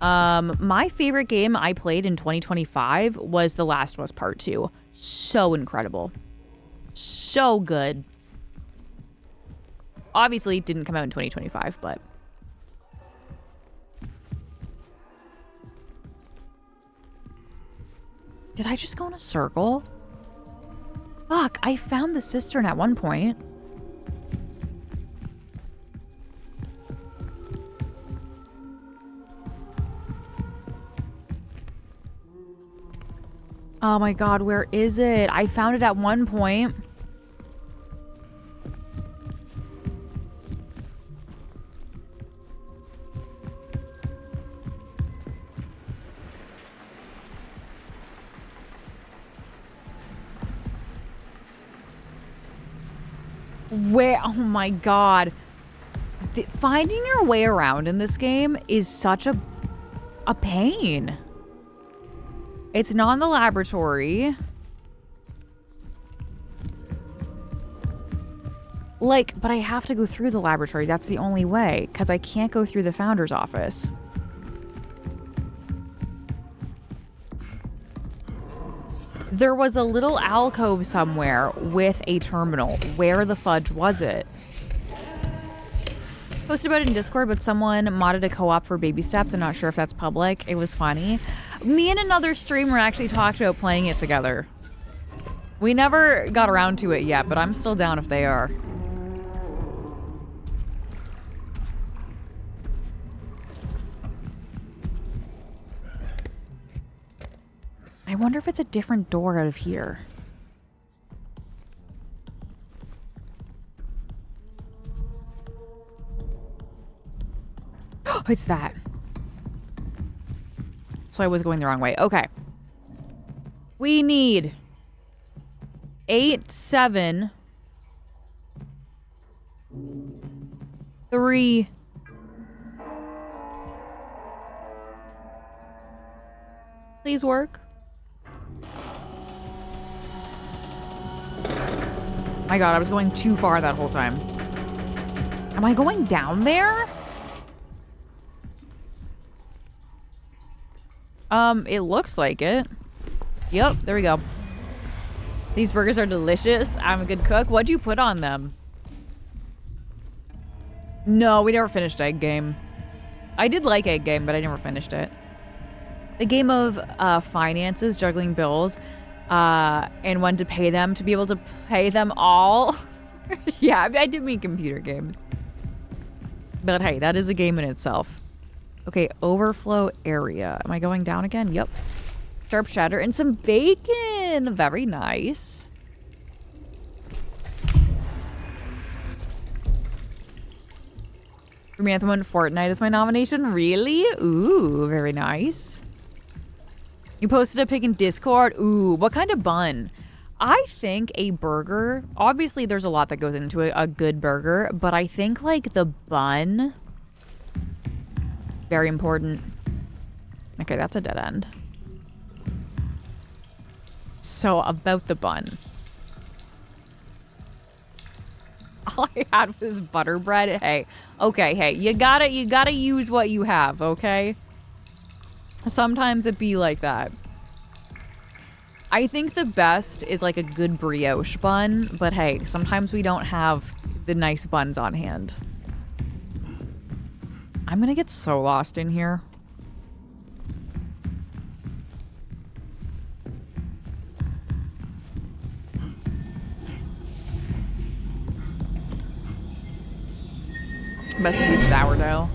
my favorite game I played in 2025 was The Last of Us Part 2. So incredible. So good. Obviously, it didn't come out in 2025, but... Did I just go in a circle? Fuck, I found the cistern at one point. Oh my god, where is it? I found it at one point. Where? Oh my god. Finding your way around in this game is such a pain. It's not in the laboratory. Like, but I have to go through the laboratory. That's the only way, because I can't go through the founder's office. There was a little alcove somewhere with a terminal. Where the fudge was it? Posted about it in Discord, but someone modded a co-op for Baby Steps. I'm not sure if that's public. It was funny. Me and another streamer actually talked about playing it together. We never got around to it yet, but I'm still down if they are. I wonder if it's a different door out of here. It's that. So I was going the wrong way. Okay. We need 8, 7, 3, Please work. My god, I was going too far that whole time. Am I going down there? It looks like it. Yep, there we go. These burgers are delicious. I'm a good cook. What'd you put on them? No, we never finished Egg Game. I did like Egg Game, but I never finished it. The game of finances, juggling bills, and when to pay them to be able to pay them all. Yeah, I did mean computer games. But hey, that is a game in itself. Okay, overflow area. Am I going down again? Yep. Sharp cheddar and some bacon. Very nice. For me, Anthem and Fortnite is my nomination. Really? Ooh, very nice. You posted a pic in Discord. Ooh, what kind of bun? I think a burger, obviously there's a lot that goes into a good burger, but I think like the bun, very important. Okay, that's a dead end. So about the bun. All I had was butter bread. Hey, okay, hey, you gotta use what you have, okay? Sometimes it be like that. I think the best is like a good brioche bun, but hey, sometimes we don't have the nice buns on hand. I'm gonna get so lost in here. Best be sourdough.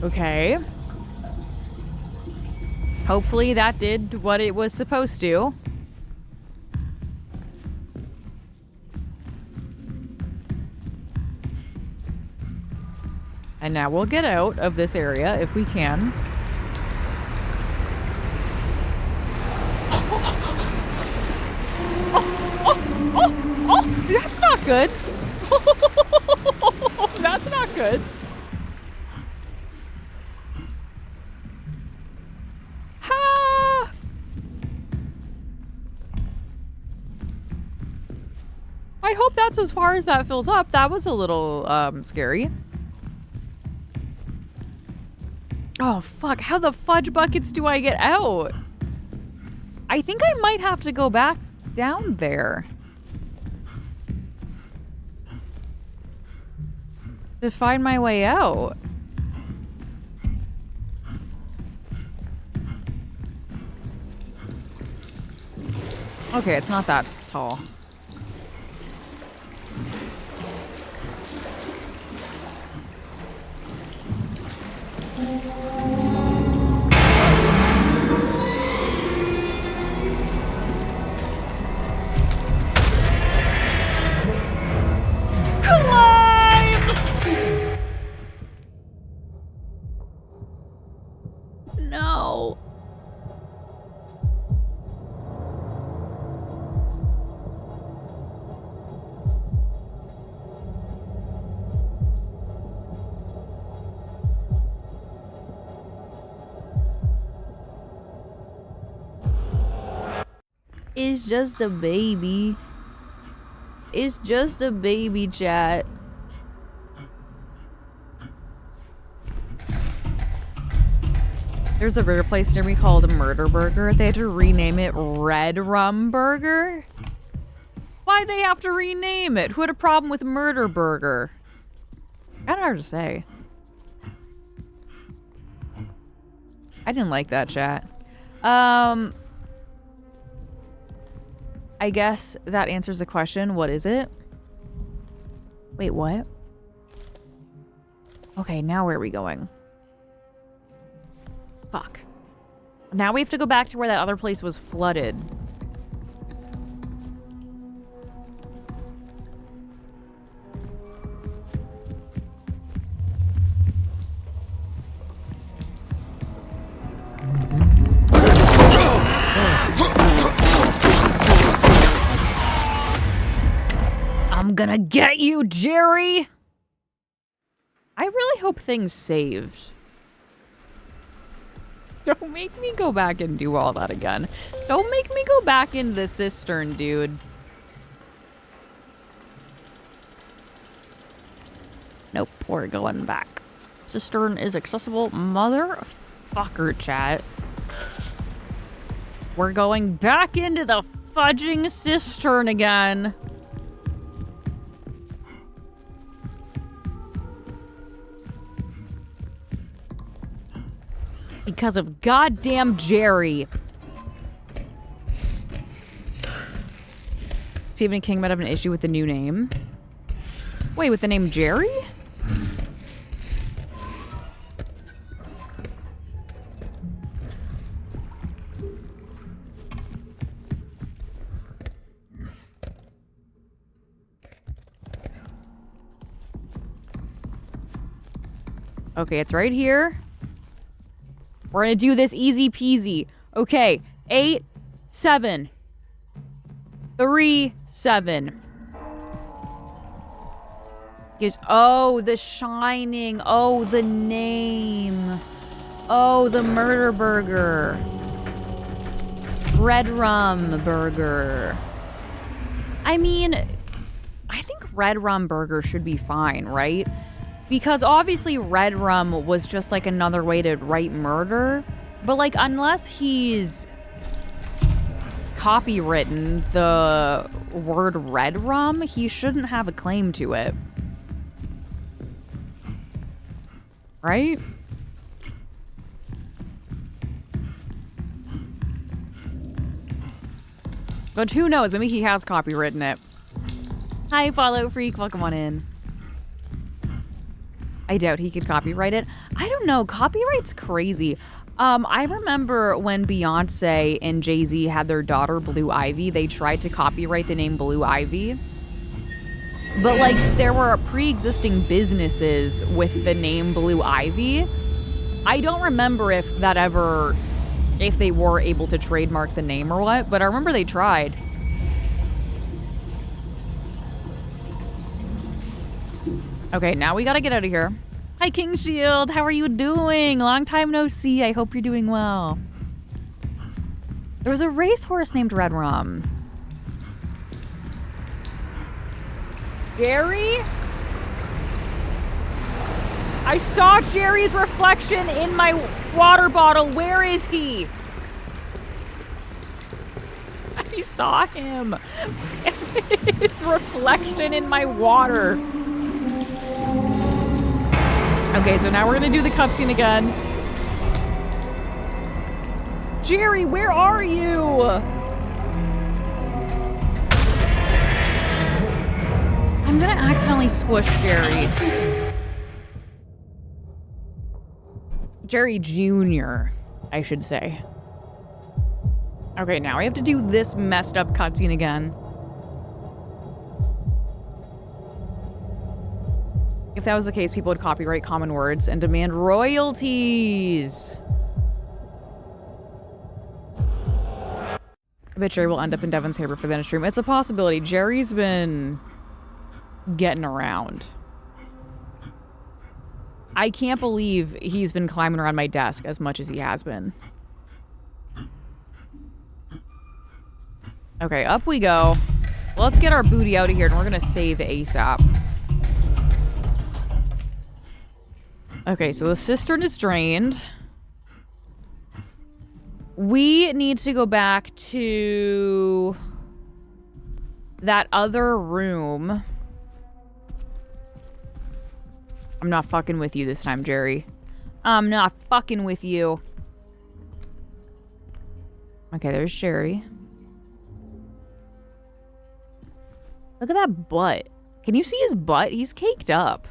Okay. Hopefully that did what it was supposed to. And now we'll get out of this area if we can. Oh, that's not good. That's not good. I hope that's as far as that fills up. That was a little scary. Oh, fuck. How the fudge buckets do I get out? I think I might have to go back down there to find my way out. Okay, it's not that tall. No. It's just a baby. It's just a baby, chat. There's a burger place near me called Murder Burger. They had to rename it Red Rum Burger. Why'd they have to rename it? Who had a problem with Murder Burger? Kinda hard to say. I didn't like that, chat. I guess that answers the question. What is it? Wait, what? Okay, now where are we going? Fuck. Now we have to go back to where that other place was flooded. I'm gonna get you, Jerry! hope things saved. Don't make me go back and do all that again. Don't make me go back in the cistern, dude. Nope, we're going back. Cistern is accessible. Motherfucker, chat. We're going back into the fudging cistern again. Because of goddamn Jerry. Stephen King might have an issue with the new name. Wait, with the name Jerry? Okay, it's right here. We're gonna do this easy peasy. Okay, 8, 7. 3, 7. Oh, The Shining. Oh, the name. Oh, the murder burger. Red Rum Burger. I mean, I think Red Rum Burger should be fine, right? Because obviously Red Rum was just like another way to write murder. But like, unless he's copywritten the word Red Rum, he shouldn't have a claim to it. Right? But who knows? Maybe he has copywritten it. Hi, Follow Freak. Welcome on in. I doubt he could copyright it. I don't know. Copyright's crazy. I remember when Beyonce and Jay-Z had their daughter, Blue Ivy, they tried to copyright the name Blue Ivy. But, like, there were pre-existing businesses with the name Blue Ivy. I don't remember if they were able to trademark the name or what, but I remember they tried. Okay, now we gotta get out of here. Hi, King Shield. How are you doing? Long time no see. I hope you're doing well. There was a racehorse named Red Rum. Jerry? I saw Jerry's reflection in my water bottle. Where is he? I saw him. It's reflection in my water. Okay, so now we're gonna do the cutscene again. Jerry, where are you? I'm gonna accidentally squish Jerry. Jerry Jr., I should say. Okay, now I have to do this messed up cutscene again. If that was the case, people would copyright common words and demand royalties. I bet Jerry will end up in Devon's Haber for the next stream. It's a possibility. Jerry's been getting around. I can't believe he's been climbing around my desk as much as he has been. Okay, up we go. Let's get our booty out of here, and we're gonna save ASAP. Okay, so the cistern is drained. We need to go back to that other room. I'm not fucking with you this time, Jerry. I'm not fucking with you. Okay, there's Jerry. Look at that butt. Can you see his butt? He's caked up.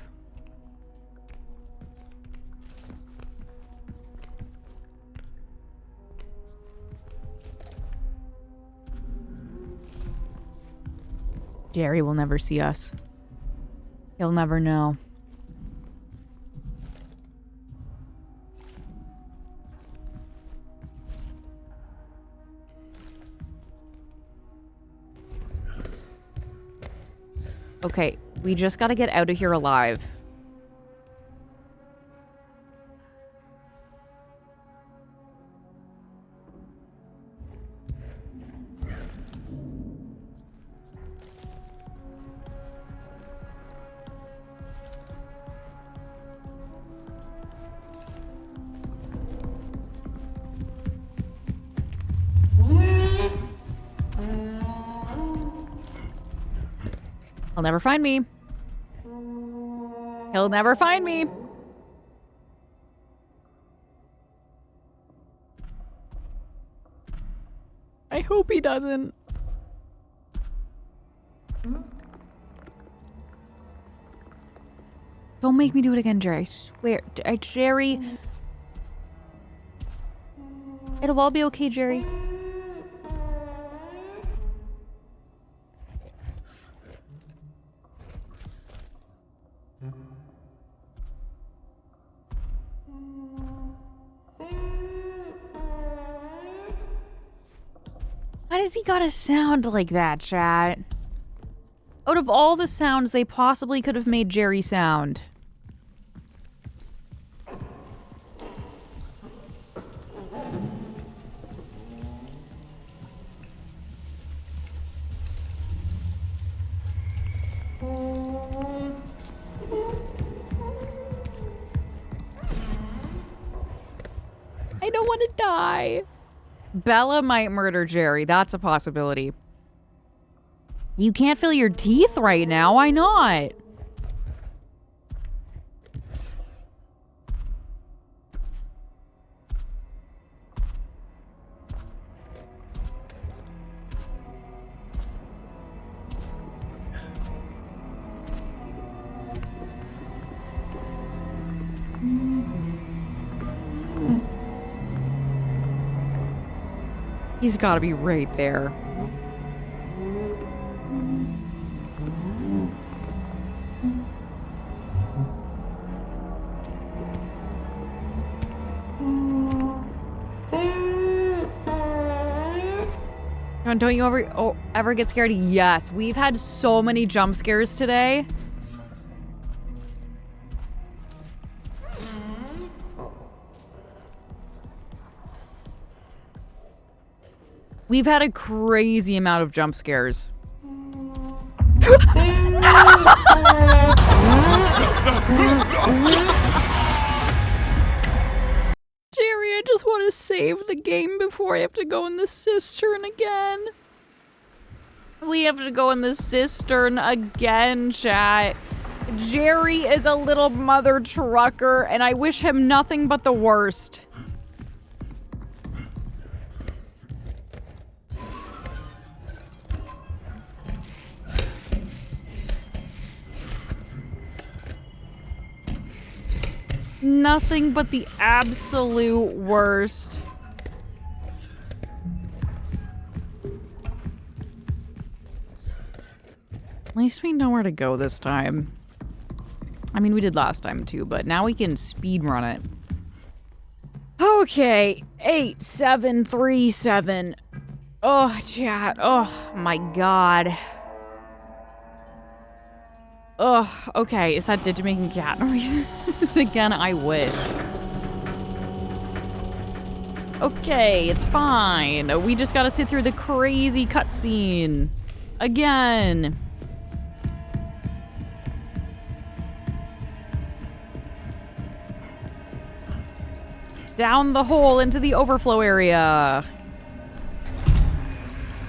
Jerry will never see us. He'll never know. Okay, we just gotta get out of here alive. He'll never find me. He'll never find me. I hope he doesn't. Don't make me do it again, Jerry. I swear. Jerry. It'll all be okay, Jerry. Why does he gotta sound like that, chat? Out of all the sounds they possibly could have made Jerry sound. I don't want to die. Bella might murder Jerry. That's a possibility. You can't feel your teeth right now. Why not? He's got to be right there. Don't you ever get scared? Yes, we've had so many jump scares today. We've had a crazy amount of jump scares. Jerry, I just want to save the game before I have to go in the cistern again. We have to go in the cistern again, chat. Jerry is a little mother trucker, and I wish him nothing but the worst. Nothing but the absolute worst. At least we know where to go this time. I mean, we did last time too, but now we can speed run it. Okay, 8737. Oh, chat. Oh my god. Ugh, okay, is that Digit making cat noises again? I wish. Okay, it's fine. We just gotta sit through the crazy cutscene. Again. Down the hole into the overflow area.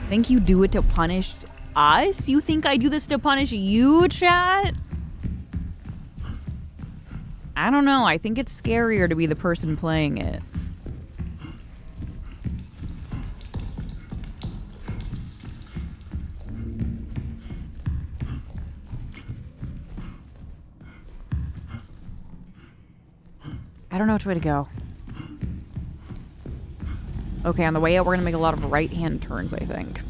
Think you do it to punish us? You think I do this to punish you, chat? I don't know. I think it's scarier to be the person playing it. I don't know which way to go. Okay, on the way out, we're gonna make a lot of right-hand turns, I think.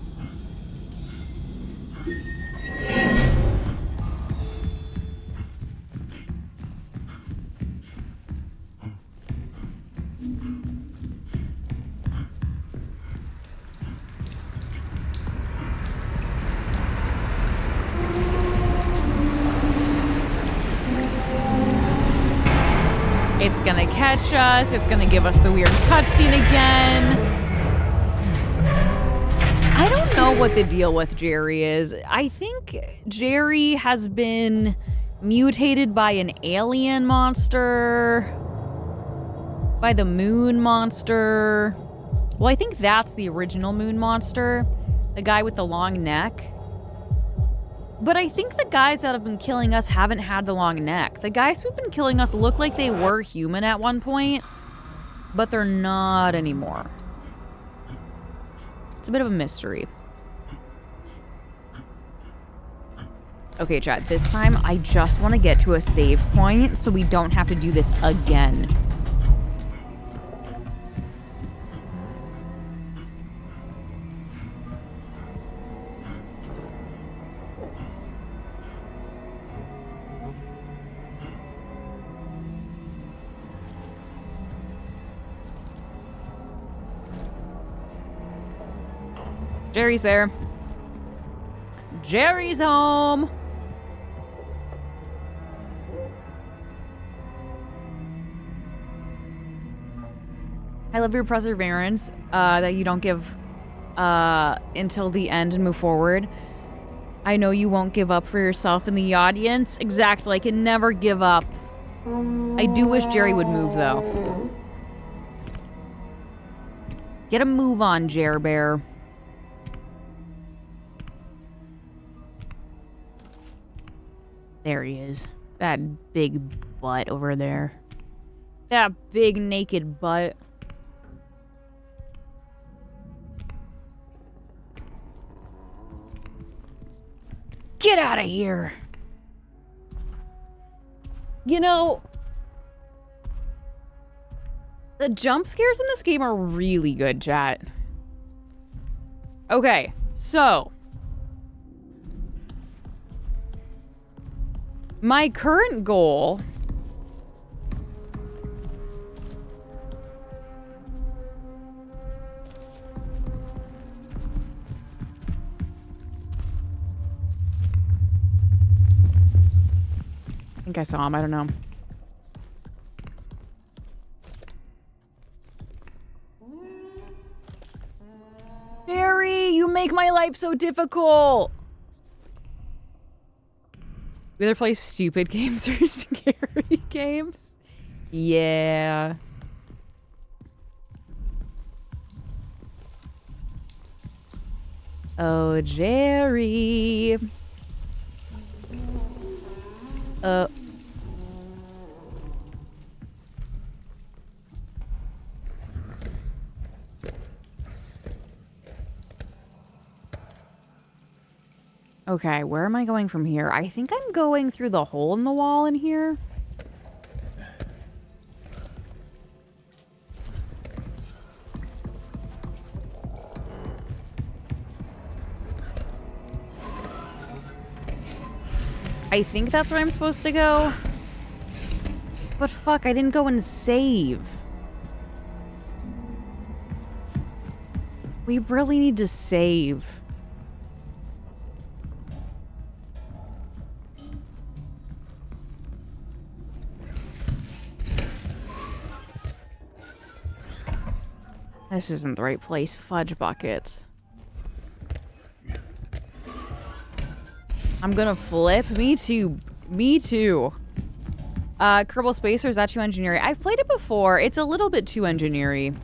It's gonna catch us. It's gonna give us the weird cutscene again. I don't know what the deal with Jerry is. I think Jerry has been mutated by an alien monster. By the moon monster. Well, I think that's the original moon monster. The guy with the long neck. But I think the guys that have been killing us haven't had the long neck. The guys who've been killing us look like they were human at one point, but they're not anymore. It's a bit of a mystery. Okay, chat, this time I just want to get to a save point so we don't have to do this again. Jerry's there. Jerry's home. I love your perseverance, that you don't give until the end and move forward. I know you won't give up for yourself and the audience. Exactly, I can never give up. I do wish Jerry would move, though. Get a move on, Jer Bear. There he is. That big butt over there. That big naked butt. Get out of here. You know, the jump scares in this game are really good, chat. Okay, so my current goal I think I saw him, I don't know. Jerry, you make my life so difficult. We either play stupid games or scary games. Yeah. Oh, Jerry. Okay, where am I going from here? I think I'm going through the hole in the wall in here. I think that's where I'm supposed to go. But fuck, I didn't go and save. We really need to save. This isn't the right place. Fudge buckets. I'm gonna flip. Me too. Me too. Kerbal Spacer, is that too engineering? I've played it before. It's a little bit too engineering.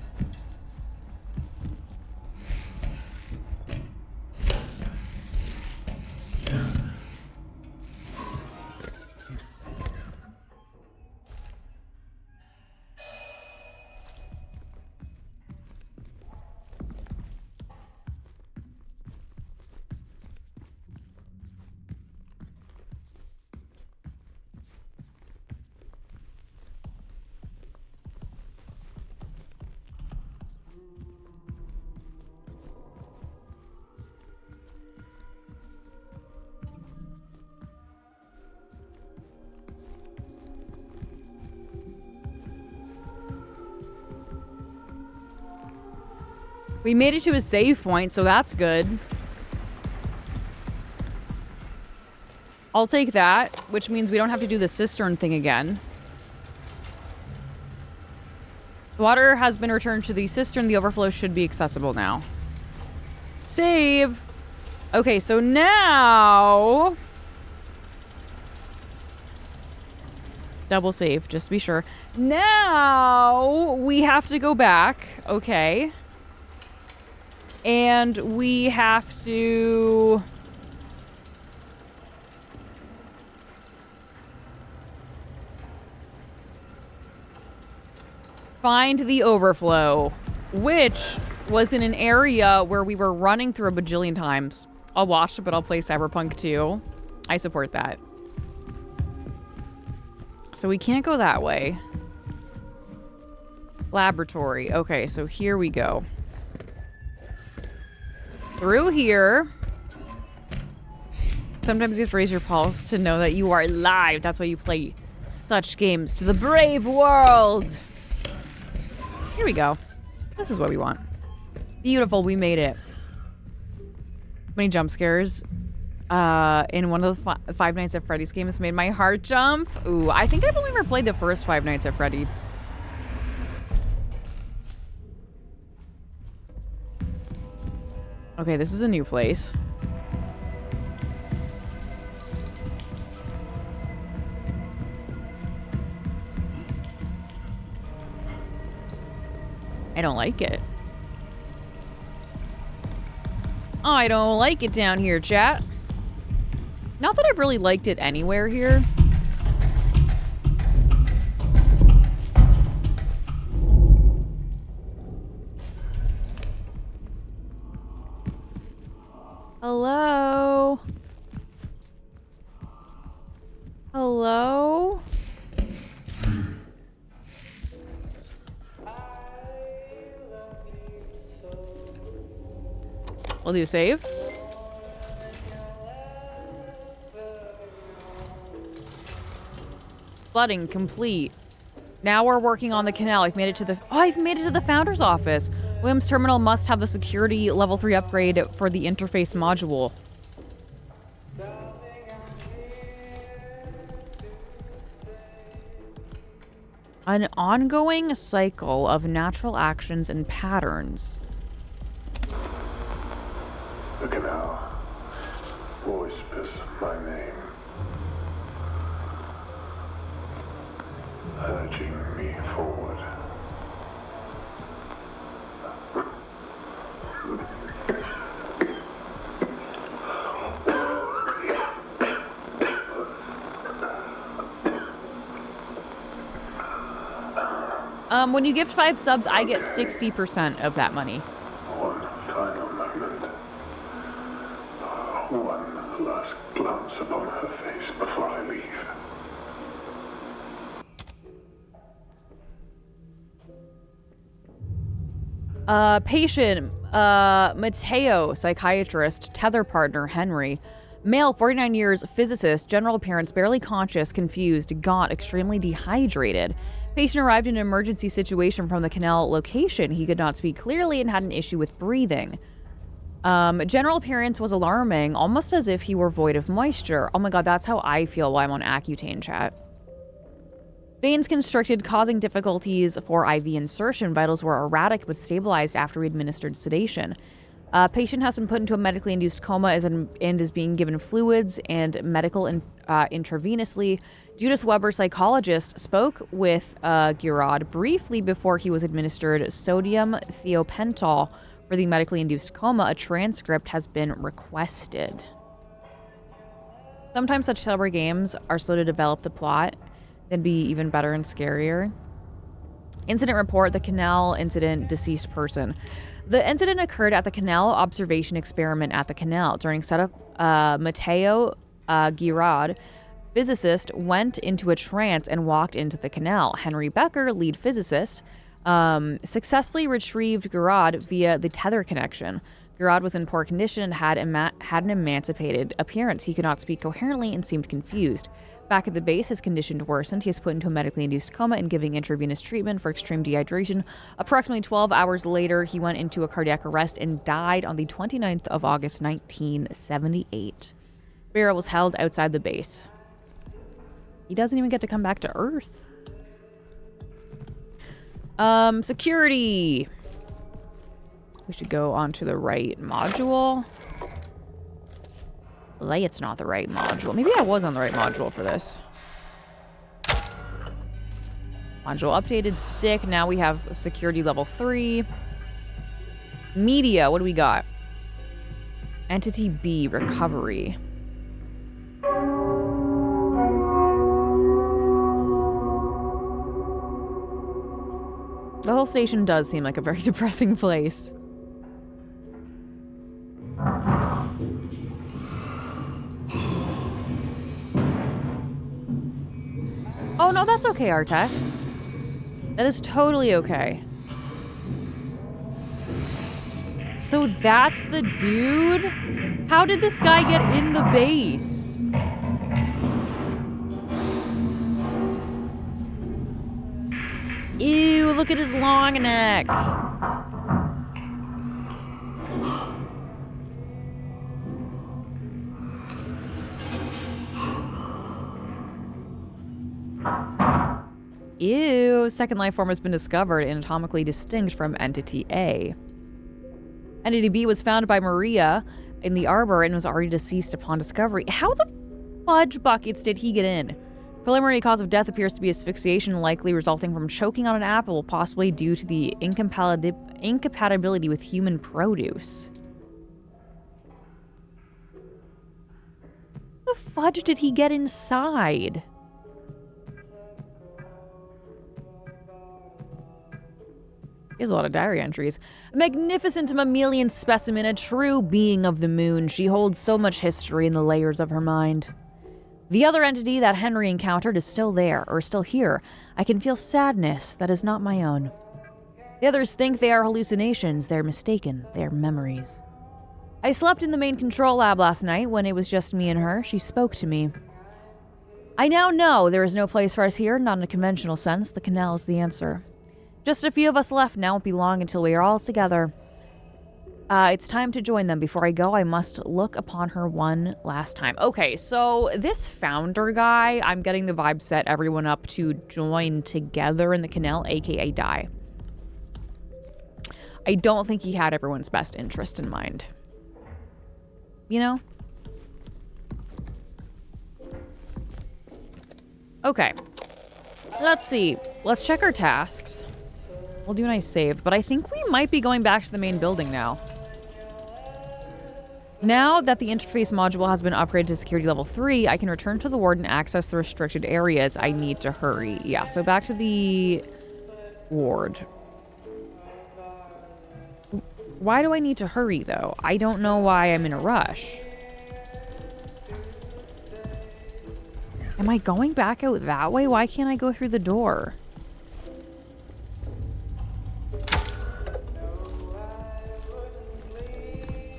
We made it to a save point, so that's good. I'll take that, which means we don't have to do the cistern thing again. The water has been returned to the cistern. The overflow should be accessible now. Save. Okay, so now... Double save, just to be sure. Now we have to go back. Okay. And we have to... Find the overflow, which was in an area where we were running through a bajillion times. I'll watch it, but I'll play Cyberpunk 2. I support that. So we can't go that way. Laboratory. Okay, so here we go. Through here. Sometimes you have to raise your pulse to know that you are alive. That's why you play such games. To the brave world. Here we go. This is what we want. Beautiful, we made it. Many jump scares in one of the Five Nights at Freddy's games made my heart jump. Ooh, I think I've only ever played the first Five Nights at Freddy. Okay, this is a new place. I don't like it. I don't like it down here, chat. Not that I've really liked it anywhere here. Hello? Hello? We'll do a save. Flooding complete. Now we're working on the canal. I've made it to the... Oh, I've made it to the founder's office. Williams Terminal must have the security level 3 upgrade for the interface module. An ongoing cycle of natural actions and patterns. The canal whispers my name, urging me forward. When you gift 5 subs, I get 60% of that money. One final moment. One last glance upon her face before I leave. Patient, Mateo, psychiatrist, tether partner, Henry. Male, 49 years, physicist, general appearance, barely conscious, confused, gaunt, extremely dehydrated. Patient arrived in an emergency situation from the canal location. He could not speak clearly and had an issue with breathing. General appearance was alarming, almost as if he were void of moisture. Oh my god, that's how I feel while I'm on Accutane, chat. Veins constricted, causing difficulties for IV insertion. Vitals were erratic but stabilized after administered sedation. Patient has been put into a medically induced coma and is being given fluids and medical intravenously. Judith Weber, psychologist, spoke with Giraud briefly before he was administered sodium thiopental for the medically induced coma. A transcript has been requested. Sometimes such celebrity games are slow to develop the plot, then be even better and scarier. Incident report, the canal incident, deceased person. The incident occurred at the canal observation experiment at the canal. During setup, Mateo Giraud, physicist, went into a trance and walked into the canal. Henry Becker, lead physicist, successfully retrieved Giraud via the tether connection. Giraud was in poor condition and had an emancipated appearance. He could not speak coherently and seemed confused. Back at the base, his condition worsened. He was put into a medically induced coma and giving intravenous treatment for extreme dehydration. Approximately 12 hours later, he went into a cardiac arrest and died on the 29th of August, 1978. Burial was held outside the base. He doesn't even get to come back to Earth. Security. We should go onto the right module. It's not the right module. Maybe I was on the right module for this. Module updated, sick. Now we have security level 3. Media, what do we got? Entity B, recovery. The whole station does seem like a very depressing place. Oh, no, that's okay, Artek. That is totally okay. So that's the dude? How did this guy get in the base? Ew, look at his long neck. Ew, second life form has been discovered, anatomically distinct from Entity A. Entity B was found by Maria in the arbor and was already deceased upon discovery. How the fudge buckets did he get in? Preliminary cause of death appears to be asphyxiation, likely resulting from choking on an apple, possibly due to the incompatibility with human produce. How the fudge did he get inside? Here's a lot of diary entries. A magnificent mammalian specimen, a true being of the moon. She holds so much history in the layers of her mind. The other entity that Henry encountered is still there, or still here. I can feel sadness that is not my own. The others think they are hallucinations. They're mistaken. They're memories. I slept in the main control lab last night when it was just me and her. She spoke to me. I now know there is no place for us here, not in a conventional sense. The canal is the answer. Just a few of us left now. Won't be long until we are all together. It's time to join them. Before I go, I must look upon her one last time. Okay, so this founder guy, I'm getting the vibe set everyone up to join together in the canal, aka die. I don't think he had everyone's best interest in mind. You know? Okay. Let's see. Let's check our tasks. We'll do a nice save, but I think we might be going back to the main building now. Now that the interface module has been upgraded to security level 3, I can return to the ward and access the restricted areas. I need to hurry. Yeah, so back to the ward. Why do I need to hurry, though? I don't know why I'm in a rush. Am I going back out that way? Why can't I go through the door?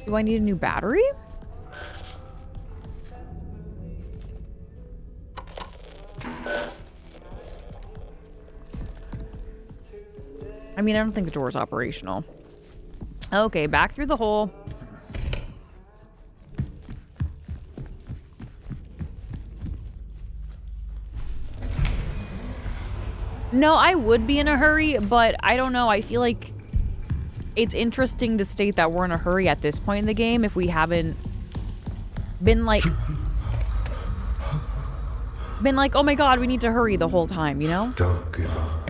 Do I need a new battery? I mean, I don't think the door is operational. Okay, back through the hole. No, I would be in a hurry, but I don't know. I feel like it's interesting to state that we're in a hurry at this point in the game if we haven't been like, oh my god, we need to hurry the whole time, you know? Don't give up.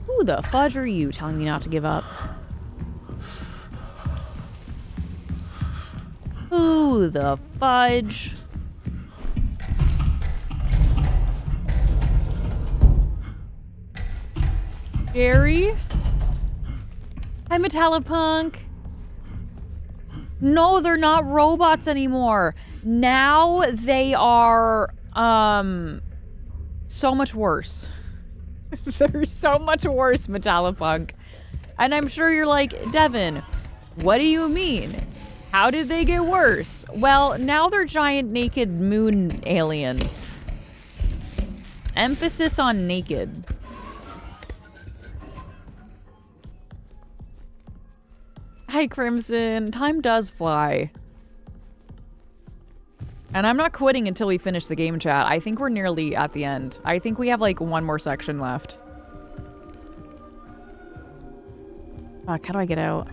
Who the fudge are you telling me not to give up? Who the fudge? Jerry? Hi, Metallopunk. No, they're not robots anymore. Now they are, so much worse. They're so much worse, Metallopunk. And I'm sure you're like, Devon, what do you mean? How did they get worse? Well, now they're giant naked moon aliens. Emphasis on naked. Hi, Crimson. Time does fly. And I'm not quitting until we finish the game, chat. I think we're nearly at the end. I think we have, like, one more section left. Fuck, how do I get out?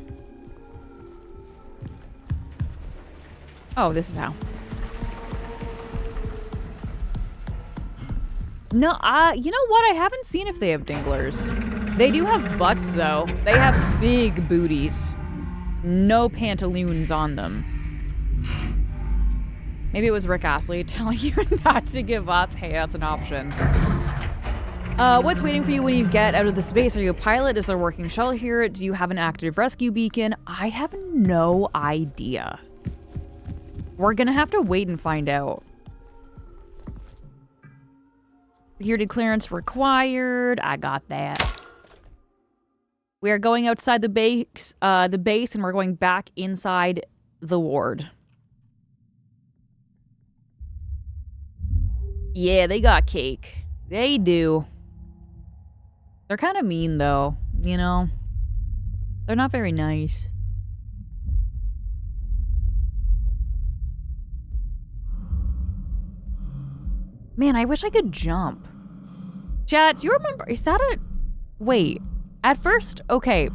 Oh, this is how. No, you know what? I haven't seen if they have dinglers. They do have butts, though. They have big booties. No pantaloons on them. Maybe it was Rick Astley telling you not to give up. Hey, that's an option. What's waiting for you when you get out of the space? Are you a pilot? Is there a working shuttle here? Do you have an active rescue beacon? I have no idea. We're gonna have to wait and find out. Security clearance required. I got that. We are going outside the base, and we're going back inside the ward. Yeah, they got cake. They do. They're kind of mean, though, you know? They're not very nice. Man, I wish I could jump. Chat, do you remember? Is that a... Wait. At first, okay.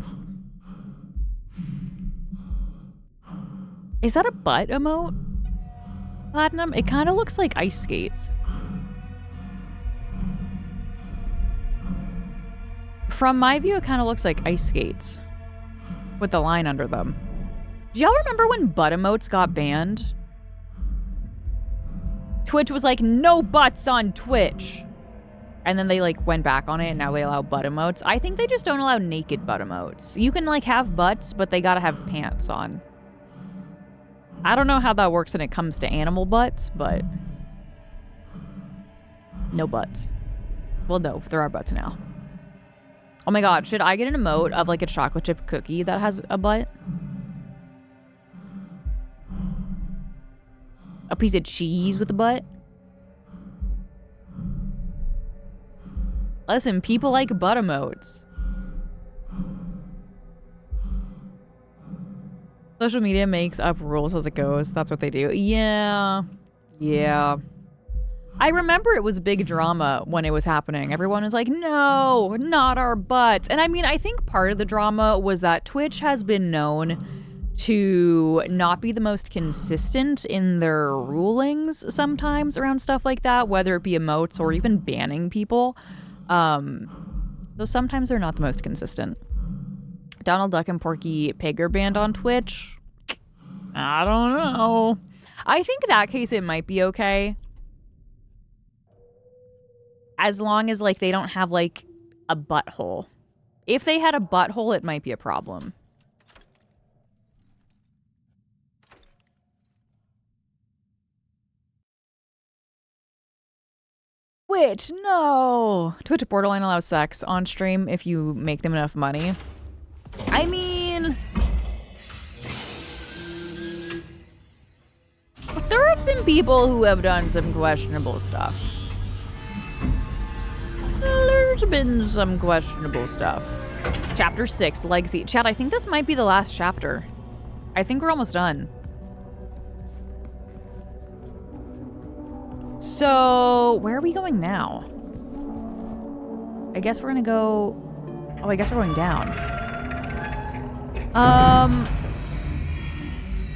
Is that a butt emote? Platinum? It kind of looks like ice skates. From my view, it kind of looks like ice skates. With the line under them. Do y'all remember when butt emotes got banned? Twitch was like, no butts on Twitch. And then they like went back on it and now they allow butt emotes. I think they just don't allow naked butt emotes. You can like have butts, but they gotta have pants on. I don't know how that works when it comes to animal butts, but no butts. Well, no, there are butts now. Oh my god, should I get an emote of like a chocolate chip cookie that has a butt? A piece of cheese with a butt? Listen, people like butt emotes. Social media makes up rules as it goes. That's what they do. Yeah. Yeah. I remember it was big drama when it was happening. Everyone was like, no, not our butts. And I mean, I think part of the drama was that Twitch has been known to not be the most consistent in their rulings sometimes around stuff like that, whether it be emotes or even banning people. So sometimes they're not the most consistent. Donald Duck and Porky Pig are banned on Twitch. I don't know. I think in that case it might be okay. As long as, like, they don't have, like, a butthole. If they had a butthole, it might be a problem. Twitch, no! Twitch borderline allows sex on stream if you make them enough money. I mean... there have been people who have done some questionable stuff. There's been some questionable stuff. Chapter 6, Legacy. Chat, I think this might be the last chapter. I think we're almost done. So, where are we going now? I guess we're gonna go... Oh, I guess we're going down.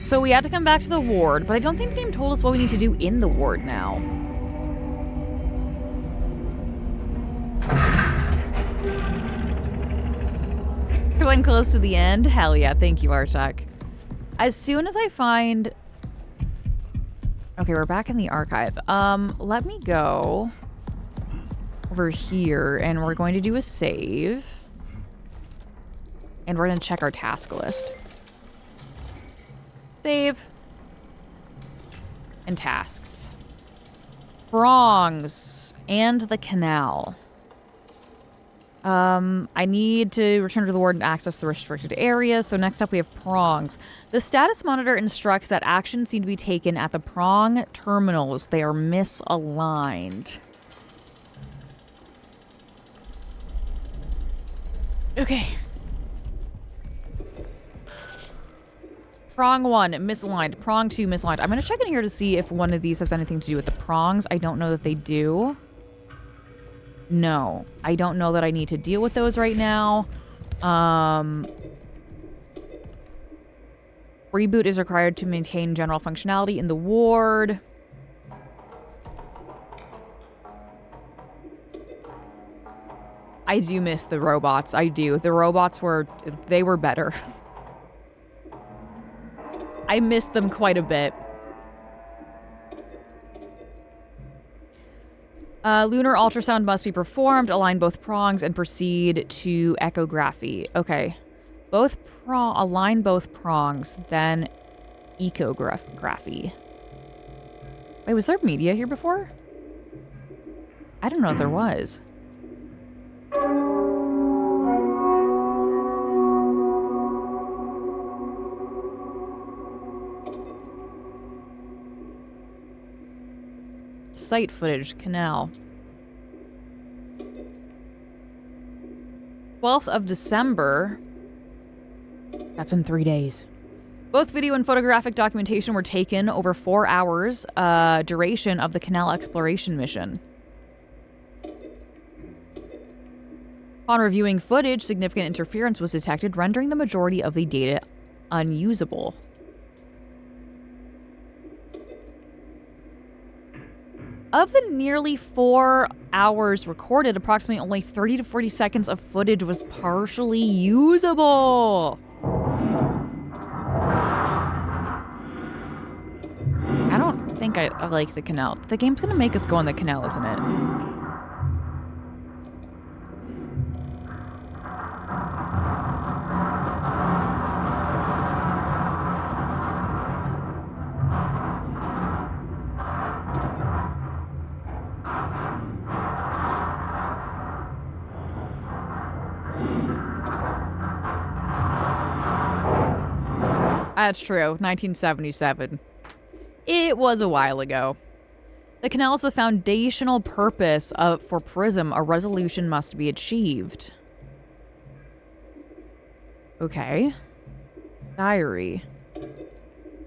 So we had to come back to the ward, but I don't think the game told us what we need to do in the ward now. Going close to the end? Hell yeah, thank you, Arshak. As soon as I find... Okay, we're back in the archive. Let me go over here, and we're going to do a save. And we're going to check our task list. Save. And tasks. Prongs and the canal. I need to return to the ward and access the restricted area. So next up we have prongs. The status monitor instructs that actions need to be taken at the prong terminals. They are misaligned. Okay. Prong 1, misaligned. Prong 2, misaligned. I'm going to check in here to see if one of these has anything to do with the prongs. I don't know that they do. No, I don't know that I need to deal with those right now. Reboot is required to maintain general functionality in the ward. I do miss the robots. I do. The robots were better. I missed them quite a bit. Lunar ultrasound must be performed. Align both prongs and proceed to echography. Okay. Align both prongs, then echography. Wait, was there media here before? I don't know if there was. Site footage, canal. 12th of December. That's in 3 days. Both video and photographic documentation were taken over 4 hours, duration of the canal exploration mission. Upon reviewing footage, significant interference was detected, rendering the majority of the data unusable. Of the nearly 4 hours recorded, approximately only 30 to 40 seconds of footage was partially usable. I don't think I like the canal. The game's gonna make us go on the canal, isn't it? That's true. 1977. It was a while ago. The canal is the foundational purpose for Prism. A resolution must be achieved. Okay. Diary.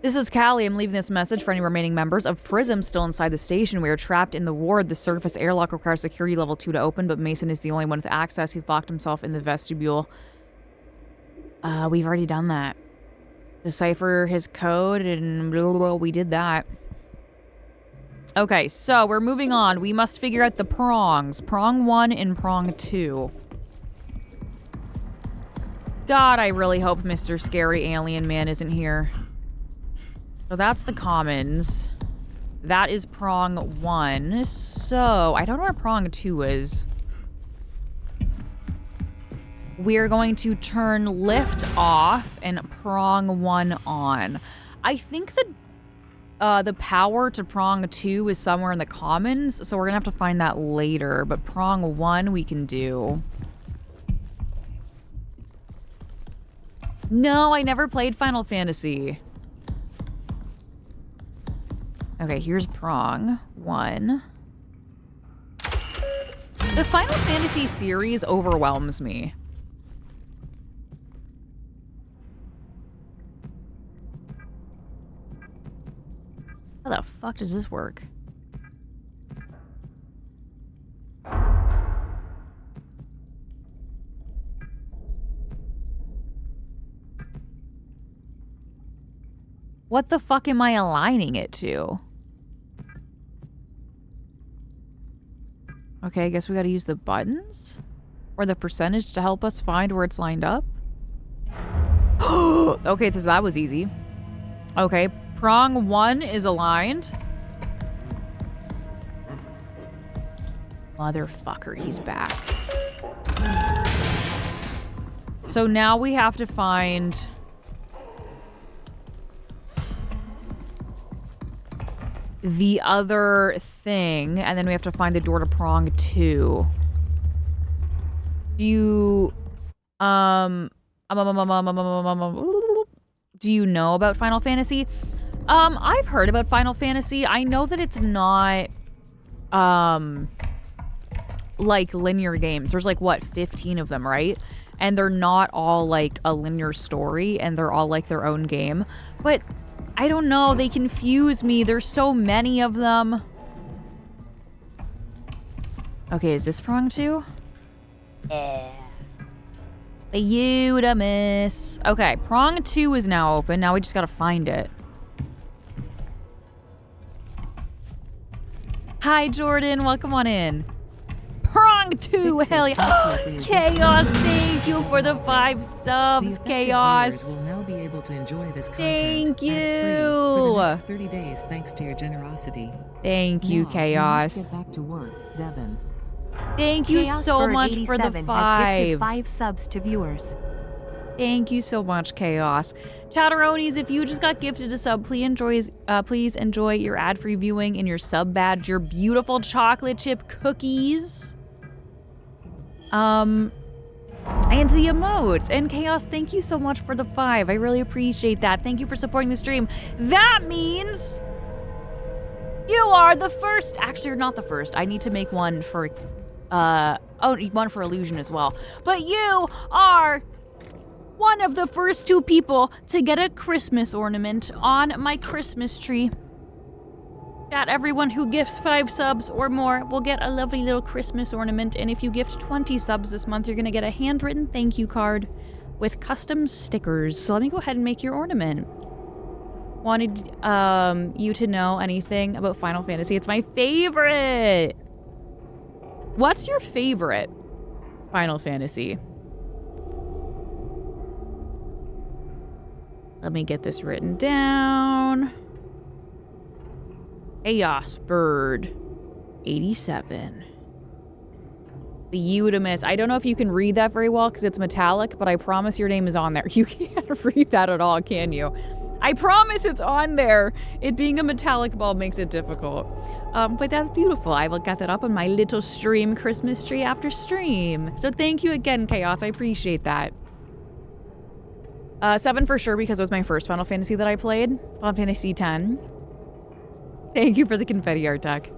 This is Callie. I'm leaving this message for any remaining members of Prism still inside the station. We are trapped in the ward. The surface airlock requires security level 2 to open, but Mason is the only one with access. He's locked himself in the vestibule. We've already done that. Decipher his code and blah, blah, blah. We did that. Okay, so we're moving on. We must figure out the prongs. Prong 1 and prong 2. God, I really hope Mr. Scary Alien Man isn't here. So that's the commons. That is prong 1. So, I don't know where prong 2 is. We're going to turn lift off and prong 1 on. I think the power to prong 2 is somewhere in the commons, so we're gonna have to find that later. But prong 1 we can do. No, I never played Final Fantasy. Okay, here's prong 1. The Final Fantasy series overwhelms me. How the fuck does this work? What the fuck am I aligning it to? Okay, I guess we gotta use the buttons? Or the percentage to help us find where it's lined up? Okay, so that was easy. Okay, prong 1 is aligned. Motherfucker, he's back. So now we have to find... the other thing, and then we have to find the door to prong 2. Do you... do you know about Final Fantasy? I've heard about Final Fantasy. I know that it's not, like, linear games. There's, like, what, 15 of them, right? And they're not all, like, a linear story, and they're all, like, their own game. But, I don't know, they confuse me. There's so many of them. Okay, is this prong 2? Yeah. You'd miss. Okay, prong 2 is now open. Now we just gotta find it. Hi, Jordan. Welcome on in. Prong Song 2, hell yeah. Chaos, thank you for the 5 subs, Chaos. Will now be able to enjoy this Thank you. for the next 30 days thanks to your generosity. Thank you, Now, Chaos. You must get back to work, Devon. Thank you Chaos so Bird much for the 87 has gifted 5. 5 subs to viewers. Thank you so much, Chaos. Chatteronis, if you just got gifted a sub, please enjoy your ad-free viewing and your sub badge, your beautiful chocolate chip cookies. And the emotes. And Chaos, thank you so much for the 5. I really appreciate that. Thank you for supporting the stream. That means you are the first. Actually, you're not the first. I need to make one for, one for Illusion as well. But you are one of the first 2 people to get a Christmas ornament on my Christmas tree. Chat, everyone who gifts 5 subs or more will get a lovely little Christmas ornament, and if you gift 20 subs this month, you're gonna get a handwritten thank you card with custom stickers. So let me go ahead and make your ornament. Wanted you to know anything about Final Fantasy? It's my favorite! What's your favorite Final Fantasy? Let me get this written down. Chaos Bird 87. Beautimus. I don't know if you can read that very well because it's metallic, but I promise your name is on there. You can't read that at all, can you? I promise it's on there. It being a metallic ball makes it difficult. But that's beautiful. I will get that up on my little stream Christmas tree after stream. So thank you again, Chaos. I appreciate that. 7 for sure because it was my first Final Fantasy that I played. Final Fantasy X. Thank you for the confetti art deck.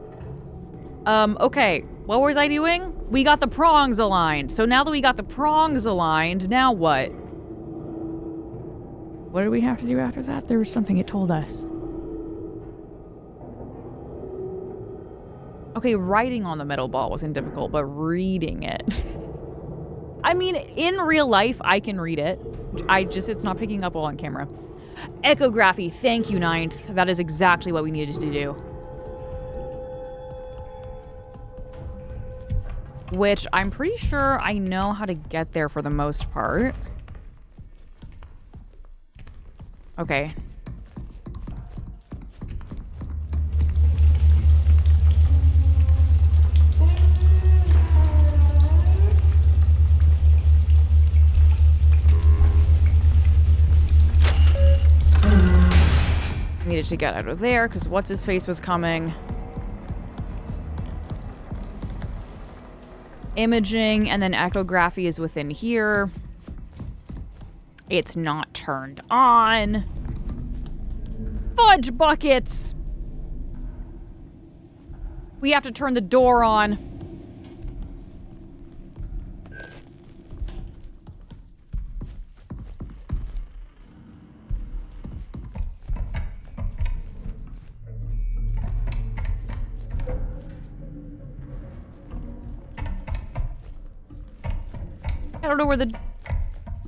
Okay. What was I doing? We got the prongs aligned. So now that we got the prongs aligned, now what? What did we have to do after that? There was something it told us. Okay, writing on the metal ball wasn't difficult, but reading it. I mean, in real life, I can read it. It's not picking up well on camera. Echography, thank you, Ninth. That is exactly what we needed to do. Which I'm pretty sure I know how to get there for the most part. Okay. Needed to get out of there because what's-his-face was coming. Imaging and then echography is within here. It's not turned on. Fudge buckets! We have to turn the door on. I don't know where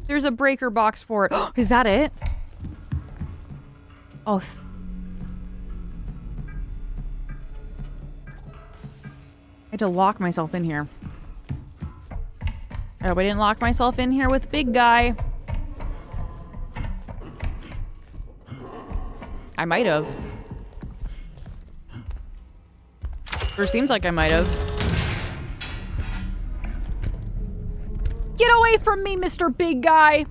there's a breaker box for it. Is that it? Oh. I had to lock myself in here. I hope I didn't lock myself in here with big guy. I might have. Sure seems like I might have. Get away from me, Mr. Big Guy!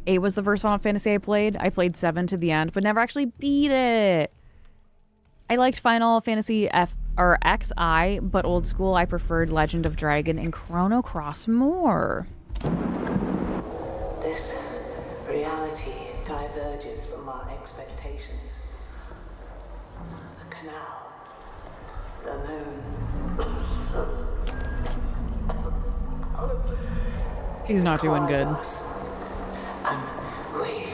8 was the first Final Fantasy I played. I played 7 to the end, but never actually beat it. I liked Final Fantasy XI, but old school I preferred Legend of Dragon and Chrono Cross more. This reality diverges from our expectations. The canal. The moon. He's not doing good. And we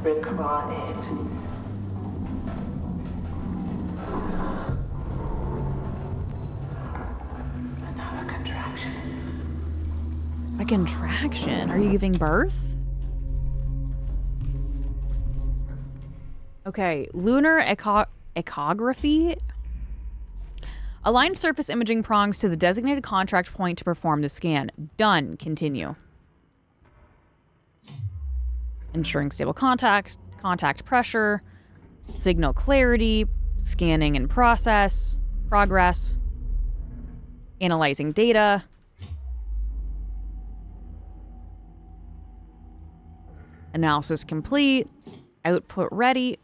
require it. Another contraction. A contraction? Are you giving birth? Okay, lunar echography. Align surface imaging prongs to the designated contact point to perform the scan. Done. Continue. Ensuring stable contact pressure, signal clarity, scanning and progress, analyzing data. Analysis complete. Output ready.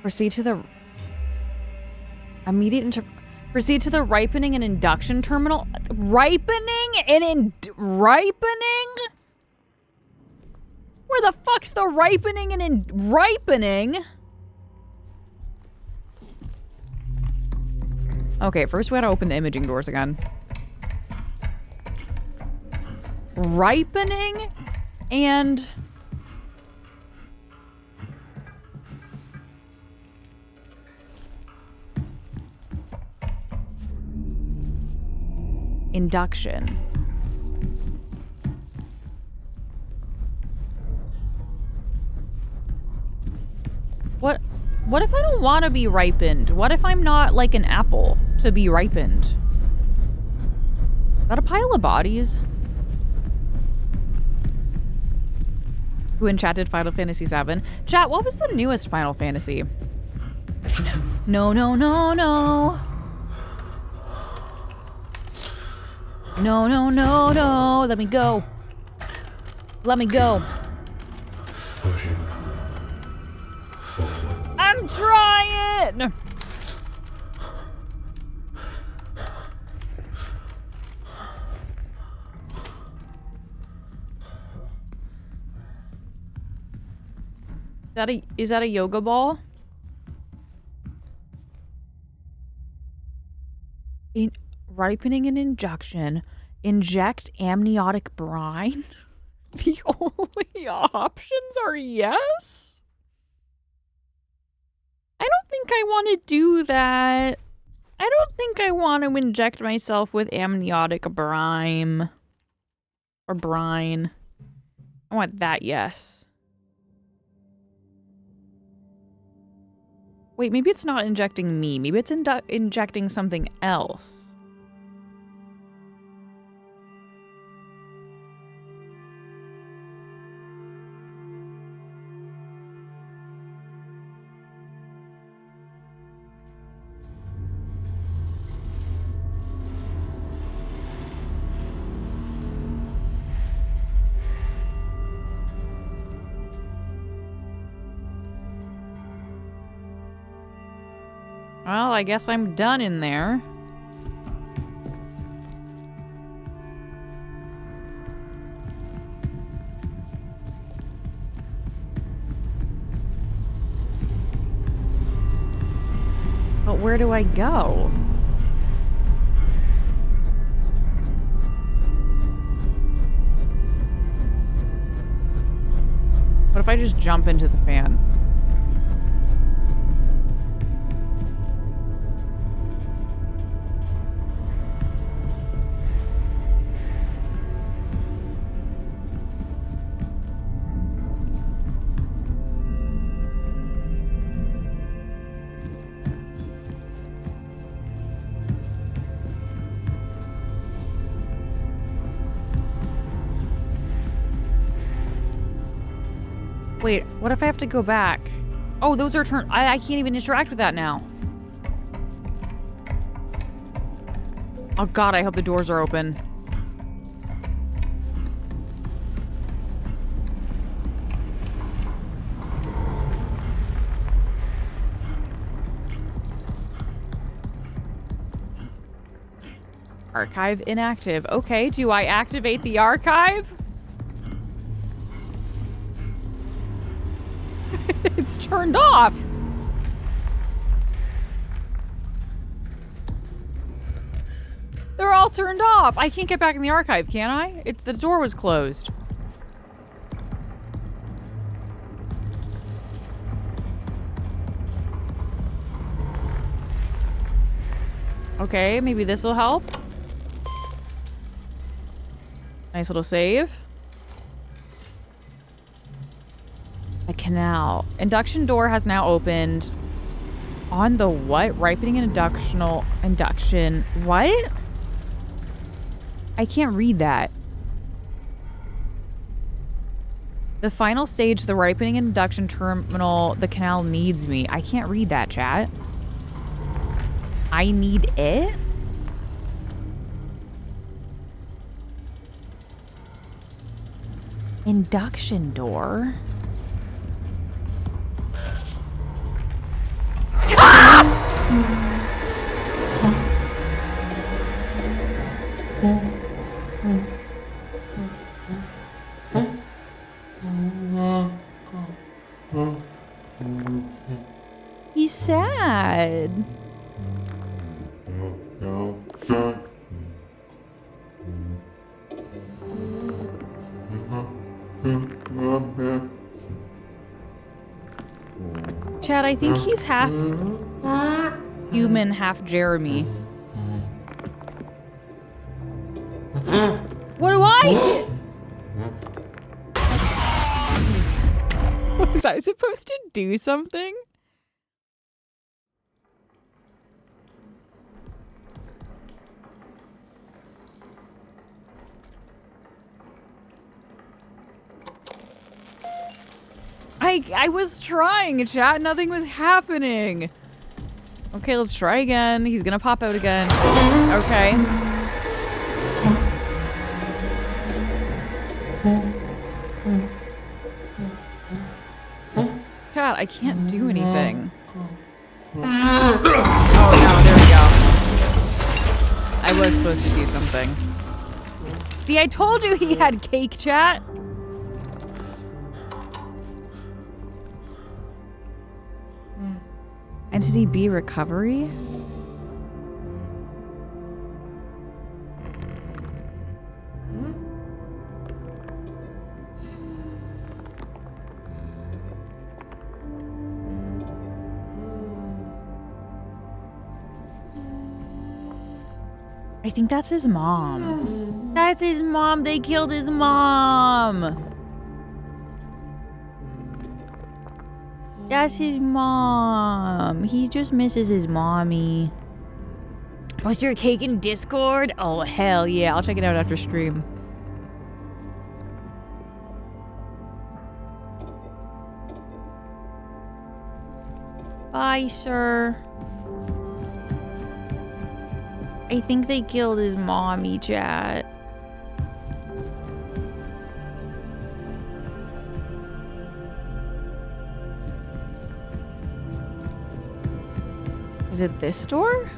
Proceed to the proceed to the ripening and induction terminal. Ripening? Where the fuck's the ripening and ripening? Okay, first we gotta open the imaging doors again. Ripening and induction. What if I don't want to be ripened? What if I'm not like an apple to be ripened? Is that a pile of bodies? Who enchanted Final Fantasy VII? Chat, what was the newest Final Fantasy? No. No. Let me go. Pushing forward. I'm trying. Is that a yoga ball? In ripening and injection. Inject amniotic brine? The only options are yes? I don't think I want to do that. I don't think I want to inject myself with amniotic brine. Or brine. I want that yes. Wait, maybe it's not injecting me. Maybe it's injecting something else. Well, I guess I'm done in there. But where do I go? What if I just jump into the fan? Wait, what if I have to go back? Oh, those are turned. I can't even interact with that now. Oh god, I hope the doors are open. Archive inactive. Okay, do I activate the archive? It's turned off. They're all turned off. I can't get back in the archive, can I? The door was closed. Okay, maybe this will help. Nice little save. A canal. Induction door has now opened. On the what? Ripening and induction. What? I can't read that. The final stage, the ripening and induction terminal, the canal needs me. I can't read that, chat. I need it? Induction door? He's sad. Chad, I think he's half human, half Jeremy. What do I? Was I supposed to do something? I was trying, chat. Nothing was happening. Okay, let's try again. He's gonna pop out again. Okay. Chat, I can't do anything. Oh no, there we go. I was supposed to do something. See, I told you he had cake, chat. Entity B recovery? I think that's his mom. That's his mom. They killed his mom. That's his mom. He just misses his mommy. Post your cake in Discord? Oh, hell yeah. I'll check it out after stream. Bye, sir. I think they killed his mommy, chat. Is it this door?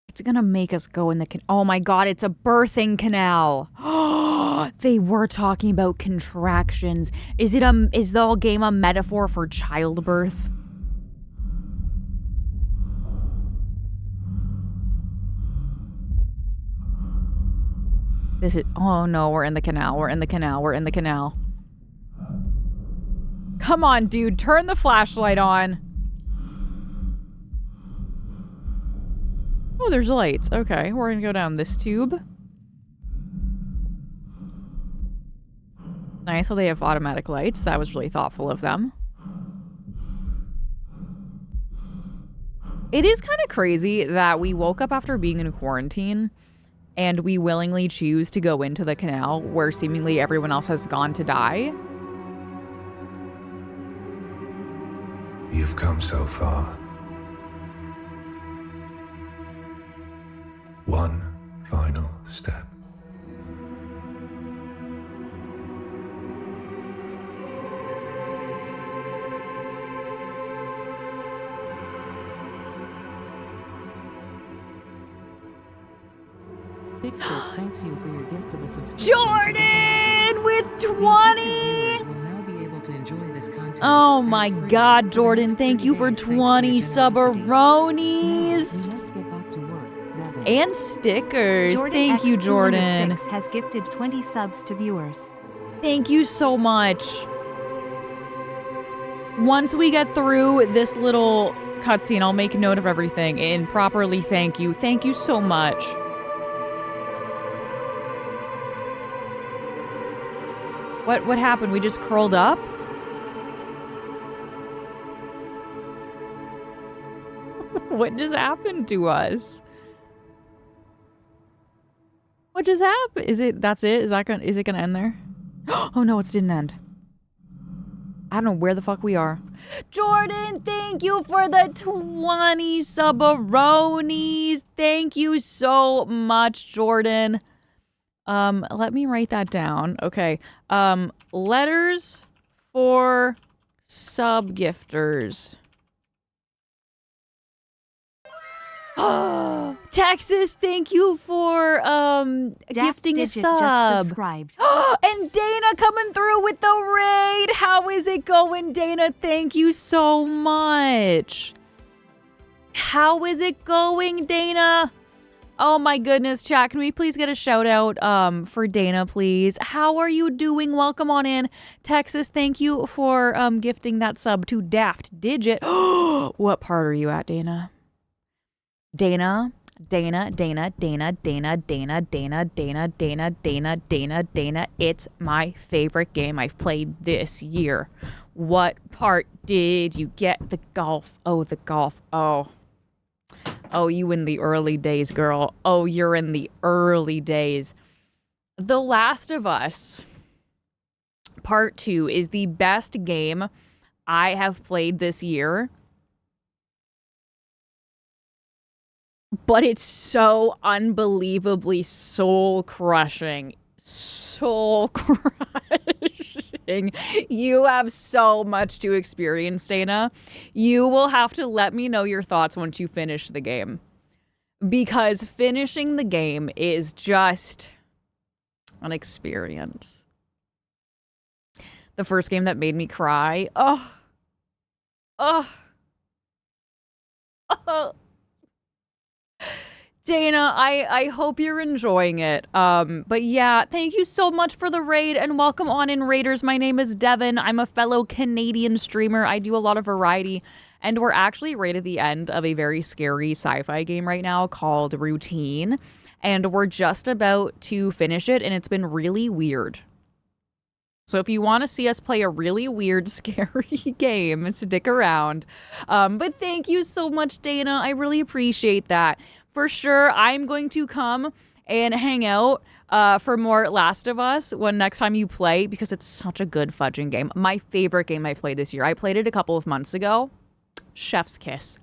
It's gonna make us go in the oh my god, it's a birthing canal. They were talking about contractions. Is the whole game a metaphor for childbirth? Oh no, we're in the canal. We're in the canal. We're in the canal. Come on, dude, turn the flashlight on. Oh, there's lights. Okay, we're gonna go down this tube. Nice, well, they have automatic lights. That was really thoughtful of them. It is kind of crazy that we woke up after being in quarantine and we willingly choose to go into the canal where seemingly everyone else has gone to die. You've come so far. One final step. Big Sid thanks you for your gift of a subscription. Jordan with Viewers 20! will now be able to enjoy this content. Oh my ad-free god, for the Jordan, next thank 30 you for days, thanks to your 20 generosity. Now, subaronies! we must get back to work, Devon. And stickers. Jordan Thank you, X206 Jordan. has gifted 20 subs to viewers. Thank you so much. Once we get through this little cutscene, I'll make note of everything and properly thank you. Thank you so much. What happened? We just curled up? What just happened to us? What just happened? That's it? Is it gonna end there? Oh no, it didn't end. I don't know where the fuck we are. Jordan, thank you for the 20 subaronies. Thank you so much, Jordan. Let me write that down. Okay. Letters for sub-gifters. Texas, thank you for gifting a Digit sub. just subscribed. And Dana coming through with the raid. How is it going, Dana? Thank you so much. How is it going, Dana? Oh my goodness, chat. Can we please get a shout out for Dana, please? How are you doing? Welcome on in. Texas, thank you for gifting that sub to Daft Digit. What part are you at, Dana? Dana, it's my favorite game I've played this year. What part did you get? The golf. Oh, the golf. Oh, you in the early days, girl. Oh, you're in the early days. The Last of Us Part 2 is the best game I have played this year. But it's so unbelievably soul-crushing. Soul-crushing. You have so much to experience, Dana. You will have to let me know your thoughts once you finish the game. Because finishing the game is just an experience. The first game that made me cry. Oh. Dana, I hope you're enjoying it. But yeah, thank you so much for the raid and welcome on in, Raiders. My name is Devon. I'm a fellow Canadian streamer. I do a lot of variety, and we're actually right at the end of a very scary sci-fi game right now called Routine, and we're just about to finish it, and it's been really weird. So if you want to see us play a really weird, scary game, stick around. But thank you so much, Dana. I really appreciate that. For sure, I'm going to come and hang out for more Last of Us when next time you play, because it's such a good fudging game. My favorite game I played this year. I played it a couple of months ago. Chef's Kiss.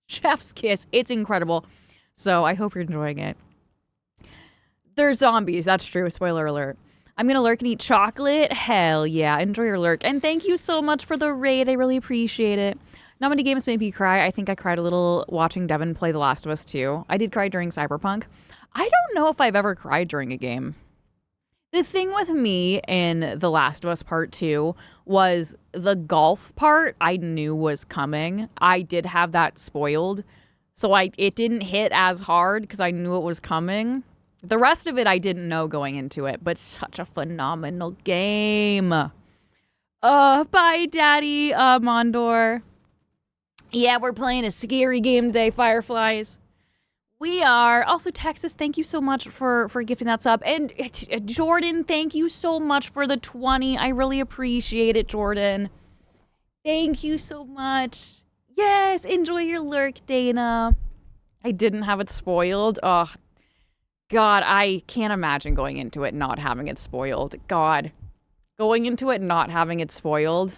Chef's Kiss. It's incredible. So I hope you're enjoying it. There's zombies. That's true. Spoiler alert. I'm going to lurk and eat chocolate. Hell yeah. Enjoy your lurk. And thank you so much for the raid. I really appreciate it. Not many games made me cry. I think I cried a little watching Devon play The Last of Us 2. I did cry during Cyberpunk. I don't know if I've ever cried during a game. The thing with me in The Last of Us Part 2 was the golf part I knew was coming. I did have that spoiled. So it didn't hit as hard because I knew it was coming. The rest of it I didn't know going into it, but such a phenomenal game. Bye, Daddy, Mondor. Yeah, we're playing a scary game today, Fireflies. We are. Also, Texas, thank you so much for gifting that sub. And Jordan, thank you so much for the 20. I really appreciate it, Jordan. Thank you so much. Yes, enjoy your lurk, Dana. I didn't have it spoiled. Oh, God, I can't imagine going into it not having it spoiled. God, going into it not having it spoiled.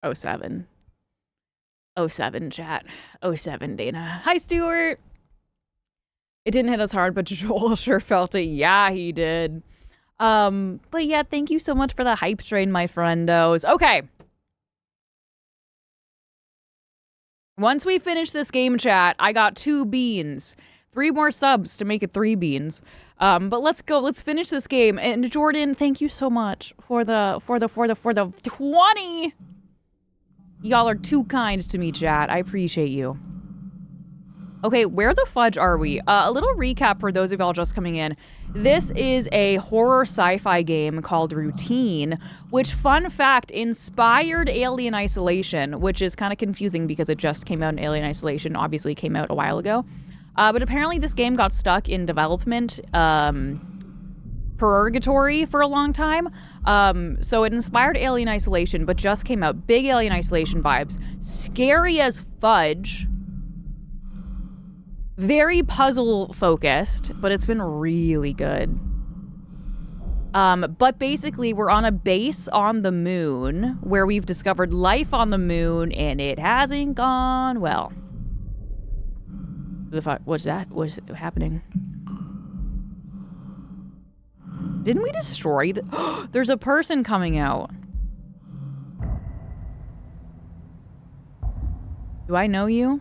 Oh, 07. 07, chat. 07, Dana. Hi, Stuart. It didn't hit us hard, but Joel sure felt it. Yeah, he did. But yeah, thank you so much for the hype train, my friendos. Okay. Once we finish this game chat, I got 2 beans. 3 more subs to make it 3 beans. But let's go. Let's finish this game. And Jordan, thank you so much for the 20. Y'all are too kind to me, chat. I appreciate you. Okay, where the fudge are we? A little recap for those of y'all just coming in. This is a horror sci-fi game called Routine, which, fun fact, inspired Alien Isolation, which is kind of confusing because it just came out in Alien Isolation, obviously came out a while ago. But apparently this game got stuck in development purgatory for a long time. So it inspired Alien Isolation, but just came out. Big Alien Isolation vibes. Scary as fudge. Very puzzle focused, but it's been really good. But basically we're on a base on the moon where we've discovered life on the moon and it hasn't gone well. The fuck? What's that? What's happening? Didn't we destroy the... There's a person coming out. Do I know you?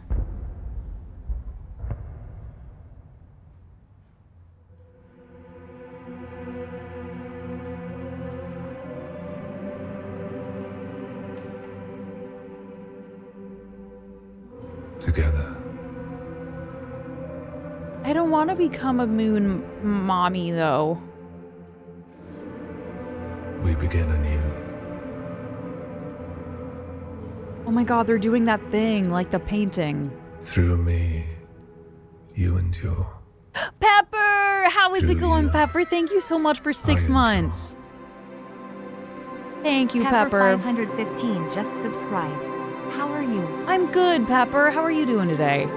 Together. I don't want to become a moon mommy, though. We begin anew. Oh my god, they're doing that thing, like the painting. Through me, you endure. Pepper! How is it Through going, you, Pepper? Thank you so much for 6 endure. months. Thank you, Pepper. 515 just subscribed. How are you? I'm good, Pepper. How are you doing today?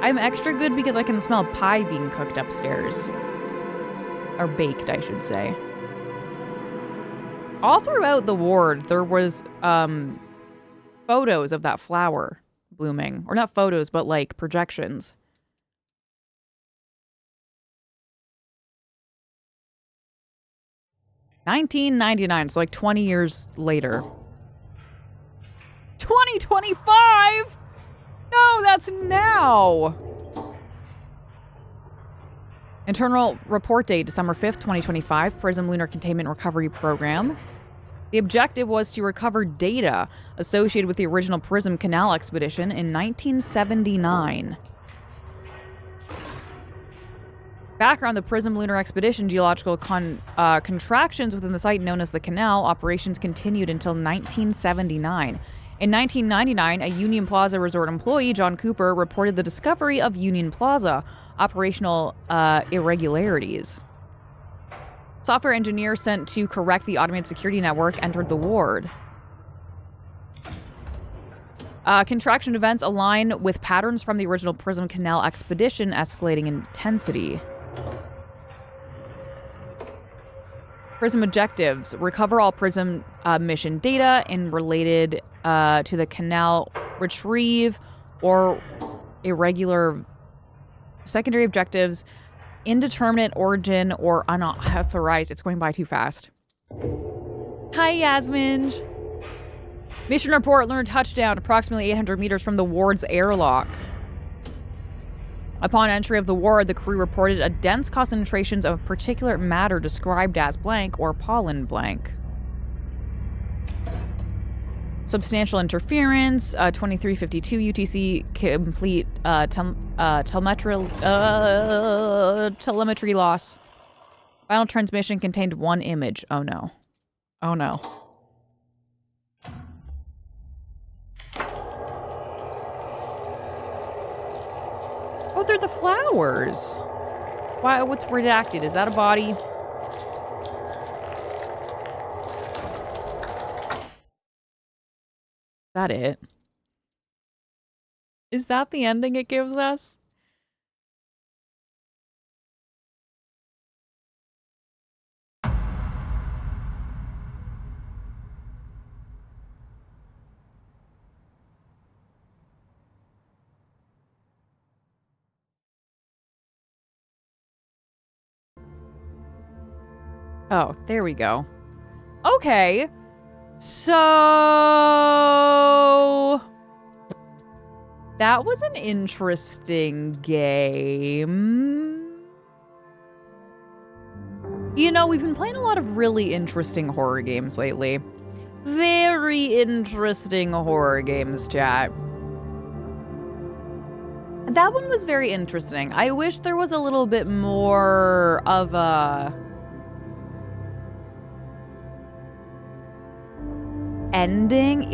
I'm extra good because I can smell pie being cooked upstairs. Or baked, I should say. All throughout the ward, there was photos of that flower blooming. Or not photos, but like projections. $19.99, so like 20 years later. 2025? No, that's now. Internal report date, December 5th, 2025, PRISM Lunar Containment Recovery Program. The objective was to recover data associated with the original PRISM Canal expedition in 1979. Background, the PRISM Lunar Expedition geological contractions within the site known as the Canal operations continued until 1979. In 1999, a Union Plaza Resort employee, John Cooper, reported the discovery of Union Plaza operational irregularities. Software engineer sent to correct the automated security network entered the ward. Contraction events align with patterns from the original PRISM Canal expedition, escalating intensity. PRISM objectives. Recover all PRISM mission data and related to the canal. Retrieve or irregular secondary objectives. Indeterminate origin or unauthorized. It's going by too fast. Hi, Yasmin. Mission report. Lunar touchdown approximately 800 meters from the ward's airlock. Upon entry of the ward, the crew reported a dense concentrations of particulate matter described as blank or pollen blank. Substantial interference, 2352 UTC, complete telemetry loss. Final transmission contained 1 image. Oh no. Oh no. Oh, they're the flowers. Why? What's redacted? Is that a body? Is that it? Is that the ending it gives us? Oh, there we go. Okay. So... That was an interesting game. You know, we've been playing a lot of really interesting horror games lately. Very interesting horror games, chat. That one was very interesting. I wish there was a little bit more of a ending.